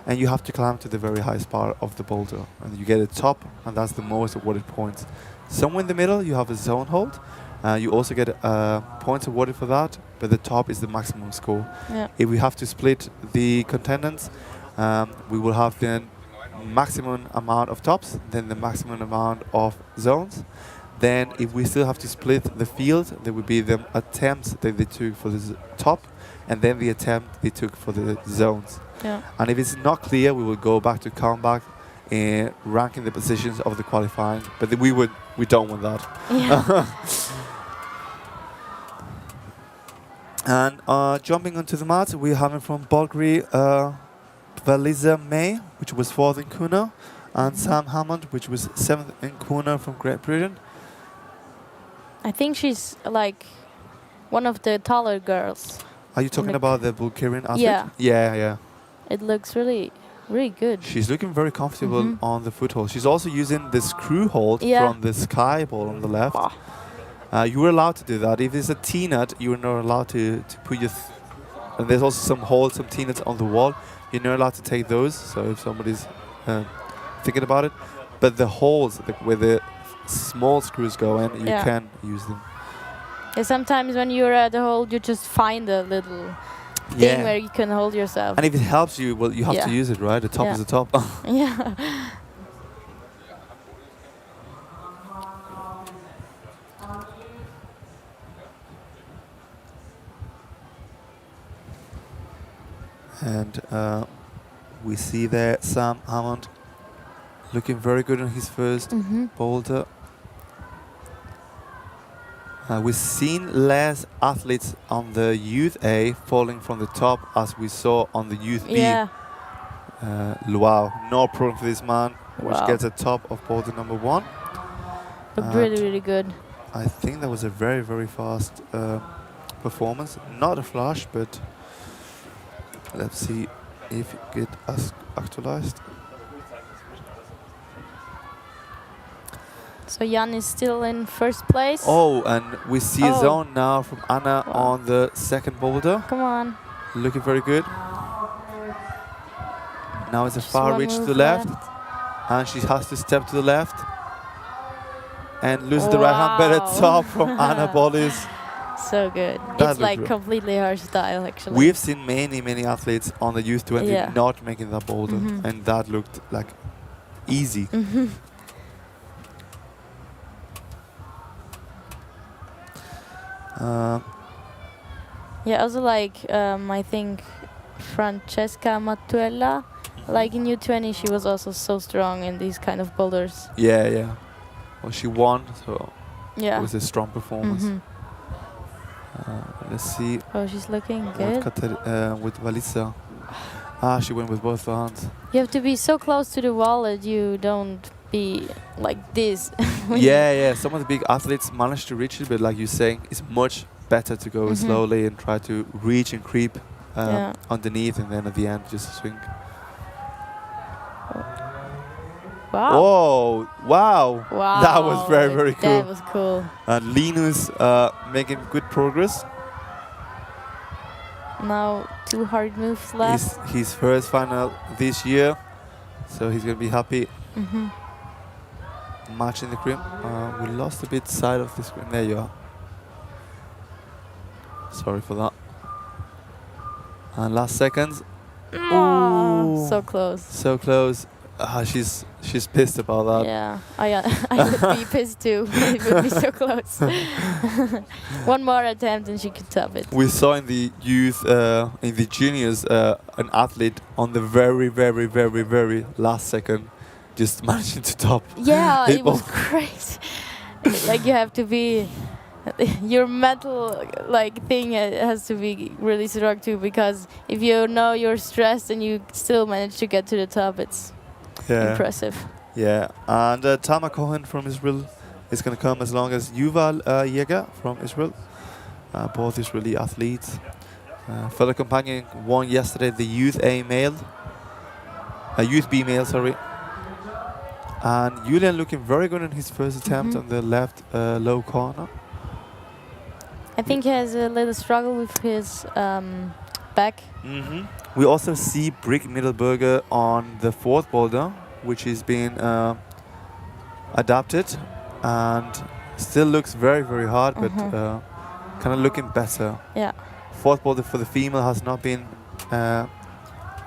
And you have to climb to the very highest part of the boulder. And you get a top, and that's the most awarded points. Somewhere in the middle, you have a zone hold. You also get points awarded for that, but the top is the maximum score. Yeah. If we have to split the contendants, we will have the maximum amount of tops, then the maximum amount of zones. Then if we still have to split the field, there will be the attempts that they took for the top, and then the attempt they took for the zones. Yeah. And if it's not clear, we will go back to comeback and ranking the positions of the qualifying. But we don't want that. Yeah. And jumping onto the mat, we have from Bulgaria Valisa May, which was 4th in Kuna, and Sam Hammond, which was 7th in Kuna from Great Britain. I think she's like one of the taller girls. Are you talking about the Bulgarian athlete? Yeah. Yeah. It looks really good. She's looking very comfortable on the foothold. She's also using the screw hold Yeah. from the sky ball on the left. Wow. You were allowed to do that. If it's a T-nut, you are not allowed to put your... and there's also some holes, some T-nuts on the wall. You're not allowed to take those, so if somebody's thinking about it. But the holes where the small screws go in, you can use them. Yeah, sometimes when you're at the hole, you just find a little thing where you can hold yourself. And if it helps you, well, you have to use it, right? The top is the top. Yeah. And we see there Sam Hammond looking very good on his first boulder. We've seen less athletes on the Youth A falling from the top as we saw on the Youth B. Yeah. Wow, no problem for this man, which gets a top of boulder number 1. Looked really good. I think that was a very, very fast performance. Not a flash, but let's see if it gets actualized. So Jan is still in first place. Oh, and we see a zone now from Anna on the second boulder. Come on. Looking very good. Now it's a far reach to the left. And she has to step to the left. And lose the right hand, but a top from Anna Bollis. So good. That it's like completely her style, actually. We've seen many athletes on the U-20 not making that boulder. And that looked like easy. Yeah, also like I think Francesca Mattuella, like in U-20, she was also so strong in these kind of boulders. Yeah. Well, she won, so it was a strong performance. Let's see. Oh, she's looking good. With Valisa. She went with both hands. You have to be so close to the wall that you don't be like this. Yeah. Some of the big athletes managed to reach it, but like you're saying, it's much better to go slowly and try to reach and creep underneath, and then at the end just swing. Wow. Wow. That was very cool. That was cool. And Linus making good progress. Now 2 hard moves left. His first final this year, so he's going to be happy. Matching the screen. We lost a bit side of the screen. There you are. Sorry for that. And last seconds. Oh, so close. So close. She's pissed about that. Yeah, I would be pissed too. It would be so close. One more attempt and she could top it. We saw in the youth, in the juniors, an athlete on the very last second just managing to top. Yeah, it was crazy. Like you have to be, your mental thing has to be really strong too, because if you know you're stressed and you still manage to get to the top, it's impressive. Yeah, and Tama Cohen from Israel is going to come, as long as Yuval Yeager from Israel. Both Israeli athletes. Fellow companion won yesterday the Youth A male. Youth B male, sorry. And Julian looking very good in his first attempt on the left low corner. I think he has a little struggle with his back. We also see Brick Mittelberger on the fourth boulder, which is being adapted and still looks very hard, but kind of looking better. Yeah. Fourth boulder for the female has not been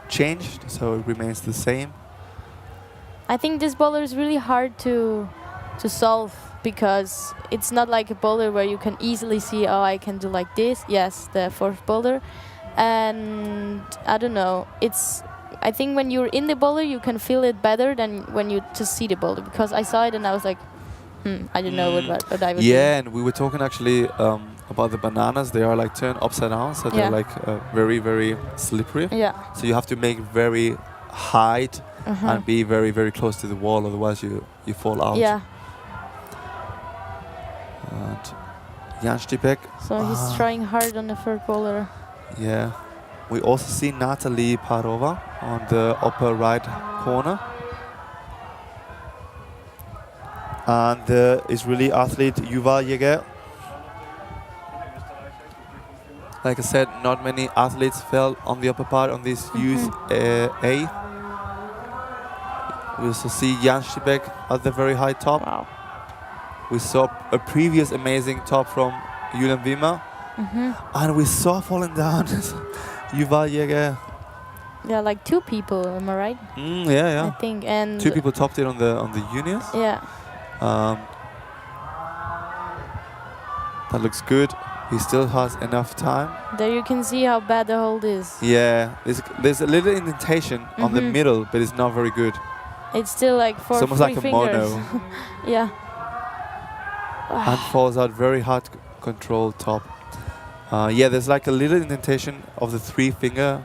changed, so it remains the same. I think this boulder is really hard to solve, because it's not like a boulder where you can easily see, oh, I can do like this. Yes, the fourth boulder. And I don't know, I think when you're in the boulder you can feel it better than when you just see the boulder, because I saw it and I was like, I don't know what I would do. Yeah, and we were talking actually about the bananas. They are like turned upside down, so Yeah. they're like very, very slippery. Yeah. So you have to make very height and be very, very close to the wall, otherwise you fall out. Yeah. And Jan Stipek. So he's trying hard on the third boulder. Yeah. We also see Natalie Parova on the upper right corner. And the Israeli athlete Yuval Yeger. Like I said, not many athletes fell on the upper part on this youth A. We also see Jan Stipek at the very high top. Wow. We saw a previous amazing top from Julian Wimmer. And we saw falling down Yuval Yeger. Yeah, like 2 people, am I right? Yeah. I think, and 2 people topped it on the juniors. Yeah. That looks good. He still has enough time. There you can see how bad the hold is. Yeah, there's a little indentation on the middle, but it's not very good. It's still like for It's almost 3 like a fingers. mono. Yeah. And falls out very hard control top. Yeah, there's like a little indentation of the 3-finger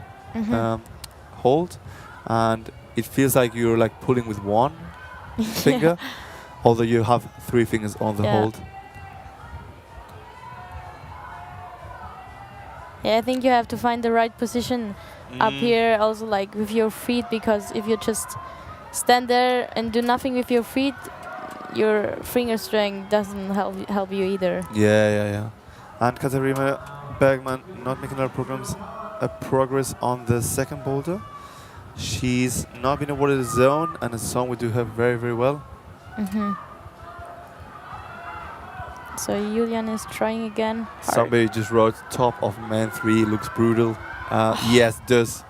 hold, and it feels like you're like pulling with 1 finger, although you have 3 fingers on the hold. Yeah, I think you have to find the right position up here, also like with your feet, because if you just stand there and do nothing with your feet, your finger strength doesn't help you either. Yeah. And Katharina Bergman not making a lot of progress on the second boulder. She's not been awarded a zone, and a zone we do her very, very well. So Julian is trying again. Hard. Somebody just wrote top of man 3, looks brutal. Yes, does.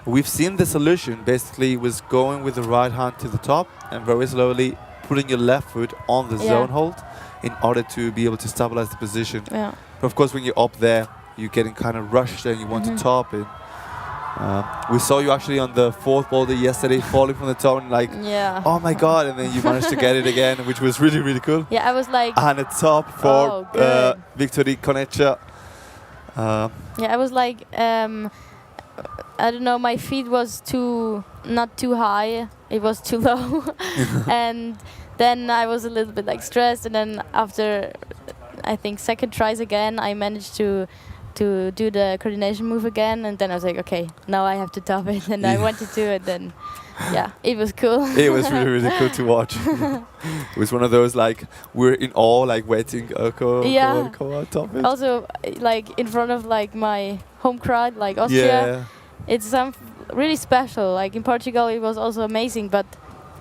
We've seen the solution basically was going with the right hand to the top and very slowly putting your left foot on the zone hold in order to be able to stabilize the position. Yeah. But of course, when you're up there, you're getting kind of rushed and you want to top it. We saw you actually on the 4th boulder yesterday falling from the top and like, oh my god, and then you managed to get it again, which was really, really cool. Yeah, I was like... And a top for Victory Konecha. Yeah, I was like, I don't know, my feet was not too high, it was too low. And then I was a little bit like stressed, and then after, I think, 2nd tries again, I managed to do the coordination move again, and then I was like, okay, now I have to top it, and I went to do it, then yeah, it was cool. It was really, really cool to watch. It was one of those like we're in awe, like waiting, go top it. Also, like in front of like my home crowd, like Austria, it's really special. Like in Portugal, it was also amazing, but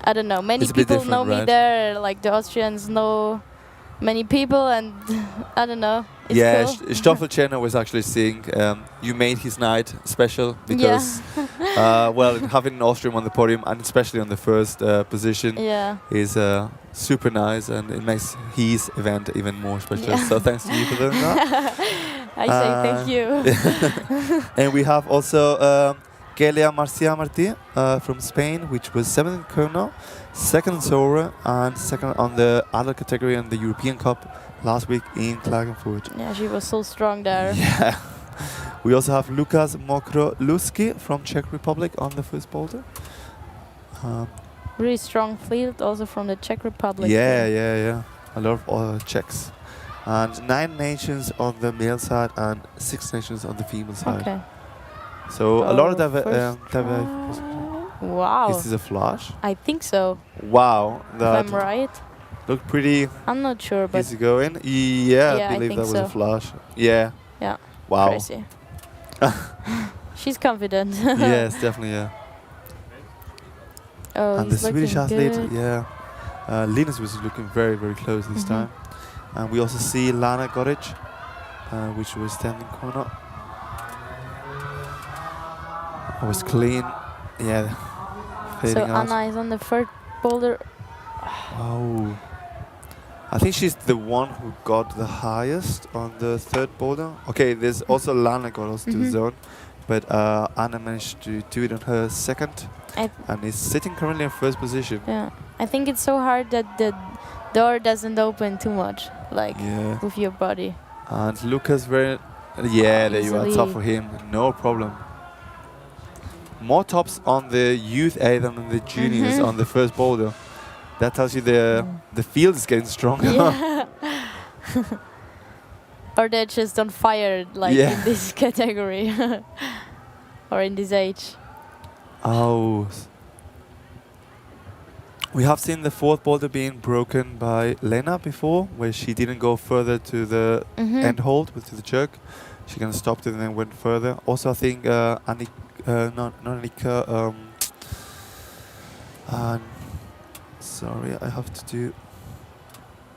I don't know, many people know me there, like the Austrians know many people, and I don't know. It's cool. Stoffel Cenner was actually saying you made his night special because, well, having an Austrian on the podium and especially on the first position is super nice, and it makes his event even more special. So thanks to you for doing that. I say thank you. And we have also Gelia Marcia Martí from Spain, which was 7th in Kona, 2nd in Zora, and 2nd on the adult category in the European Cup last week in Klagenfurt. Yeah, she was so strong there. Yeah. We also have Lukas Mokro-Luski from Czech Republic on the first boulder. Really strong field also from the Czech Republic. Yeah. A lot of Czechs. And 9 nations on the male side and 6 nations on the female side. Okay. So a lot of wow. Is this a flash? I think so. Wow. That if I'm right. Looked pretty I'm not sure, but easy going. Yeah, I believe that was a flash. Yeah. Yeah. Wow. Crazy. She's confident. Yes, definitely, yeah. Oh, and the Swedish athlete, Linus was looking very, very close this time. And we also see Lana Goric, which was standing corner. It was clean, yeah. So Anna is on the 3rd boulder. Oh. I think she's the one who got the highest on the 3rd boulder. Okay, there's also Lana got also to the zone, but Anna managed to do it on her 2nd, and is sitting currently in 1st position. Yeah, I think it's so hard that the door doesn't open too much, like with your body. And Lucas very... Yeah, there you are. Top Easily. for him. No problem. More tops on the youth A than on the juniors on the first boulder. That tells you the field is getting stronger. Yeah. Or they're just on fire, like in this category, or in this age. Oh. We have seen the fourth boulder being broken by Lena before, where she didn't go further to the end hold, but to the jerk. She kind of stopped it and then went further. Also, I think not Annika. Sorry, I have to do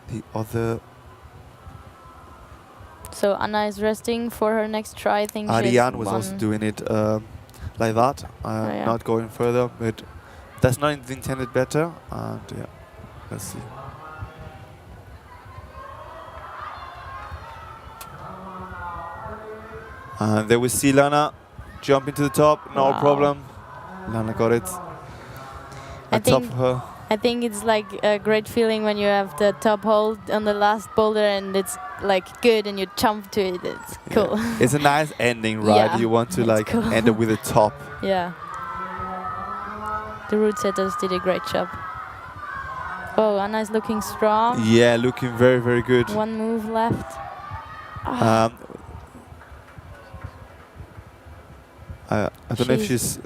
the other. So Anna is resting for her next try. I think Ariane was also doing it like that, not going further, but that's not intended better. And yeah, let's see. And there we see Lana jump into the top, no problem. Lana got it. Top of her. I think it's like a great feeling when you have the top hold on the last boulder and it's like good and you jump to it. It's cool. It's a nice ending, right? Yeah, You want to like cool. end up with a top. Yeah. The route setters did a great job. Oh, Anna is looking strong. Yeah, looking very, very good. One move left. I don't know if she's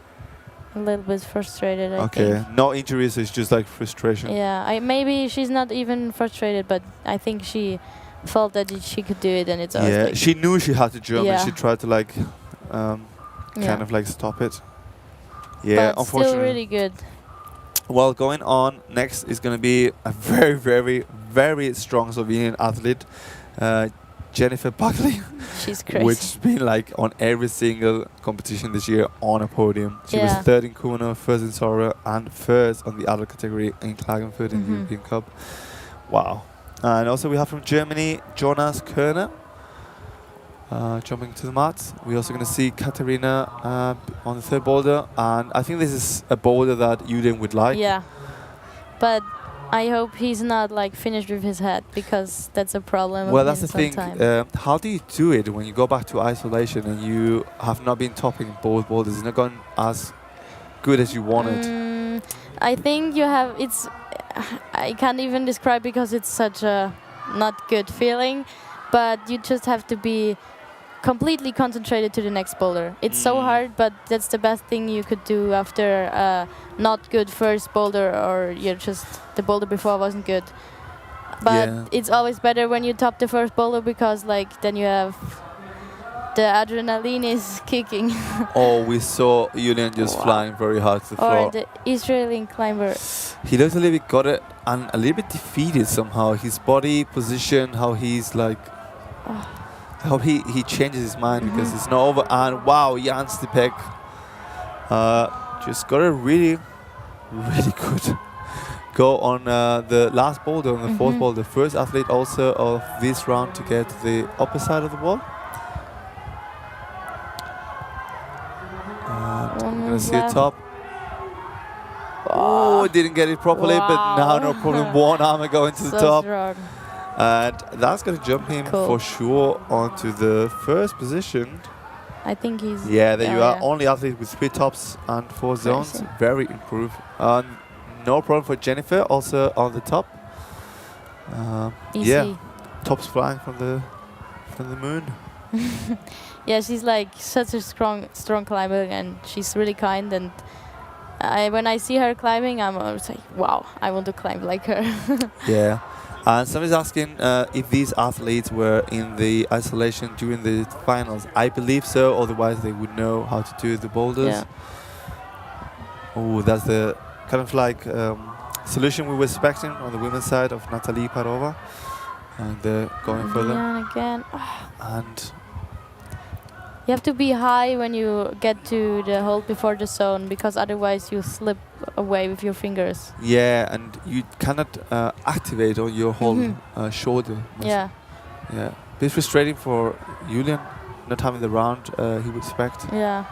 a little bit frustrated, I okay. think. No injuries, it's just like frustration. Yeah, maybe she's not even frustrated, but I think she felt that she could do it, and it's always like she knew she had to jump, and she Yeah. tried to like kind of like stop it. Yeah, but unfortunately. still really good. Well, going on next is going to be a very, very, very strong Slovenian athlete, Jennifer Buckley. She's crazy. Which has been like on every single competition this year on a podium. She was Yeah. third in Kuno, first in Sora, and first on the other category in Klagenfurt in the European Cup. Wow. And also we have from Germany, Jonas Körner, jumping to the mat. We're also going to see Katerina on the third boulder. And I think this is a boulder that Julian would like. Yeah, but I hope he's not like finished with his head, because that's a problem. Well, that's the thing. sometime. How do you do it when you go back to isolation and you have not been topping both boulders? It's not gone as good as you wanted. I think you have. I can't even describe, because it's such a not good feeling. But you just have to be completely concentrated to the next boulder. It's so hard, but that's the best thing you could do after a not good first boulder, or you're just the boulder before wasn't good. But it's always better when you top the first boulder, because like then you have the adrenaline is kicking. Oh, we saw Julian just flying very hard to the floor. Or the Israeli climber. He looks a little bit got it and a little bit defeated somehow. His body position, how he's like. How he changes his mind, because it's not over. And wow, Jan Stipek just got a really, really good go on the last boulder, on the fourth boulder. First athlete also of this round to get to the upper side of the wall. And we're going to see a top. Oh, didn't get it properly, but now no problem. One arm going to the top. Strong. And that's going to jump him for sure onto the first position. I think he's... Yeah, there you are. Only athlete with 3 tops and 4 zones. Very improved. No problem for Jennifer, also on the top. Easy. Yeah, tops flying from the moon. Yeah, she's like such a strong climber, and she's really kind. And when I see her climbing, I'm always like, wow, I want to climb like her. Yeah. And somebody's asking if these athletes were in the isolation during the finals. I believe so, otherwise they would know how to do the boulders. Yeah. Oh, that's the kind of like solution we were expecting on the women's side of Natalie Parova. And they're going further. And again. And you have to be high when you get to the hold before the zone, because otherwise you slip away with your fingers. yeah, and you cannot activate on your whole shoulder. Yeah. Yeah. Bit frustrating for Julian not having the round he would expect. Yeah.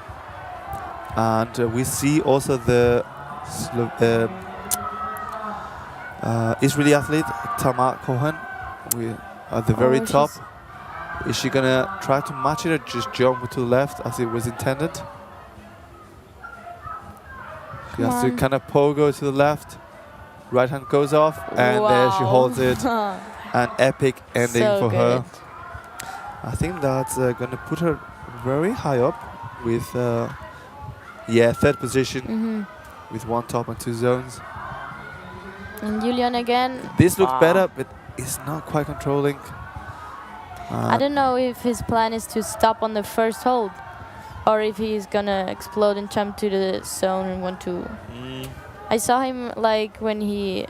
And we see also the Israeli athlete Tamar Cohen at the very top. Is she gonna try to match it or just jump to the left as it was intended? She has to kind of pogo to the left. Right hand goes off, and there she holds it. An epic ending So for her. good. I think that's gonna put her very high up with, third position with one top and two zones. And Julian again. This looks better, but it's not quite controlling. I don't know if his plan is to stop on the first hold, or if he's gonna explode and jump to the zone and want to. I saw him like when he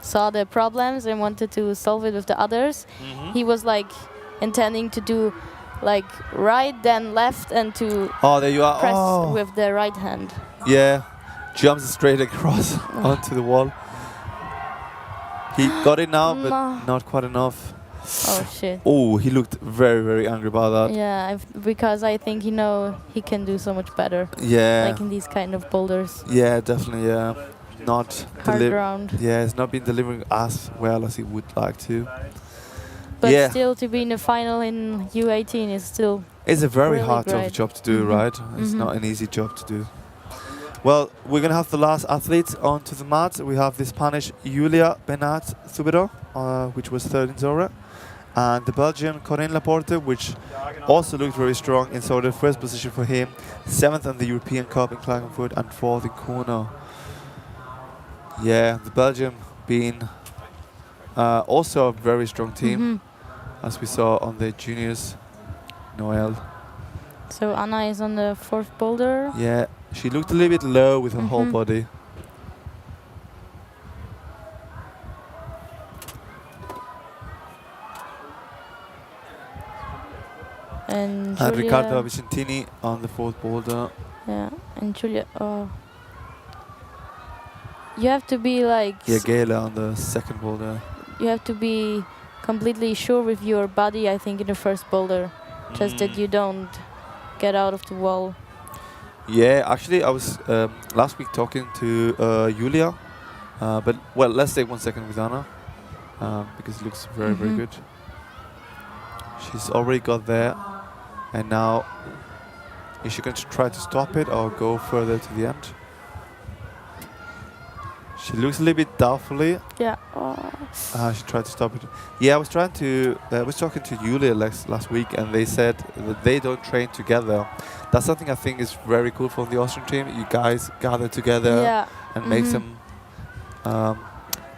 saw the problems and wanted to solve it with the others. He was like intending to do like right then left and to Oh, there you are. press Oh. with the right hand. Yeah, jumps straight across onto the wall. He got it now, but No. not quite enough. Oh shit. Oh, he looked very, very angry about that. Yeah, because I think he can do so much better. Yeah. Like in these kind of boulders. Yeah, definitely. Yeah, not Hard round. Yeah, it's not been delivering as well as he would like to. But Yeah. still, to be in the final in U-18 is still. It's a very really hard great. job to do, right? It's not an easy job to do. Well, we're gonna have the last athletes onto the mat. We have the Spanish Julia Benat Zubero, which was third in Zora, and the Belgian Corinne Laporte, which also looked very strong in Zora. First position for him, 7th in the European Cup in Klagenfurt, and 4th in Kuno. Yeah, the Belgium being also a very strong team, as we saw on the juniors. Noel. So Anna is on the fourth boulder. Yeah, she looked a little bit low with her whole body. And Riccardo Vicentini on the fourth boulder. Yeah, and Julia. Oh. You have to be like. Yeah, Gela on the second boulder. You have to be completely sure with your body, I think, in the first boulder. Just that you don't get out of the wall. Yeah, actually, I was last week talking to Julia. But, well, let's take 1 second with Anna. Because it looks very, very good. She's already got there. And now, is she going to try to stop it or go further to the end? She looks a little bit doubtfully. Yeah. She tried to stop it. Yeah, I was talking to Julia last week, and they said that they don't train together. That's something I think is very cool from the Austrian team. You guys gather together and make some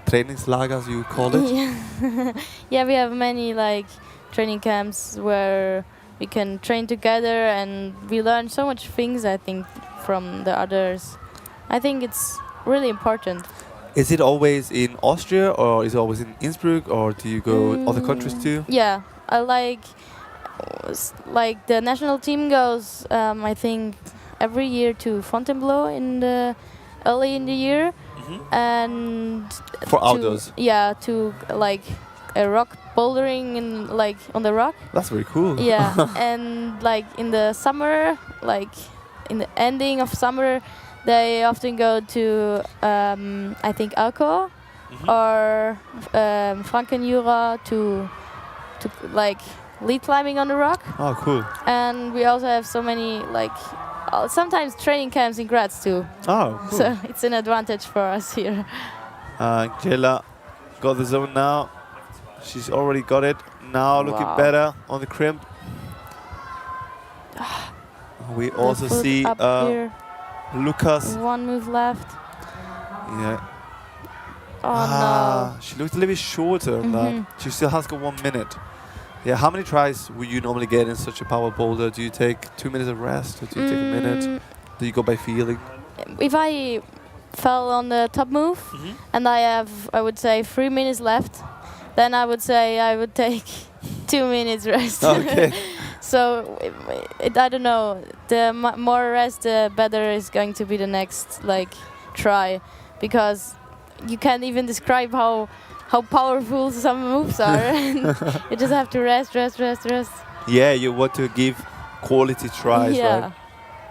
trainingslager, as you call it. Yeah. Yeah, we have many like training camps where we can train together, and we learn so much things, I think, from the others. I think it's really important. Is it always in Austria, or is it always in Innsbruck, or do you go other countries too? Yeah, I like the national team goes, I think, every year to Fontainebleau early in the year, and for outdoors. Yeah, to like a rock bouldering in like on the rock. That's very cool. Yeah, and like in the summer, like in the ending of summer, they often go to I think Alco or Frankenjura to like lead climbing on the rock. Oh, cool. And we also have so many like sometimes training camps in Graz too. Oh, cool. So it's an advantage for us here. Angela got the zone now. She's already got it. Now looking better on the crimp. We also see Lucas. One move left. Yeah. Oh no. She looked a little bit shorter on that. She still has got 1 minute. Yeah, how many tries would you normally get in such a power boulder? Do you take 2 minutes of rest, or do you take a minute? Do you go by feeling? If I fell on the top move and I would say 3 minutes left, then I would say I would take 2 minutes rest. Okay. So I don't know. The more rest, the better is going to be the next like try, because you can't even describe how powerful some moves are. You just have to rest. Yeah, you want to give quality tries, Yeah. right?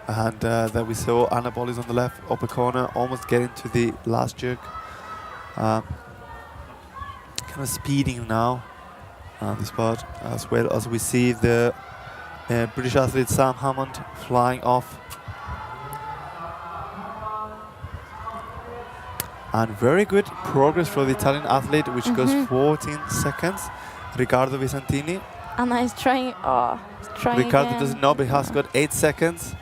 And then we saw Anna Bollis on the left upper corner, almost getting to the last jerk. Kind of speeding now. on the spot, as well as we see the British athlete Sam Hammond flying off. And very good progress for the Italian athlete, which goes 14 seconds. Riccardo Visantini. And he's trying. Oh, he's trying Riccardo again. doesn't know, but he has got 8 seconds.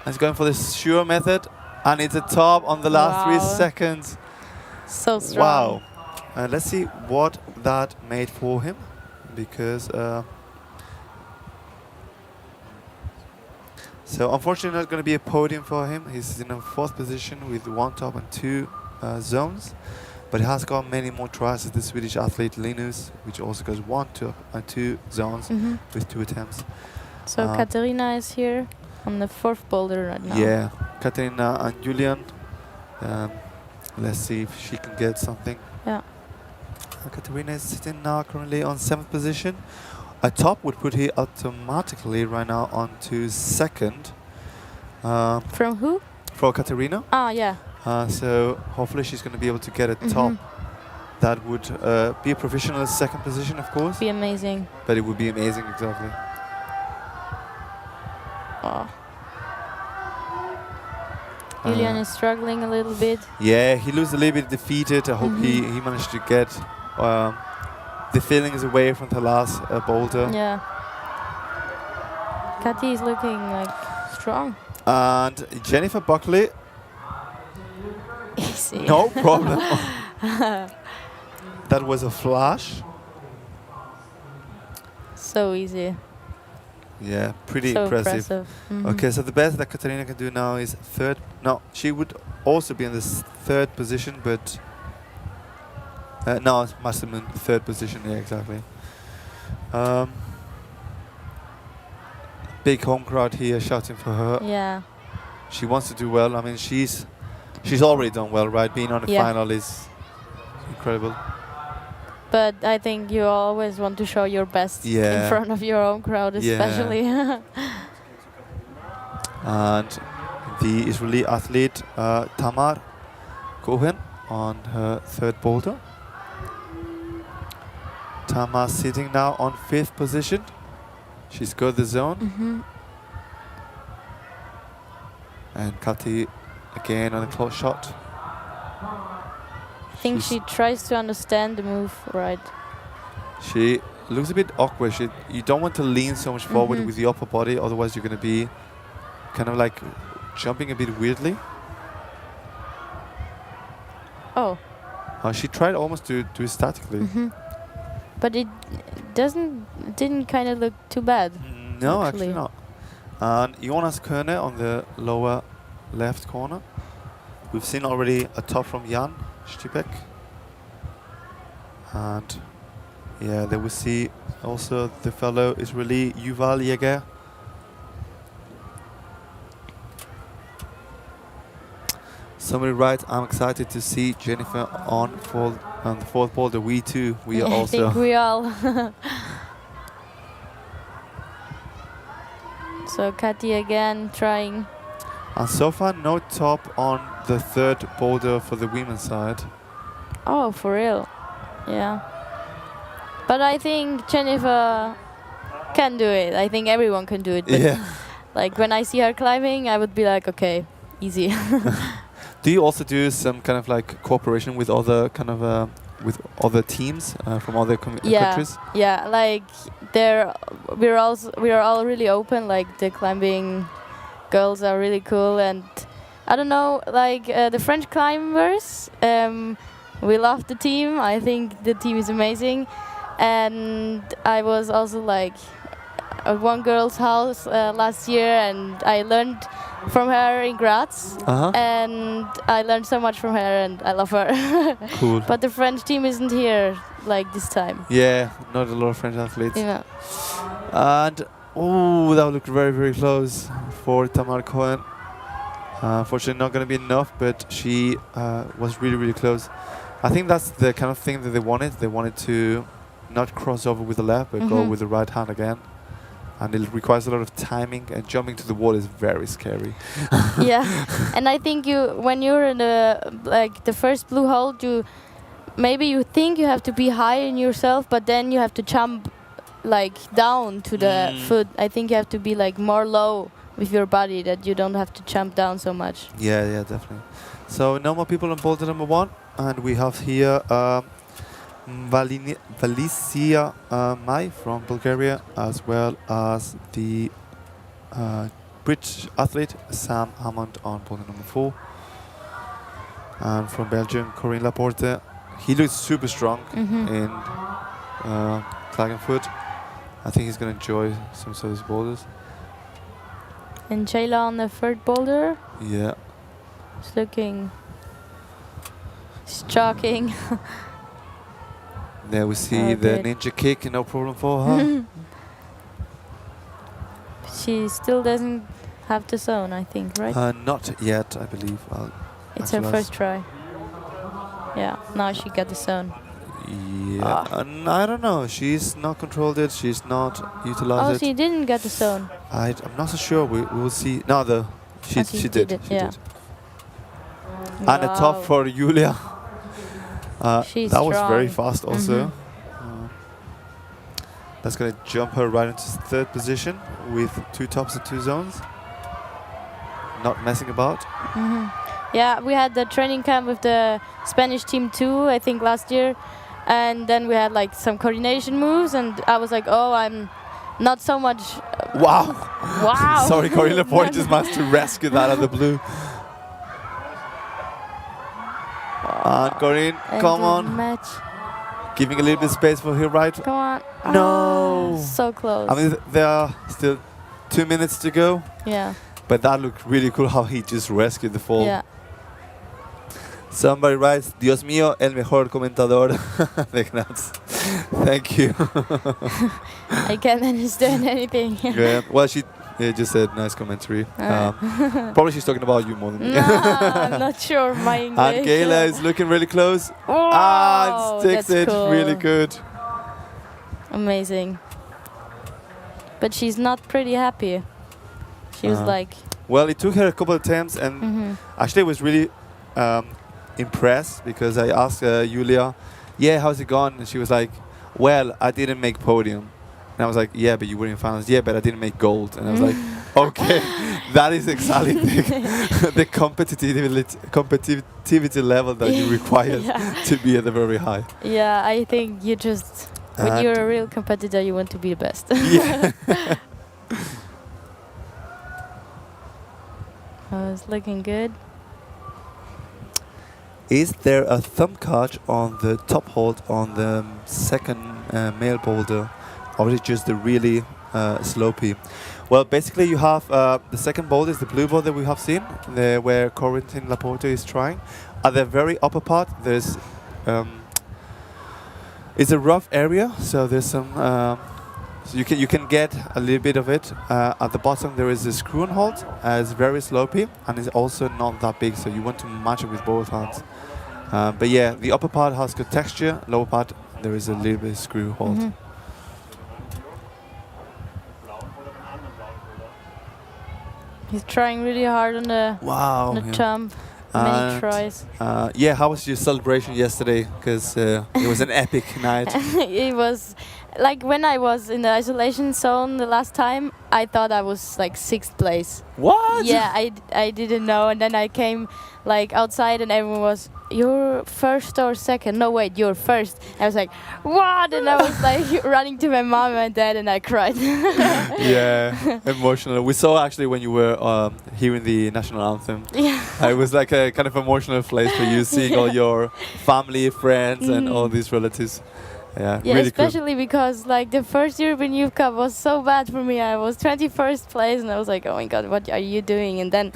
And he's going for the sure method. And it's a top on the last 3 seconds. So strong. Wow. And let's see what that made for him. Because... so unfortunately not going to be a podium for him. He's in a 4th position with 1 top and 2 zones. But he has got many more tries as the Swedish athlete Linus, which also goes 1 top and 2 zones with 2 attempts. So Katarina is here on the 4th boulder right now. Yeah, Katarina and Julian. Let's see if she can get something. Yeah. Katarina is sitting now currently on 7th position. A top would put her automatically right now onto 2nd. From who? For Katarina. Ah, yeah. So hopefully she's going to be able to get a top. That would be a professional 2nd position, of course. Be amazing. But it would be amazing, exactly. Oh. Julian is struggling a little bit. Yeah, he looks a little bit defeated. I hope he managed to get the feelings away from the last boulder. Yeah. Kati is looking like strong. And Jennifer Buckley. Easy. No problem. That was a flash. So easy. Yeah, pretty so impressive. Okay, so the best that Katarina can do now is 3rd. No, she would also be in this 3rd position, but no, maximum 3rd position. Yeah, exactly. Big home crowd here shouting for her. Yeah. She wants to do well. I mean, she's already done well, right? Being on the final is incredible. But I think you always want to show your best in front of your own crowd, especially. And the Israeli athlete Tamar Cohen on her 3rd boulder. Tamar sitting now on 5th position. She's got the zone. And Kati again on a close shot. I think she tries to understand the move, right? She looks a bit awkward. You don't want to lean so much forward with the upper body, otherwise you're going to be kind of like jumping a bit weirdly. Oh. She tried almost to do it statically. But it didn't kind of look too bad. No, actually not. And Jonas Körner on the lower left corner. We've seen already a top from Jan Stipek. And yeah, there we see also the fellow Israeli Yuval Yeger. Somebody writes, I'm excited to see Jennifer on the 4th boulder. We too. We are also. I think we all. So Kati again trying. And so far no top on the 3rd boulder for the women's side. Oh, for real? Yeah. But I think Jennifer can do it. I think everyone can do it. But Yeah. like when I see her climbing, I would be like, okay, easy. Do you also do some kind of like cooperation with other kind of with other teams from other countries? Yeah, like we're all really open. Like the climbing girls are really cool, and I don't know, like the French climbers. We love the team. I think the team is amazing, and I was also like at one girl's house last year, and I learned from her in Graz, and I learned so much from her, and I love her. Cool. But the French team isn't here like this time. Yeah, not a lot of French athletes. Yeah. And oh, that looked very, very close for Tamar Cohen. Unfortunately, not going to be enough, but she was really, really close. I think that's the kind of thing that they wanted. They wanted to not cross over with the left, but go with the right hand again. And it requires a lot of timing, and jumping to the wall is very scary. Yeah, and I think when you're in the first blue hole, maybe you think you have to be high in yourself, but then you have to jump like down to the foot. I think you have to be like more low with your body, that you don't have to jump down so much. Yeah, definitely. So no more people on boulder number 1, and we have here Valicia Mai from Bulgaria, as well as the British athlete Sam Hammond on boulder number 4. And from Belgium, Corinne Laporte. He looks super strong in Klagenfurt. I think he's going to enjoy some of those boulders. And Jayla on the third boulder. Yeah. It's looking... It's jogging. There we see the ninja kick, no problem for her. She still doesn't have the zone, I think, right? Not yet, I believe. It's her first try. Yeah, now she got the zone. Yeah, and I don't know. She's not controlled it. She's not utilized it. Oh, she didn't get the zone. I'm not so sure. We will see. No, she did. She did. And a top for Julia. She's that was strong. very fast also. That's going to jump her right into third position with 2 tops and 2 zones. Not messing about. Yeah, we had the training camp with the Spanish team too, I think last year. And then we had like some coordination moves, and I was like, oh, I'm not so much... Wow! Wow! Sorry, Corinne Laporte just managed to rescue that out of the blue. And Corinne, come on. Match. Giving a little bit of space for her right. Come on. No! So close. I mean, there are still 2 minutes to go. Yeah. But that looked really cool how he just rescued the fall. Yeah. Somebody writes, Dios mío, el mejor comentador de Graz. Thank you. I can't understand anything. Yeah. Well, she just said nice commentary. Probably she's talking about you more than me. No, I'm not sure my English. And Gayla is looking really close. Oh, and sticks it cool. really good. Amazing. But she's not pretty happy. She was like... Well, it took her a couple of attempts, and actually I was really impressed because I asked Julia, yeah, how's it gone? And she was like, well, I didn't make podium. And I was like, yeah, but you were in finals. Yeah, but I didn't make gold. And I was like, okay, that is exactly the competitivity level that you require to be at the very high. Yeah, I think you just, when you're a real competitor, you want to be the best. Yeah. Oh, it's looking good. Is there a thumb catch on the top hold on the second male boulder, or is it just the really slopey? Well, basically you have the second boulder is the blue boulder we have seen, where Corentin Laporte is trying. At the very upper part, there's it's a rough area, so there's some. So you can get a little bit of it. At the bottom there is a screw and hold. It's very slopey and it's also not that big, so you want to match it with both hands. But yeah, the upper part has good texture. Lower part there is a little bit of screw hold. He's trying really hard on the jump. Many tries. Yeah, how was your celebration yesterday? Because it was an epic night. It was like when I was in the isolation zone the last time, I thought I was like 6th place. What? Yeah, I didn't know, and then I came like outside and everyone was, you're first or second? No, wait, you're first. I was like, what? And I was like running to my mom and dad and I cried. Yeah, emotional. We saw actually when you were hearing the national anthem. Yeah. It was like a kind of emotional place for you, seeing all your family, friends and all these relatives. Yeah, yeah, really especially because like the first European Youth Cup was so bad for me. I was 21st place and I was like, oh my god, what are you doing? And then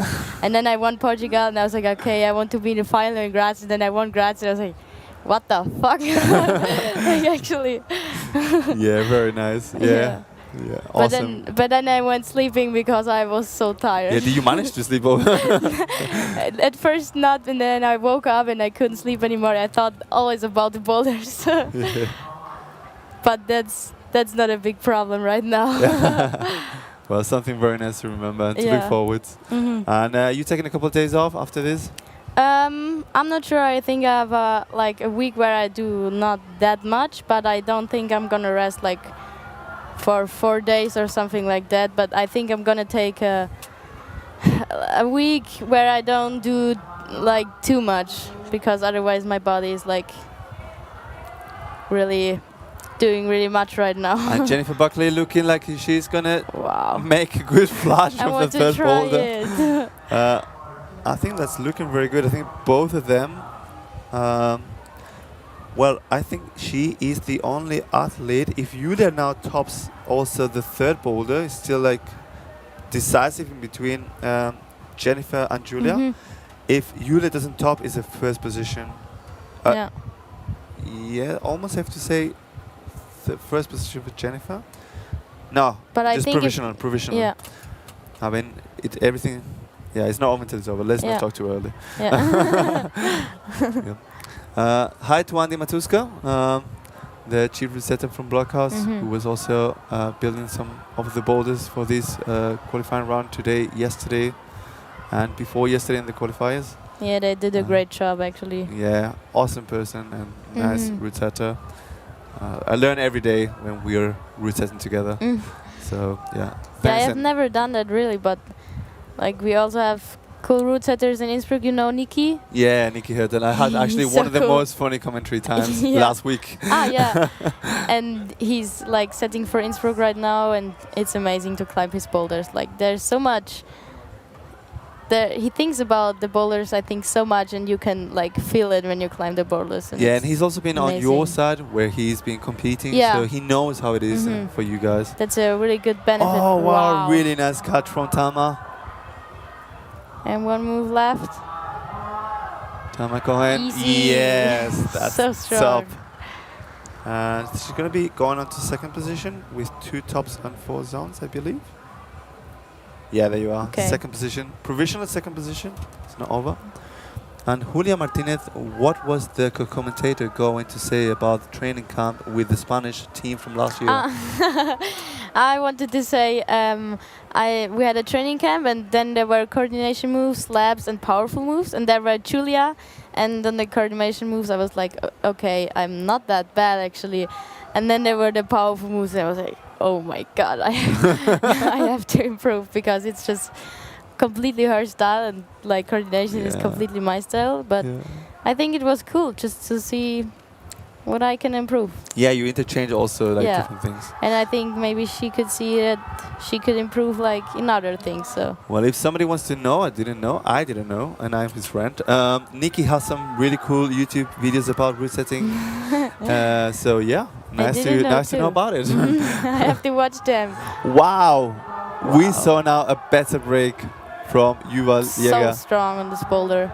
I won Portugal and I was like, okay, I want to be in the final in Graz. And then I won Graz and I was like, what the fuck? Like actually. Yeah, very nice. Yeah. Yeah, awesome. But then I went sleeping because I was so tired. Yeah, did you manage to sleep over? At first not, and then I woke up and I couldn't sleep anymore. I thought always about the boulders. Yeah. But that's not a big problem right now. Well, something very nice to remember and to look forward. And you taking a couple of days off after this? I'm not sure. I think I have like a week where I do not that much, but I don't think I'm gonna rest like for 4 days or something like that. But I think I'm gonna take a week where I don't do like too much, because otherwise my body is like really doing really much right now. And Jennifer Buckley looking like she's gonna Wow. make a good flash I of want the to third try boulder. it. I think that's looking very good. I think both of them. Well, I think she is the only athlete. If Julia now tops also the third boulder, it's still like decisive in between Jennifer and Julia. Mhm. If Julia doesn't top, is a first position. Yeah. Yeah, almost have to say the first position for Jennifer. No, But I just think provisional. yeah. I mean, everything. Yeah, it's not over until it's over. Let's Yeah. not talk too early. Yeah. Hi to Andy Matuska, the chief resetter from Blockhouse, who was also building some of the boulders for this qualifying round today, yesterday, and before yesterday in the qualifiers. Yeah, they did a great job actually. Yeah, awesome person and nice route setter. I learn every day when we are route setting together. So yeah. Yeah, I Thanks have and never done that really, but like we also have cool route setters in Innsbruck. You know Nikki? yeah, Nikki Hurton. I had actually So one of the cool. most funny commentary times Yeah. last week. Ah, yeah. And he's like setting for Innsbruck right now, and it's amazing to climb his boulders. Like there's so much. He thinks about the boulders, I think, so much, and you can like feel it when you climb the boulders. And Yeah, it's and he's also been on your amazing. side where he's been competing, Yeah. so he knows how it is for you guys. That's a really good benefit. Oh wow, really nice catch from Tama. And one move left. Tama Cohen. Easy. Yes, that's So strong. top. And she's gonna be going on to second position with 2 tops and 4 zones, I believe. Yeah, there you are. Okay. Second position. Provisional second position. It's not over. And Julia Martinez, what was the commentator going to say about the training camp with the Spanish team from last year? I wanted to say we had a training camp, and then there were coordination moves, slabs, and powerful moves, and there were Julia. And then the coordination moves, I was like, okay, I'm not that bad actually. And then there were the powerful moves, and I was like, oh my god, I have to improve, because it's just completely her style, and like coordination is completely my style. But I think it was cool just to see what I can improve. Yeah, you interchange also like different things. And I think maybe she could see that she could improve like in other things. So Well, if somebody wants to know, I didn't know, and I'm his friend. Nikki has some really cool YouTube videos about route setting. So yeah, nice to know about it. I have to watch them. Wow, we saw now a better break from Yuval So Jäger. strong on this boulder.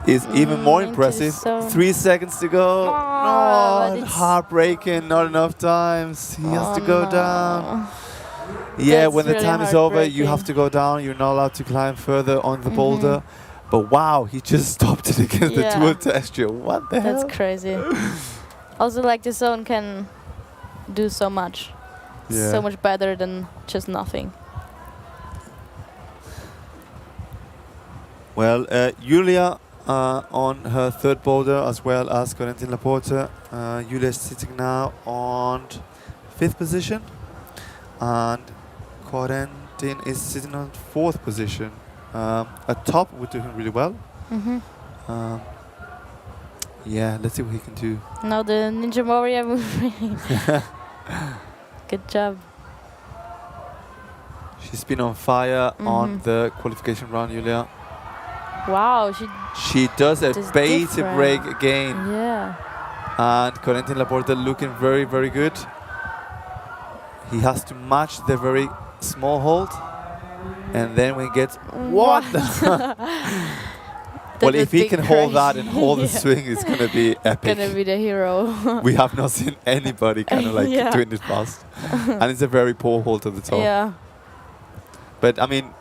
Is even more into the impressive. zone. 3 seconds to go. but Oh, it's- heartbreaking. Not enough times. He has to go down. Yeah, That's when the really time is over, you have heartbreaking. to go down. You're not allowed to climb further on the boulder. But wow, he just stopped it against the Yeah. tool texture. What the hell? That's crazy. Also, like the zone can do so much. Yeah. So much better than just nothing. Well, Julia on her third boulder, as well as Corentin Laporte. Julia is sitting now on 5th position, and Corentin is sitting on 4th position. At top, we're doing really well. Yeah, let's see what he can do. Now the Ninja Warrior move. Good job. She's been on fire on the qualification round, Julia. Wow, She does a Just basic different. break again. yeah. And Corentin Laporte looking very, very good. He has to match the very small hold. And then when he gets... What? Well, if he can hold that and hold the swing, it's going to be epic. Gonna be the hero. We have not seen anybody kind of like Yeah. doing it fast. And it's a very poor hold at the top. Yeah. But I mean,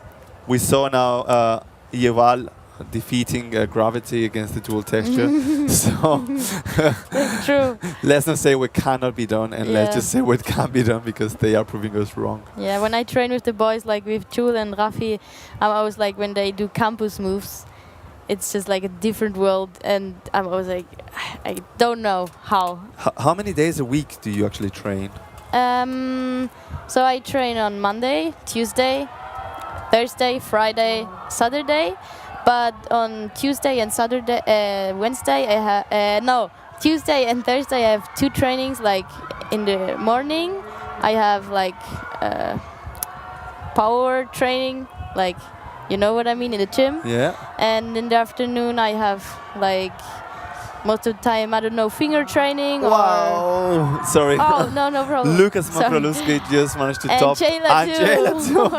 we saw now Yeval defeating gravity against the dual texture. So True. let's not say what cannot be done, and let's Yeah. just say what can be done, because they are proving us wrong. Yeah, when I train with the boys, like with Jule and Rafi, I'm always like, when they do campus moves, it's just like a different world, and I'm always like, I don't know how. How many days a week do you actually train? So I train on Monday, Tuesday, Thursday, Friday, Saturday, but on Tuesday and Saturday, Wednesday, Tuesday and Thursday I have 2 trainings. Like in the morning, I have like power training, like, you know what I mean, in the gym. Yeah. And in the afternoon, I have like most of the time, I don't know, finger training Wow. Sorry. Oh, no problem. Lucas Sorry. Makroluski just managed to And top. Jayla too. Jayla too.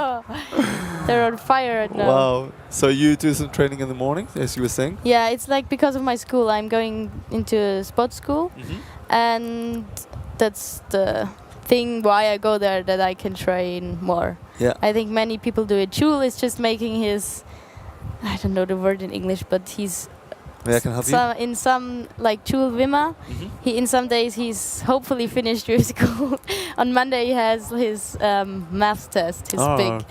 They're on fire right now. Wow. So you do some training in the morning, as you were saying? Yeah, it's like because of my school. I'm going into a sports school, and that's the thing why I go there, that I can train more. Yeah. I think many people do it. Jule is just making his, I don't know the word in English, but he's Yeah, I can help you. in some, like Jule Wimmer, he in some days he's hopefully finished with school. On Monday he has his maths test, his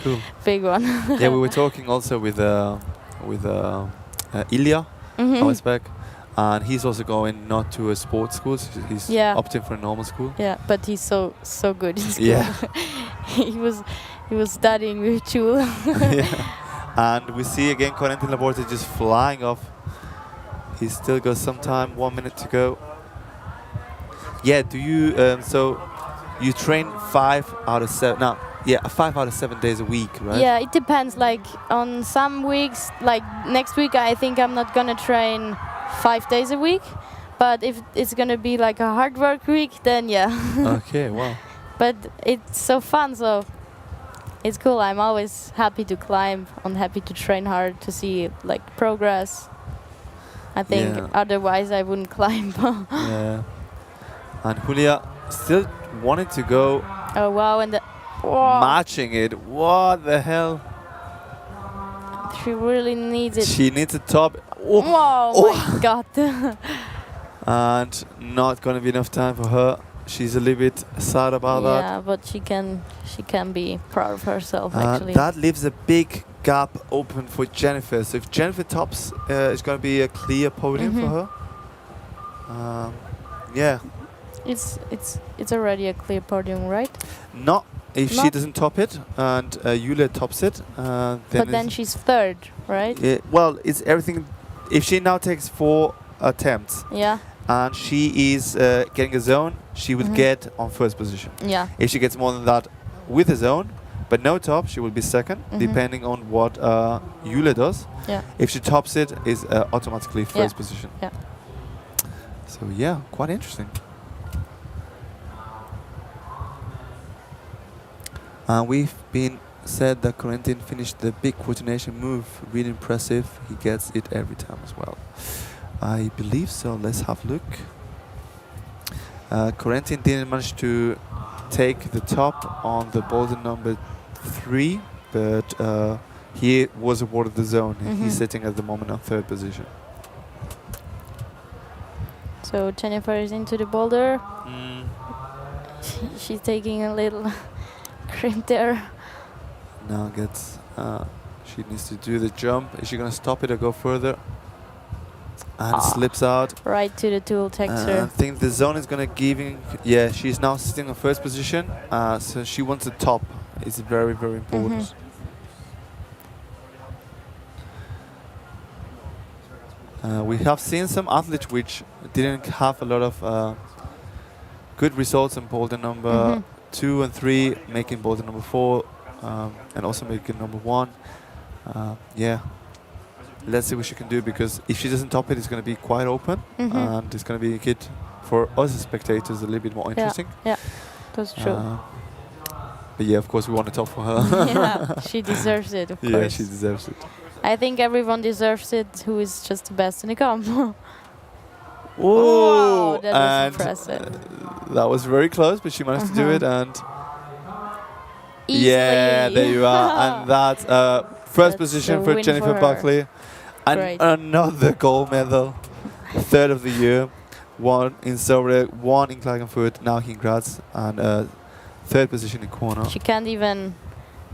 Cool. big one. Yeah, we were talking also with Ilya Ausbeck, and he's also going not to a sports school. So he's opting for a normal school. Yeah, but he's so good in school. Yeah. he was studying with Jule. Yeah. And we see again Corentin Laborte just flying off. He still got some time, 1 minute to go. Yeah, do you, so you train 5 out of 7, no, yeah, 5 out of 7 days a week, right? Yeah, it depends. Like on some weeks, like next week, I think I'm not gonna train 5 days a week. But if it's gonna be like a hard work week, then yeah. Okay, wow. But it's so fun, so it's cool. I'm always happy to climb. I'm happy to train hard to see like progress. I think otherwise I wouldn't climb. Yeah. And Julia still wanted to go. Oh wow, and matching it. What the hell? She really needs it. She needs a top. Oh, oh my god. And not gonna be enough time for her. She's a little bit sad about that. Yeah, but she can be proud of herself actually. That leaves a big gap open for Jennifer. So if Jennifer tops, it's going to be a clear podium for her. Yeah. It's already a clear podium, right? Not if she doesn't top it and Julia tops it. But then she's third, right? Yeah, well, it's everything. If she now takes 4 attempts, and she is getting a zone, she would get on first position. Yeah. If she gets more than that with a zone, but no top, she will be second, depending on what Julia does. Yeah. If she tops it, is automatically first position. Yeah. So yeah, quite interesting. We've been said that Corentin finished the big coordination move. Really impressive. He gets it every time as well. I believe so. Let's have a look. Corentin didn't manage to take the top on the boulder number 3, but he was awarded the zone. He's sitting at the moment on 3rd position. So Jennifer is into the boulder. She's taking a little crimp there. Now gets, she needs to do the jump. Is she gonna stop it or go further? And slips out. Right to the tool texture. I think the zone is gonna give in. Yeah, she's now sitting on 1st position. So she wants the top. It's very, very important. We have seen some athletes which didn't have a lot of good results in boulder number 2 and 3, making boulder number 4, and also making number 1. Yeah. Let's see what she can do, because if she doesn't top it, it's going to be quite open, and it's going to be a kid for us as spectators a little bit more interesting. Yeah, that's true. But yeah, of course, we want to top for her. Yeah, she deserves it, of course. Yeah, she deserves it. I think everyone deserves it who is just the best in the comp. Oh, wow, that was impressive. That was very close, but she managed to do it, and easily. Yeah, there you are. And that's first position for Jennifer Buckley. And another gold medal. 3rd of the year. 1 in Seoul, 1 in Klagenfurt, now in Graz, and 3rd position in corner. She can't even,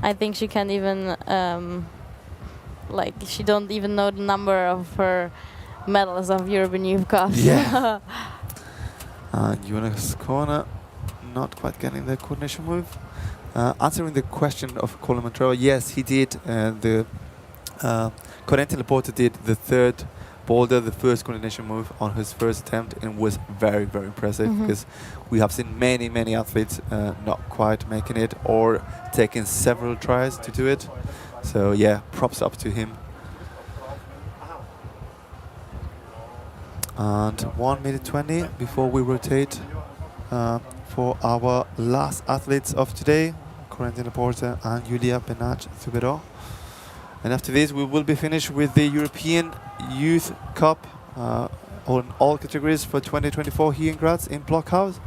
I think she can't even like she don't even know the number of her medals of European Youth Cups. Yeah. And Jonas Corner, not quite getting the coordination move. Answering the question of Colin Montrero, yes, he did. The Corentin Laporte did the third boulder, the first coordination move on his first attempt, and was very, very impressive because we have seen many, many athletes not quite making it or taking several tries to do it. So yeah, props up to him. And 1 minute 20 before we rotate for our last athletes of today, Corentin Laporte and Julia Benach-Zubero. And after this, we will be finished with the European Youth Cup on all categories for 2024 here in Graz in Blockhaus.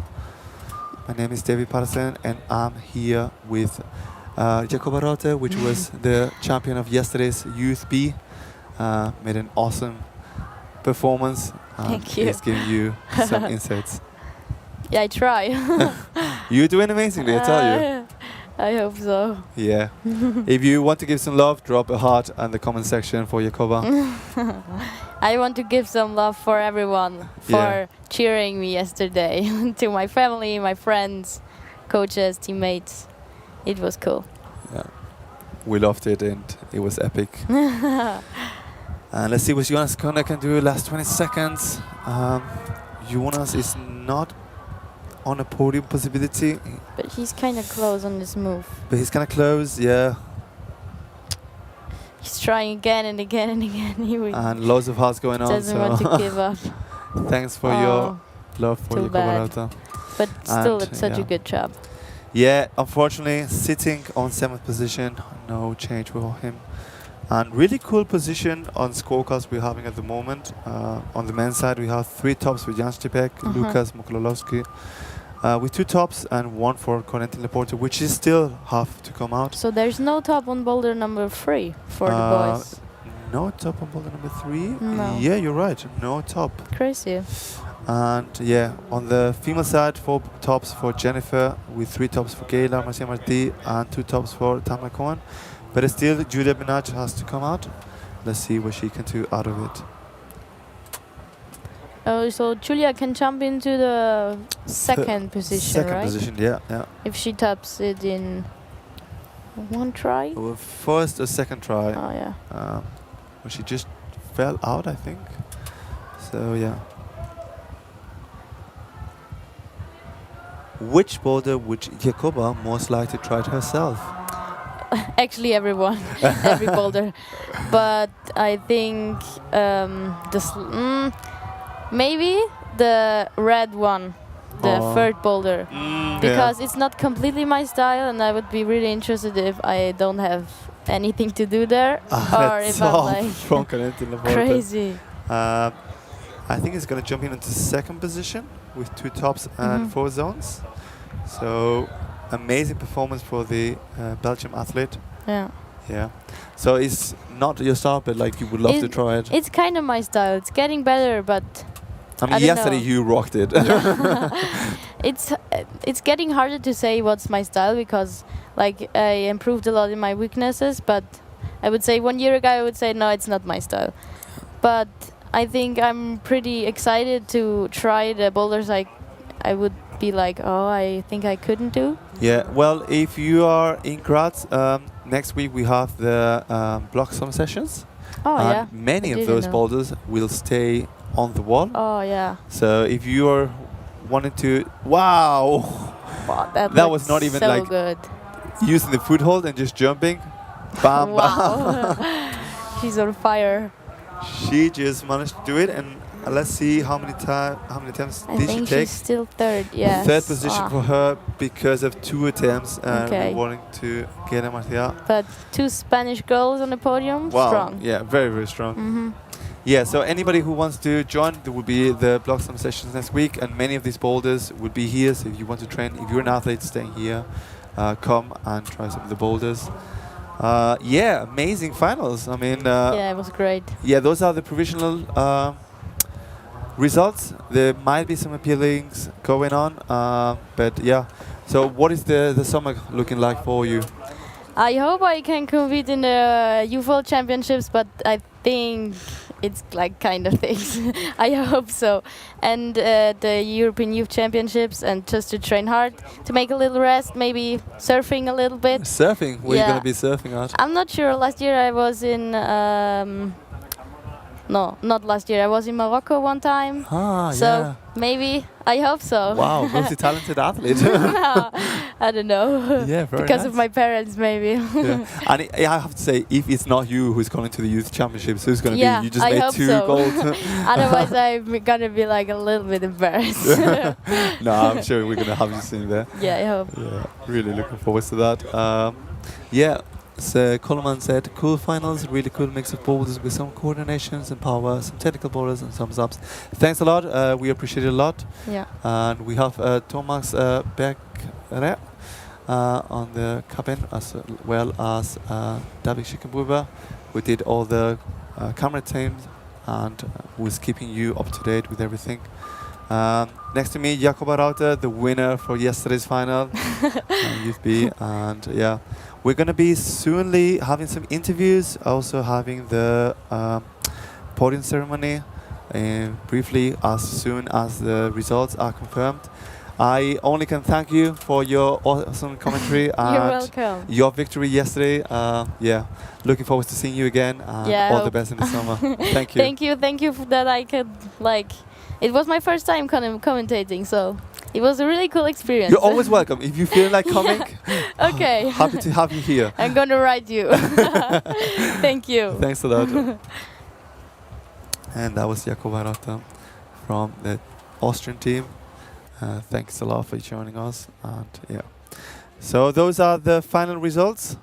My name is David Patterson, and I'm here with Jacoba Rote, which was the champion of yesterday's Youth B. Made an awesome performance. Thank you. He's giving you some insights. Yeah, I try. You're doing amazingly, I tell you. I hope so. Yeah. If you want to give some love, drop a heart in the comment section for Jacoba. I want to give some love for everyone for cheering me yesterday. To my family, my friends, coaches, teammates. It was cool. Yeah. We loved it and it was epic. And let's see what Jonas Kona can do last 20 seconds. Jonas is not on a podium possibility. But he's kind of close on this move. But he's kind of close, yeah. He's trying again and again and again. He and loads of hearts going on. Doesn't want to give up. Thanks for your love for your Jacoba. But still, it's such a good job. Yeah, unfortunately, sitting on 7th position, no change for him. And really cool position on scorecards we're having at the moment. On the men's side, we have 3 tops for Jan Stipek, Lukas Mokololowski, with 2 tops and 1 for Corentin Laporte, which is still have to come out. So there's no top on boulder number 3 for the boys? No top on boulder number 3? No. Yeah, you're right. No top. Crazy. And yeah, on the female side, 4 tops for Jennifer, with 3 tops for Gayla Marcia Marti and 2 tops for Tamara Cohen. But still, Julia Benach has to come out. Let's see what she can do out of it. Oh, so Julia can jump into the second position, second right? Position, yeah. If she taps it in 1 try? Or first or second try. Oh, yeah. Well, she just fell out, I think. So, yeah. Which boulder would Jacoba most likely try it herself? Actually, everyone, every boulder. But I think maybe the red one, the third boulder, because it's not completely my style, and I would be really interested if I don't have anything to do there, or if I'm like crazy. I think it's gonna jump in into second position with 2 tops and 4 zones. So. Amazing performance for the Belgium athlete. Yeah. Yeah. So it's not your style, but like you would love to try it. It's kind of my style. It's getting better, but I mean, yesterday you rocked it. It's getting harder to say what's my style because like I improved a lot in my weaknesses, but I would say 1 year ago I would say no, it's not my style. But I think I'm pretty excited to try the boulders I would be like, oh, I think I couldn't do. Yeah, well, if you are in Graz, next week we have the block sum sessions. Oh, and yeah. many of those boulders will stay on the wall. Oh, yeah. So if you are wanting to, wow, that was not even so like good. Using the foothold and just jumping, bam, wow. bam. She's on fire. She just managed to do it, and let's see how many attempts did she take. I think she's still third. Yeah. Third position for her because of 2 attempts and wanting to get a Marcia. But 2 Spanish girls on the podium. Wow. Strong. Yeah, very, very strong. Yeah, so anybody who wants to join, there will be the block sum sessions next week, and many of these boulders will be here. So if you want to train, if you're an athlete staying here, come and try some of the boulders. Yeah, amazing finals. I mean, yeah, it was great. Yeah, those are the provisional results. There might be some appealings going on, but yeah. So what is the summer looking like for you? I hope I can compete in the youth world championships, but I think it's like kind of things. I hope so. And the European Youth Championships, and just to train hard, to make a little rest, maybe surfing a little bit. Surfing? Where are you Yeah. going to be surfing at? I'm not sure. Last year I was in... no, not last year. I was in Morocco one time. Ah, So yeah. maybe, I hope so. Wow, multi-talented athlete. No, I don't know. Yeah, very Because nice. of my parents, maybe. Yeah. And I have to say, if it's not you who's going to the youth championships, who's going to Yeah, be? You just I made hope 2 so. gold. Otherwise, I'm gonna be like a little bit embarrassed. No, I'm sure we're going to have you soon there. Yeah, I hope. Yeah, really looking forward to that. Yeah, so Coleman said, cool finals, really cool mix of boulders with some coordinations and power, some technical boulders and some ups. Thanks a lot, we appreciate it a lot. Yeah. And we have Thomas Beckre on the cabin, as well as David Schickenbuber, who did all the camera teams and was keeping you up to date with everything. Next to me, Jakob Rauter, the winner for yesterday's final, Youth B, and yeah, we're gonna be soonly having some interviews, also having the podium ceremony briefly as soon as the results are confirmed. I only can thank you for your awesome commentary and You're welcome. your victory yesterday. Yeah, looking forward to seeing you again, and Yeah, I all the hope. best in the summer. Thank you. Thank you for that I could like. It was my first time commentating, so it was a really cool experience. You're always welcome. If you feel like coming, Okay. happy to have you here. I'm gonna write you. Thank you. Thanks a lot. And that was Jakob Rauter from the Austrian team. Thanks a lot for joining us. And yeah, so those are the final results.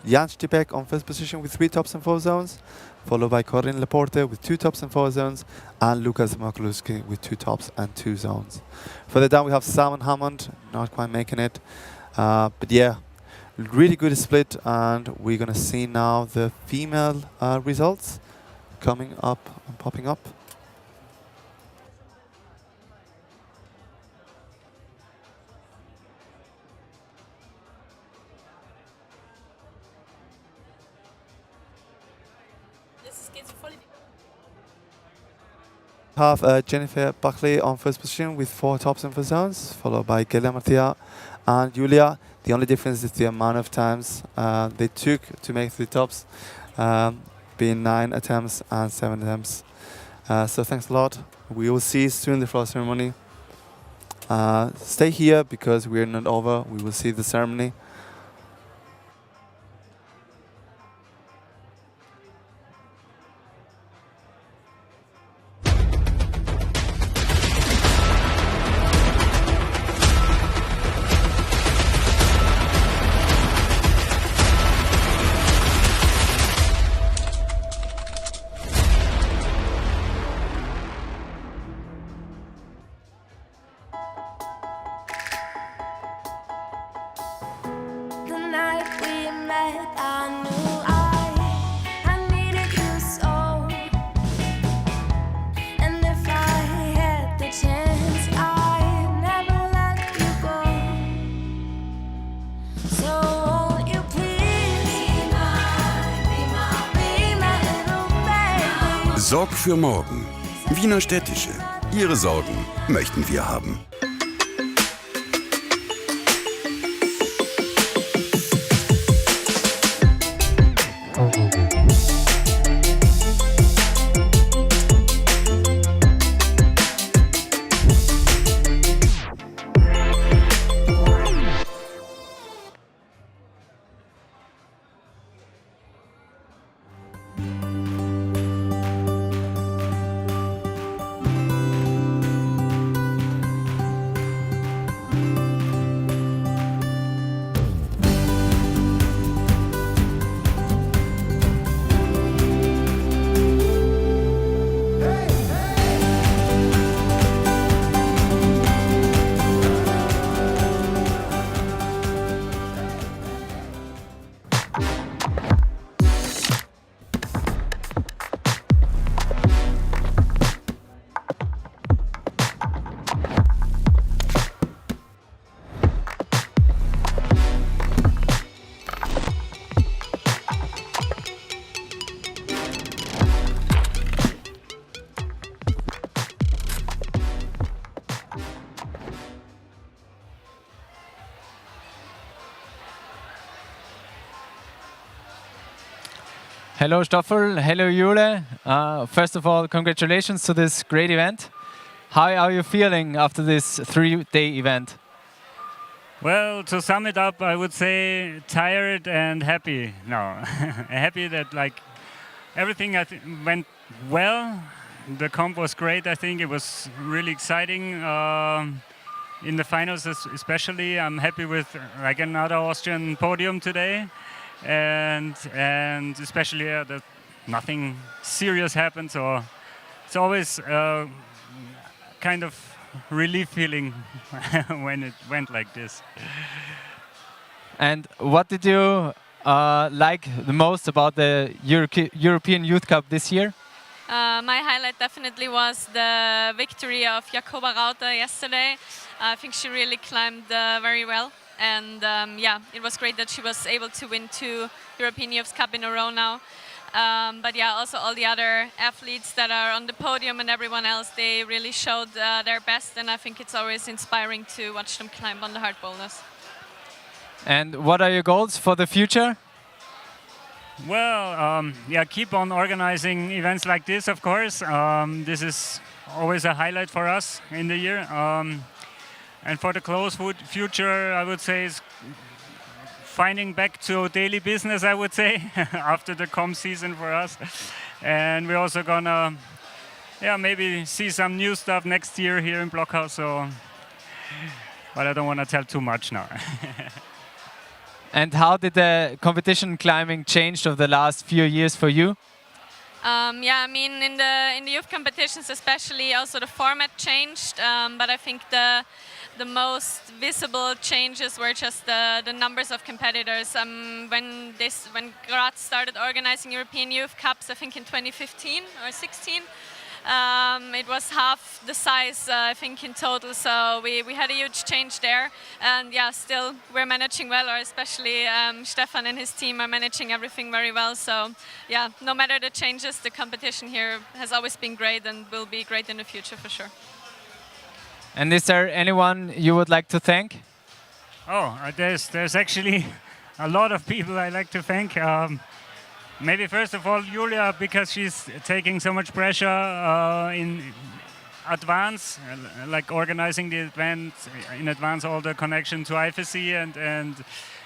Jan Stipek on first position with 3 tops and 4 zones, followed by Corinne Laporte with 2 tops and 4 zones, and Lukas Makulowski with 2 tops and 2 zones. Further down we have Simon Hammond, not quite making it. But yeah, really good split, and we're gonna see now the female results coming up and popping up. Have Jennifer Buckley on first position with 4 tops and 4 zones, followed by Gelia Martia and Julia. The only difference is the amount of times they took to make 3 tops, being 9 attempts and 7 attempts. So thanks a lot. We will see you soon the floor ceremony. Stay here because we're not over. We will see the ceremony. The night we met, I knew I needed you so. And if I had the chance, I'd never let you go. So won't you please be my little baby. Sorg für morgen. Wiener Städtische. Ihre Sorgen möchten wir haben. Hello Stoffel, hello Jule. First of all, congratulations to this great event. How are you feeling after this 3-day event? Well, to sum it up, I would say tired and happy. No, happy that like everything went well. The comp was great. I think it was really exciting. In the finals, especially, I'm happy with like another Austrian podium today. And especially that nothing serious happened, so it's always kind of relief feeling when it went like this. And what did you like the most about the European Youth Cup this year? My highlight definitely was the victory of Jakoba Rauter yesterday. I think she really climbed very well. And yeah, it was great that she was able to win 2 European Youth Cup in a row now. But yeah, also all the other athletes that are on the podium and everyone else, they really showed their best. And I think it's always inspiring to watch them climb on the hard boulders. And what are your goals for the future? Well, yeah, keep on organizing events like this, of course. This is always a highlight for us in the year. And for the close future, I would say is finding back to daily business, I would say, after the comp season for us. And we're also gonna, yeah, maybe see some new stuff next year here in Blockhaus. So, but I don't want to tell too much now. And how did the competition climbing change over the last few years for you? Yeah, I mean, in the youth competitions especially, also the format changed. But I think the most visible changes were just the numbers of competitors. When Graz started organizing European Youth Cups, I think in 2015 or 16, it was half the size, I think, in total. So we had a huge change there. And yeah, still we're managing well, or especially Stefan and his team are managing everything very well. So yeah, no matter the changes, the competition here has always been great and will be great in the future for sure. And is there anyone you would like to thank? Oh, there's actually a lot of people I like to thank. Maybe first of all Julia, because she's taking so much pressure in advance, like organizing the event in advance, all the connection to IFSC and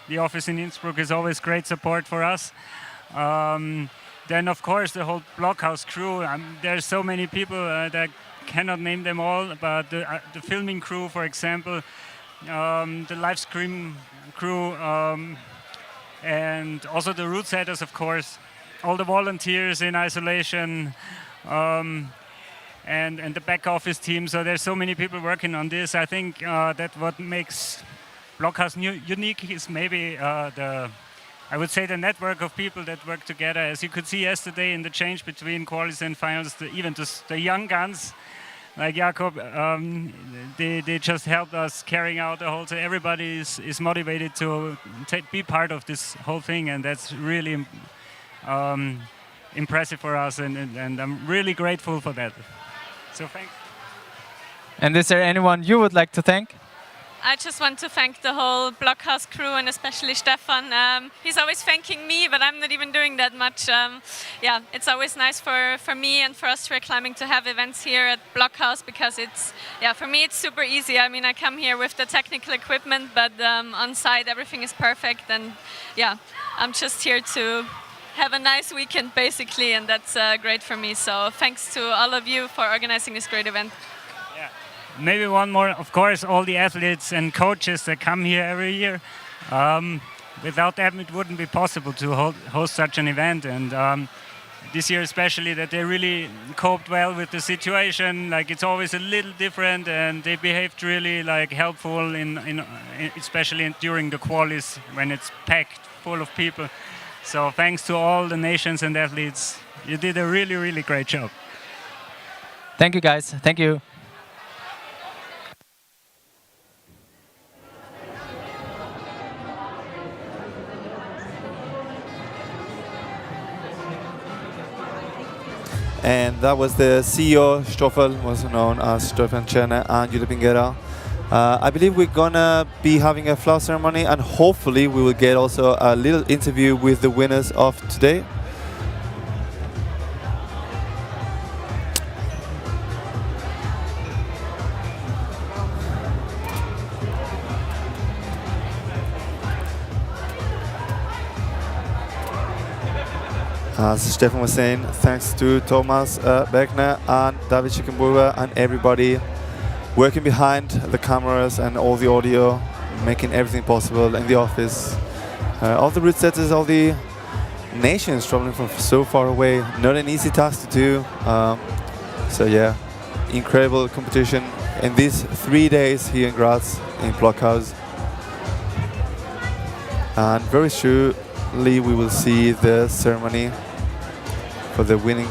the office in Innsbruck is always great support for us. Then of course the whole Blockhaus crew. There's so many people that cannot name them all, but the filming crew, for example, the live stream crew, and also the route setters, of course, all the volunteers in isolation, and the back office team. So there's so many people working on this. I think that what makes Blockhaus unique is maybe I would say the network of people that work together. As you could see yesterday in the change between qualis and finals, even the young guns like Jakob, they just helped us carrying out the whole thing. Everybody is motivated to be part of this whole thing, and that's really impressive for us, and I'm really grateful for that. So thanks. And is there anyone you would like to thank? I just want to thank the whole Blockhaus crew and especially Stefan. He's always thanking me, but I'm not even doing that much. Yeah, it's always nice for me and for Austria Climbing to have events here at Blockhaus, because for me it's super easy. I mean, I come here with the technical equipment, but on site everything is perfect, and yeah, I'm just here to have a nice weekend basically, and that's great for me. So thanks to all of you for organizing this great event. Maybe one more, of course, all the athletes and coaches that come here every year. Without them, it wouldn't be possible to host such an event. And this year especially, that they really coped well with the situation. Like, it's always a little different, and they behaved really like helpful, especially during the qualis when it's packed full of people. So thanks to all the nations and athletes. You did a really, really great job. Thank you, guys. Thank you. And that was the CEO, Stoffel, was known as Stefan Czerny and Julia Pinguera. I believe we're gonna be having a flower ceremony, and hopefully we will get also a little interview with the winners of today. As Stefan was saying, thanks to Thomas Beckner and David Schickenburger and everybody working behind the cameras and all the audio, making everything possible in the office. All the route setters, all the nations traveling from so far away, not an easy task to do. So yeah, incredible competition in these 3 days here in Graz in Blockhaus. And very shortly we will see the ceremony for the winning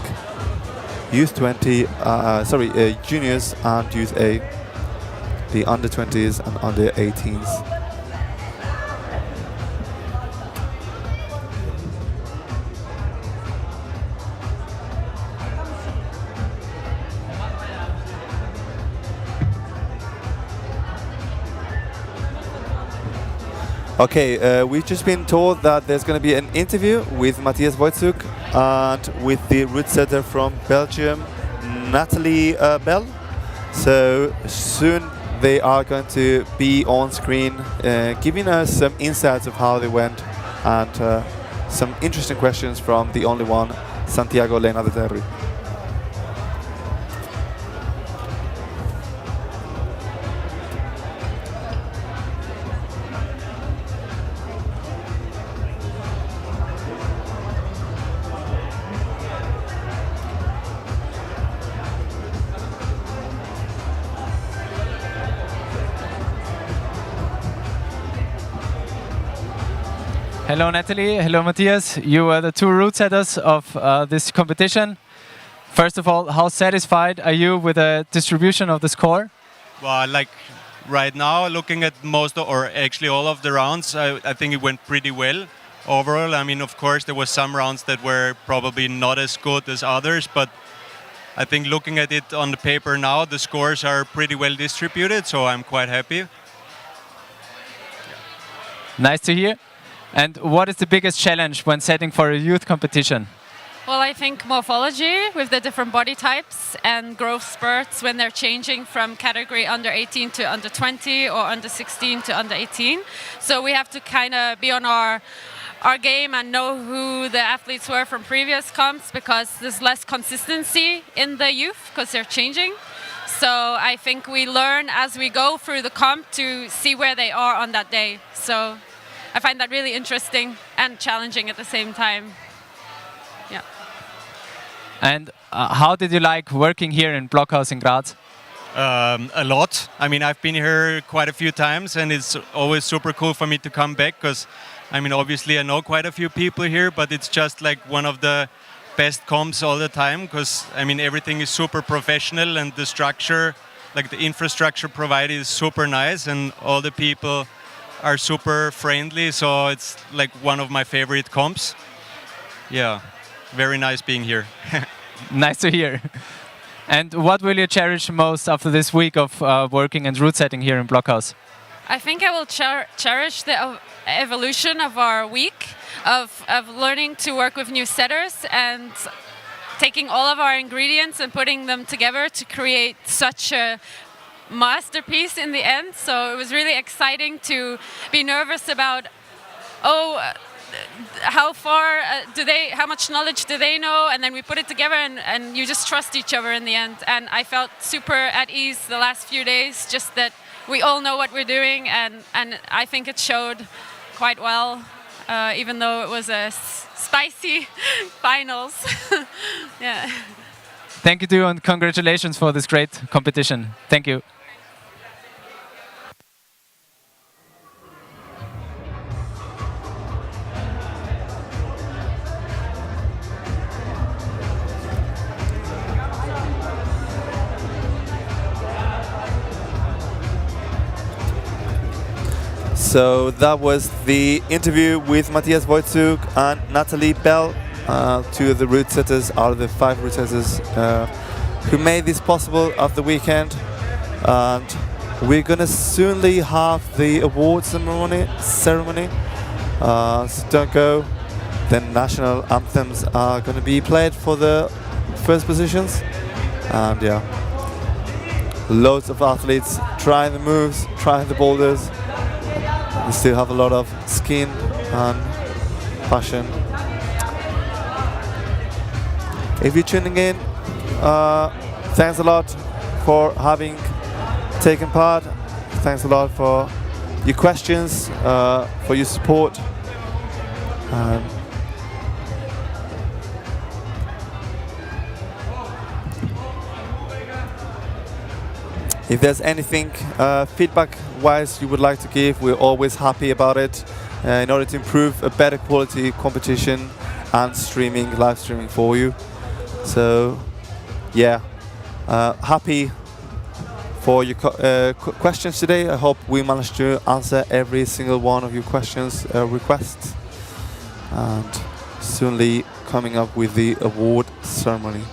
Youth-20, juniors and Youth A, the under 20s and under 18s. Okay, we've just been told that there's going to be an interview with Matthias Wojcik and with the route setter from Belgium, Natalie Bell. So soon they are going to be on screen giving us some insights of how they went and some interesting questions from the only one, Santiago Lena de Terry. Hello Natalie, hello Matthias. You are the two route setters of this competition. First of all, how satisfied are you with the distribution of the score? Well, like right now, looking at most or actually all of the rounds, I think it went pretty well overall. I mean, of course, there were some rounds that were probably not as good as others, but I think looking at it on the paper now, the scores are pretty well distributed, so I'm quite happy. Nice to hear. And what is the biggest challenge when setting for a youth competition? Well, I think morphology with the different body types and growth spurts when they're changing from category under 18 to under 20 or under 16 to under 18. So we have to kind of be on our game and know who the athletes were from previous comps, because there's less consistency in the youth because they're changing. So I think we learn as we go through the comp to see where they are on that day. So I find that really interesting and challenging at the same time. Yeah. And how did you like working here in Blockhaus in Graz? A lot. I mean, I've been here quite a few times, and it's always super cool for me to come back because, I mean, obviously I know quite a few people here, but it's just like one of the best comps all the time because, I mean, everything is super professional and the structure, like the infrastructure provided is super nice and all the people are super friendly, so it's like one of my favorite comps. Yeah, very nice being here. Nice to hear. And what will you cherish most after this week of working and route setting here in Blockhaus? I think I will cherish the evolution of our week, of learning to work with new setters and taking all of our ingredients and putting them together to create such a masterpiece in the end. So it was really exciting to be nervous about, how far how much knowledge do they know, and then we put it together and you just trust each other in the end. And I felt super at ease the last few days, just that we all know what we're doing, and I think it showed quite well, even though it was a spicy finals. Yeah. Thank you too, and congratulations for this great competition. Thank you. So that was the interview with Matthias Wojcik and Natalie Bell, two of the route setters out of the 5 route setters who made this possible at the weekend. And we're gonna soonly have the award ceremony. So don't go. The national anthems are gonna be played for the first positions. And yeah, loads of athletes trying the moves, trying the boulders. We still have a lot of skin and passion. If you're tuning in, thanks a lot for having taken part. Thanks a lot for your questions, for your support. If there's anything feedback-wise you would like to give, we're always happy about it in order to improve a better quality competition and streaming, live streaming for you. So, yeah, happy for your questions today. I hope we managed to answer every single one of your questions, requests, and soonly coming up with the award ceremony.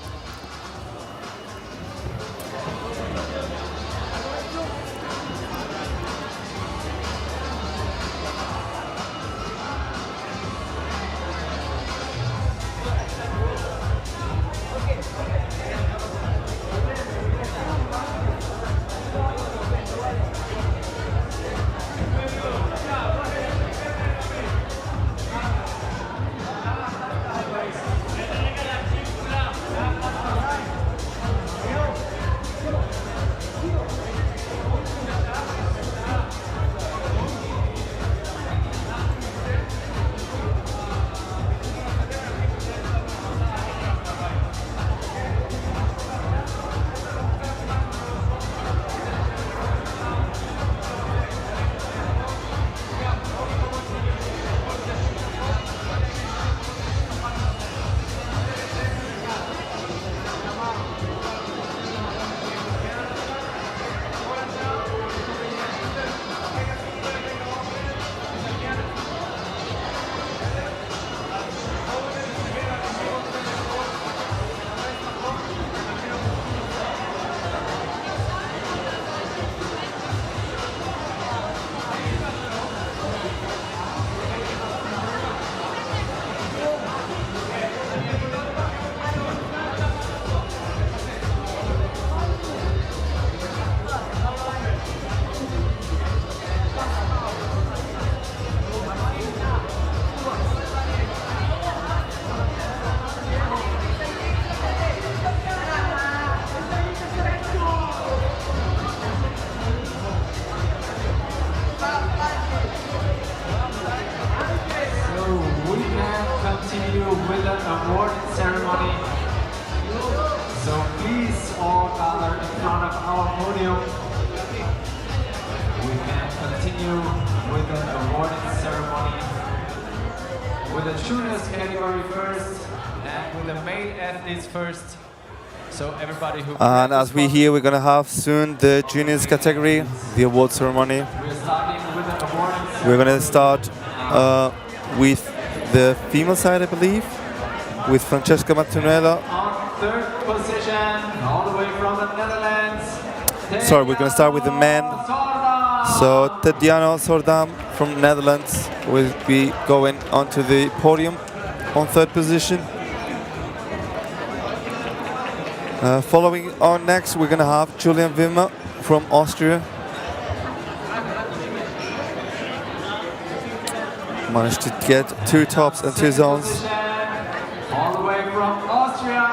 With an award ceremony. So please all gather in front of our podium. We can continue with an award ceremony with the juniors category first and with the male athletes first. So everybody who... And as we hear, we're going to have soon the juniors category, the award ceremony. We're starting with the award ceremony. We're going to start with the female side, I believe, with Francesca Mattonella. On third position, all the way from the Netherlands. Sorry, we're going to start with the men. So Tediano Sordam from Netherlands will be going onto the podium on third position. Following on next, we're going to have Julian Wimmer from Austria. Managed to get 2 tops and 2 zones. All the way from Austria,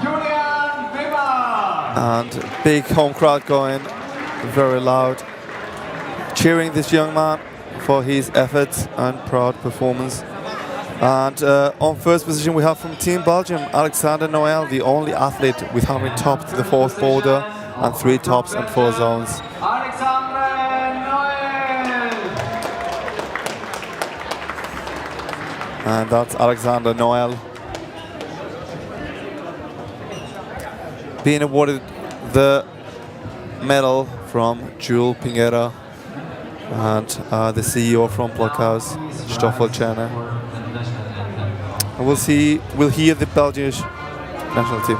Julian Wimmer. And big home crowd going, very loud, cheering this young man for his efforts and proud performance. And on first position we have from Team Belgium, Alexander Noel, the only athlete with having topped the 4th boulder and 3 tops and 4 zones. Alexander Noel. And that's Alexander Noel being awarded the medal from Jules Pinguera and the CEO from Blockhaus, Stoffel Czerny. And we'll hear the Belgian national team.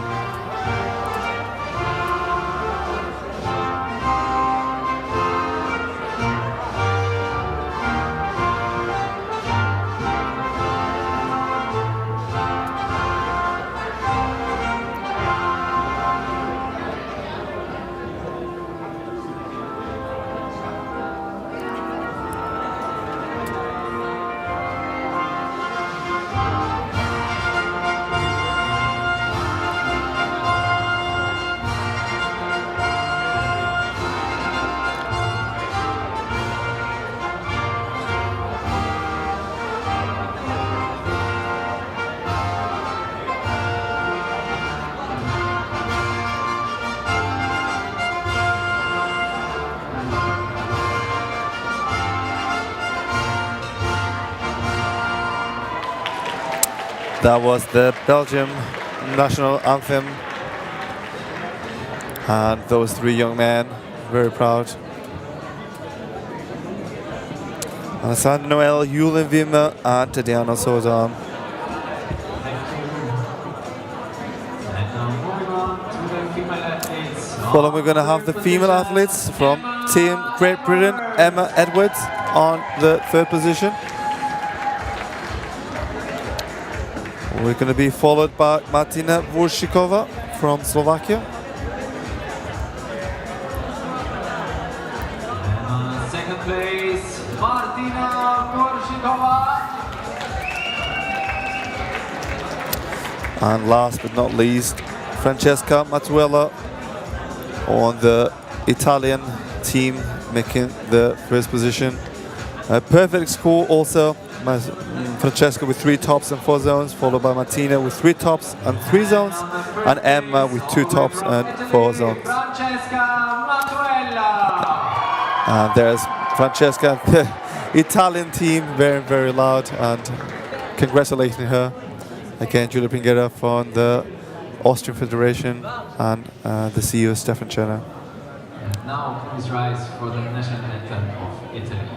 That was the Belgium national anthem. And those three young men, very proud. Alessandro Noel, Julian Wimmer, and Tadeusz Sozan. Well, we're going to have the female athletes from Team Great Britain, Emma Edwards on the third position. We're going to be followed by Martina Voršikova from Slovakia. Second place, Martina Voršikova. And last but not least, Francesca Mattuella on the Italian team, making the first position. A perfect score also. Francesca with 3 tops and 4 zones, followed by Martina with 3 tops and 3 zones, and Emma with 2 tops and 4 zones. And there's Francesca, the Italian team, very, very loud, and congratulating her. Again, Giulia Pinguera from the Austrian Federation and the CEO Stefan Cerna. Now please rise for the national anthem of Italy.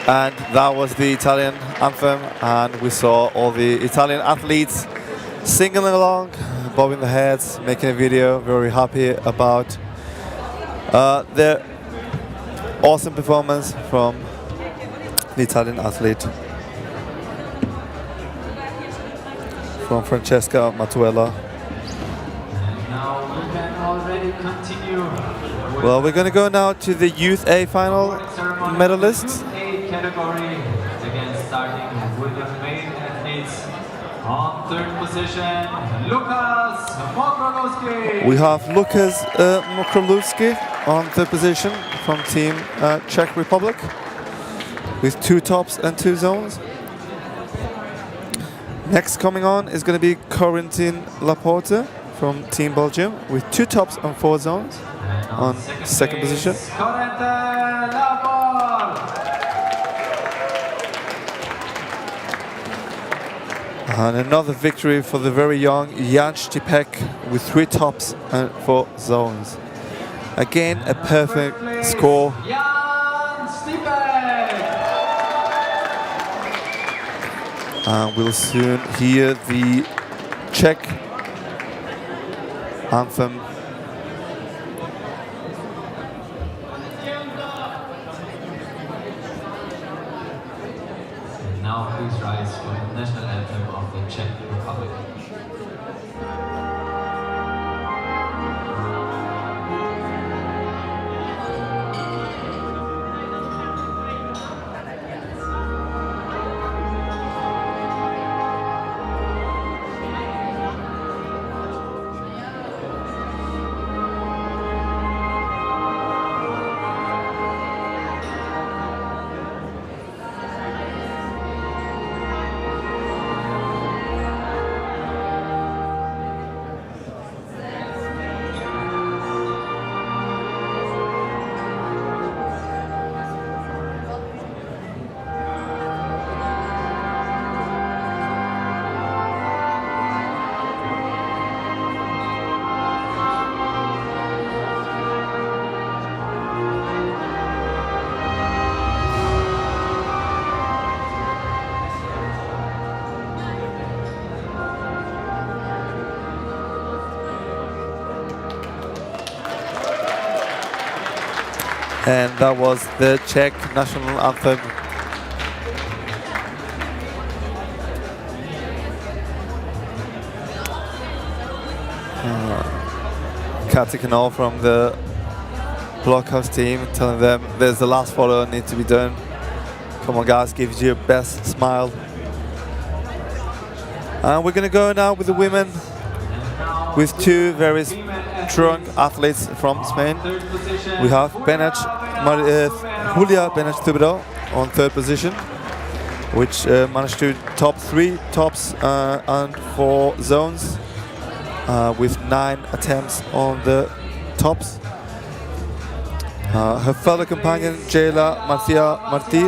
And that was the Italian anthem, and we saw all the Italian athletes singing along, bobbing their heads, making a video. Very happy about their awesome performance from the Italian athlete, from Francesca Mattuella. Now we can already continue. Well, we're going to go now to the Youth A final medalists. Category, again starting with the main athletes. On third position, Lukas Mokrolowski. We have Lukas Mokrolowski on third position from Team Czech Republic with 2 tops and 2 zones. Next coming on is going to be Corentin Laporte from Team Belgium with 2 tops and 4 zones on second position. Corentin Laporte. And another victory for the very young Jan Stipek with 3 tops and 4 zones. Again, a perfect score. Jan Stipek. And we'll soon hear the Czech anthem. And now please rise for the national anthem of the Czech Republic. And that was the Czech national anthem. Katja Canal from the blockhouse team telling them there's the last photo need to be done. Come on guys, give your best smile. And we're gonna go now with the women, with two very strong athletes from Spain. We have Julia Benech-Tubero on third position, which managed to top 3 tops and 4 zones with 9 attempts on the tops. Her fellow companion Jayla Marti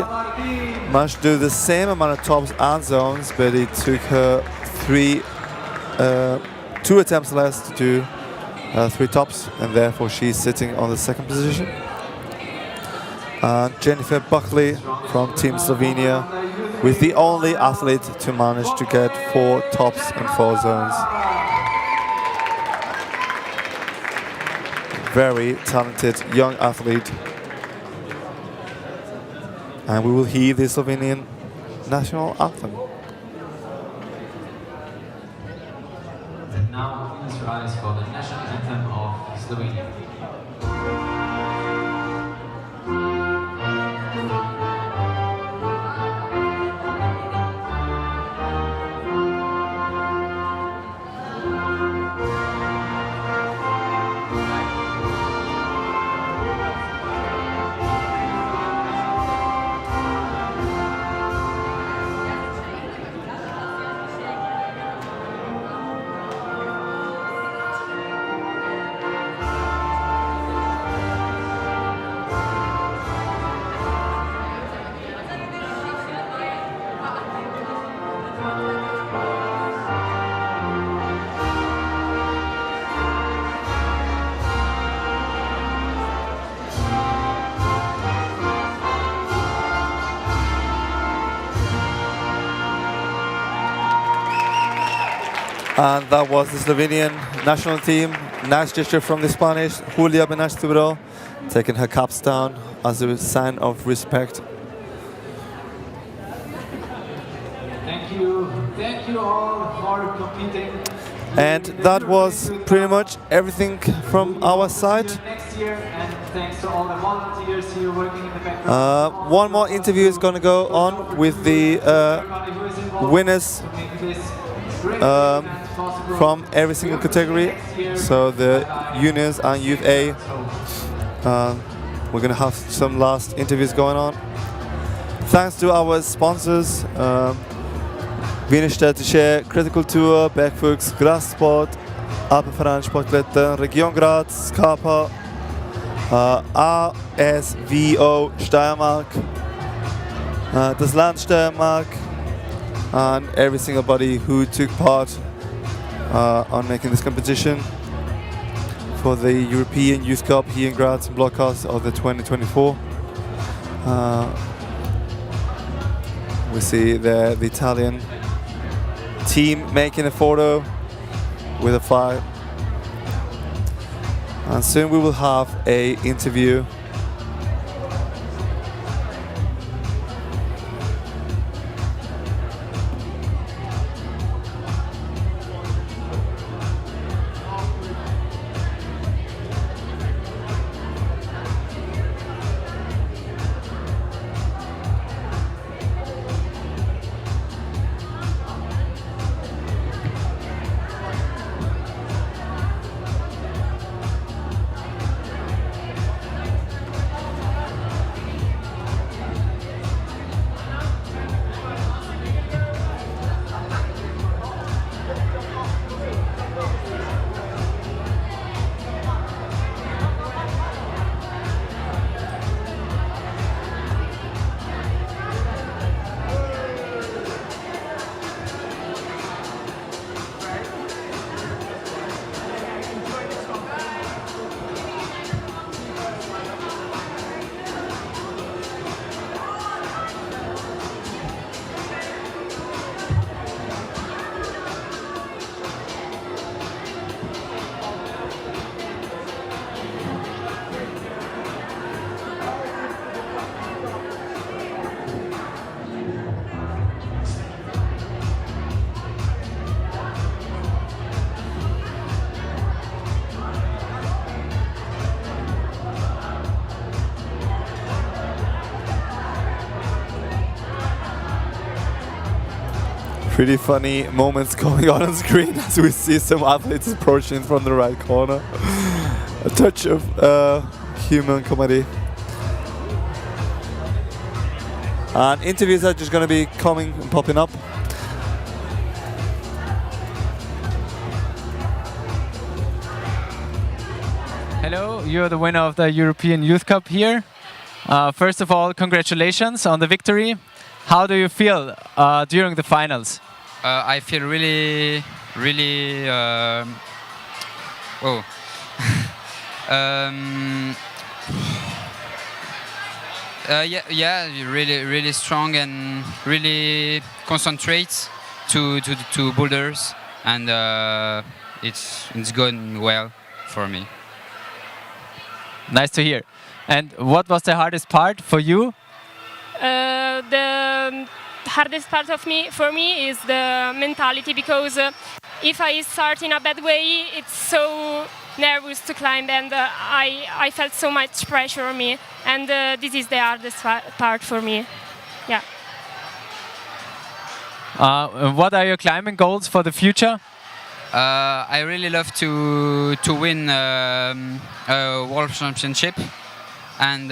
managed to do the same amount of tops and zones, but it took her 2 attempts less to do 3 tops, and therefore she's sitting on the second position. And Jennifer Buckley from Team Slovenia, with the only athlete to manage to get 4 tops and 4 zones. Very talented young athlete. And we will hear the Slovenian national anthem. And now please rise for the national anthem of Slovenia. And that was the Slovenian national team. Nice gesture from the Spanish, Julia Benech-Tubero, taking her caps down as a sign of respect. Thank you all for competing. And that was pretty much everything from our side. Next year, and thanks to all the volunteers here working in the background. One more interview is going to go on with the winners from every single category, so the juniors and youth A. We're going to have some last interviews going on. Thanks to our sponsors, Wiener Städtische, Critical Tour, Bergfuchs, Graz Sport, Alpenverein Sportklettern, Region Graz, Skapa, ASVO Steiermark, das Land Steiermark, and every single body who took part on making this competition for the European Youth Cup here in Graz Blockhouse of the 2024. We see the Italian team making a photo with a flag, and soon we will have an interview. Pretty funny moments going on screen as we see some athletes approaching from the right corner. A touch of human comedy. And interviews are just going to be coming and popping up. Hello, you're the winner of the European Youth Cup here. First of all, congratulations on the victory. How do you feel during the finals? I feel really, really. Oh. Yeah, really, really strong and really concentrate to boulders, and it's going well for me. Nice to hear. And what was the hardest part for you? The hardest part for me is the mentality, because if I start in a bad way, it's so nervous to climb, and I felt so much pressure on me, and this is the hardest part for me. Yeah. What are your climbing goals for the future? I really love to win a world championship, and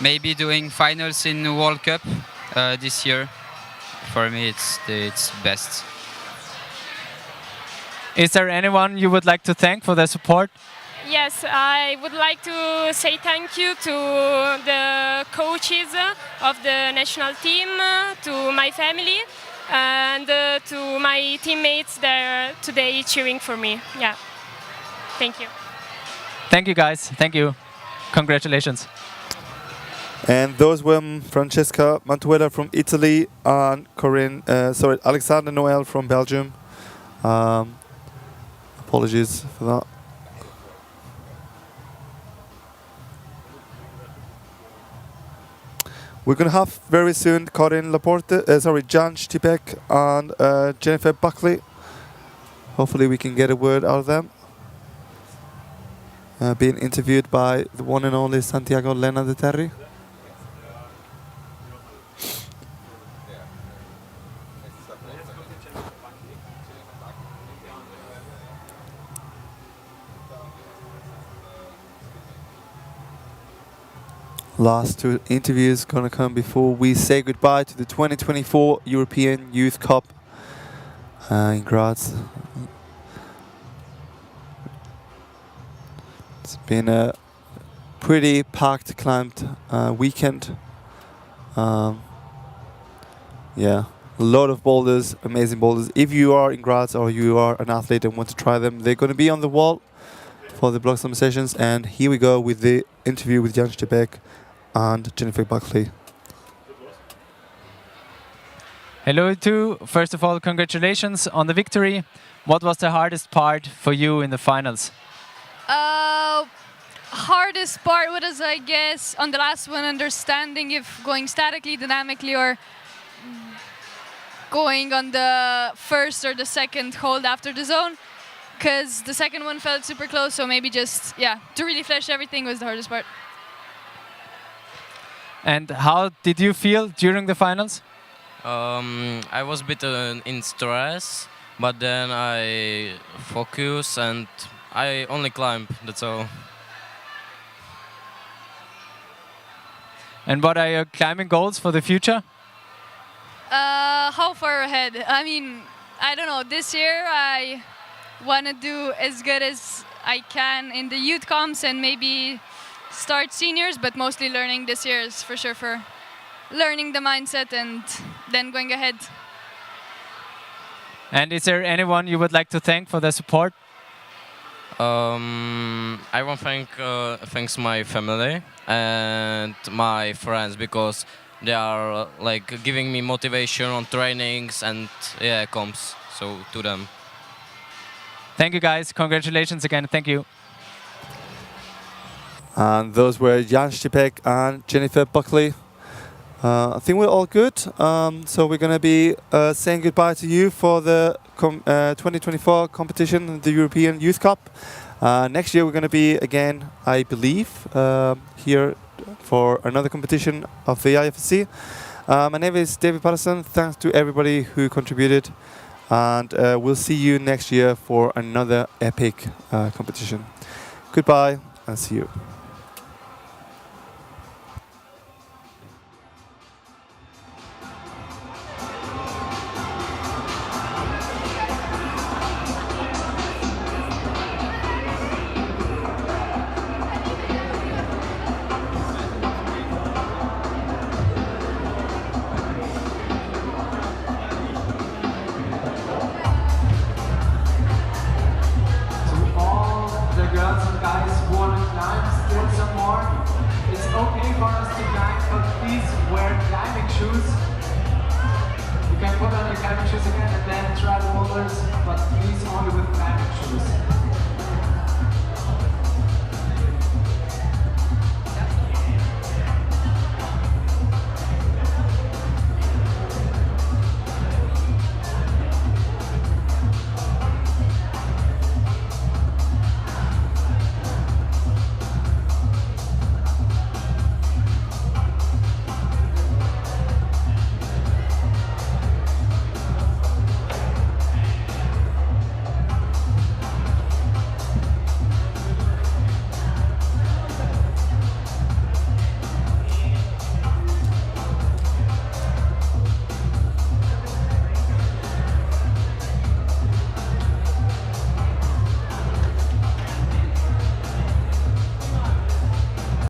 maybe doing finals in the World Cup this year. For me, it's best. Is there anyone you would like to thank for their support? Yes, I would like to say thank you to the coaches of the national team, to my family, and to my teammates there today cheering for me. Yeah, thank you. Thank you, guys. Thank you. Congratulations. And those were Francesca Mantuela from Italy and Alexander Noel from Belgium. Apologies for that. We're going to have very soon Jan Stipek and Jennifer Buckley. Hopefully we can get a word out of them. Being interviewed by the one and only Santiago Lena de Terry. Last two interviews gonna come before we say goodbye to the 2024 European Youth Cup in Graz. It's been a pretty packed climbed weekend. Yeah, a lot of boulders, amazing boulders. If you are in Graz or you are an athlete and want to try them, they're going to be on the wall for the block summer sessions. And here we go with the interview with Jan Stipek and Jennifer Buckley. Hello to first of all, congratulations on the victory. What was the hardest part for you in the finals? Hardest part was, I guess, on the last one, understanding if going statically, dynamically, or going on the first or the second hold after the zone, because the second one felt super close, so maybe just, yeah, to really flesh everything was the hardest part. And how did you feel during the finals? I was a bit in stress, but then I focus and I only climb, that's all. And what are your climbing goals for the future? How far ahead? I mean, I don't know. This year I want to do as good as I can in the youth comps and maybe start seniors, but mostly learning this year is for sure for learning the mindset and then going ahead. And is there anyone you would like to thank for their support? I want to thanks my family and my friends, because they are like giving me motivation on trainings and yeah, comps. So to them. Thank you, guys. Congratulations again. Thank you. And those were Jan Stipek and Jennifer Buckley. I think we're all good. So we're going to be saying goodbye to you for the 2024 competition, the European Youth Cup. Next year we're going to be again, I believe, here for another competition of the IFSC. My name is David Patterson. Thanks to everybody who contributed. And we'll see you next year for another epic competition. Goodbye and see you. You can put on your climbing shoes again and then try the boulders, but please only with climbing shoes.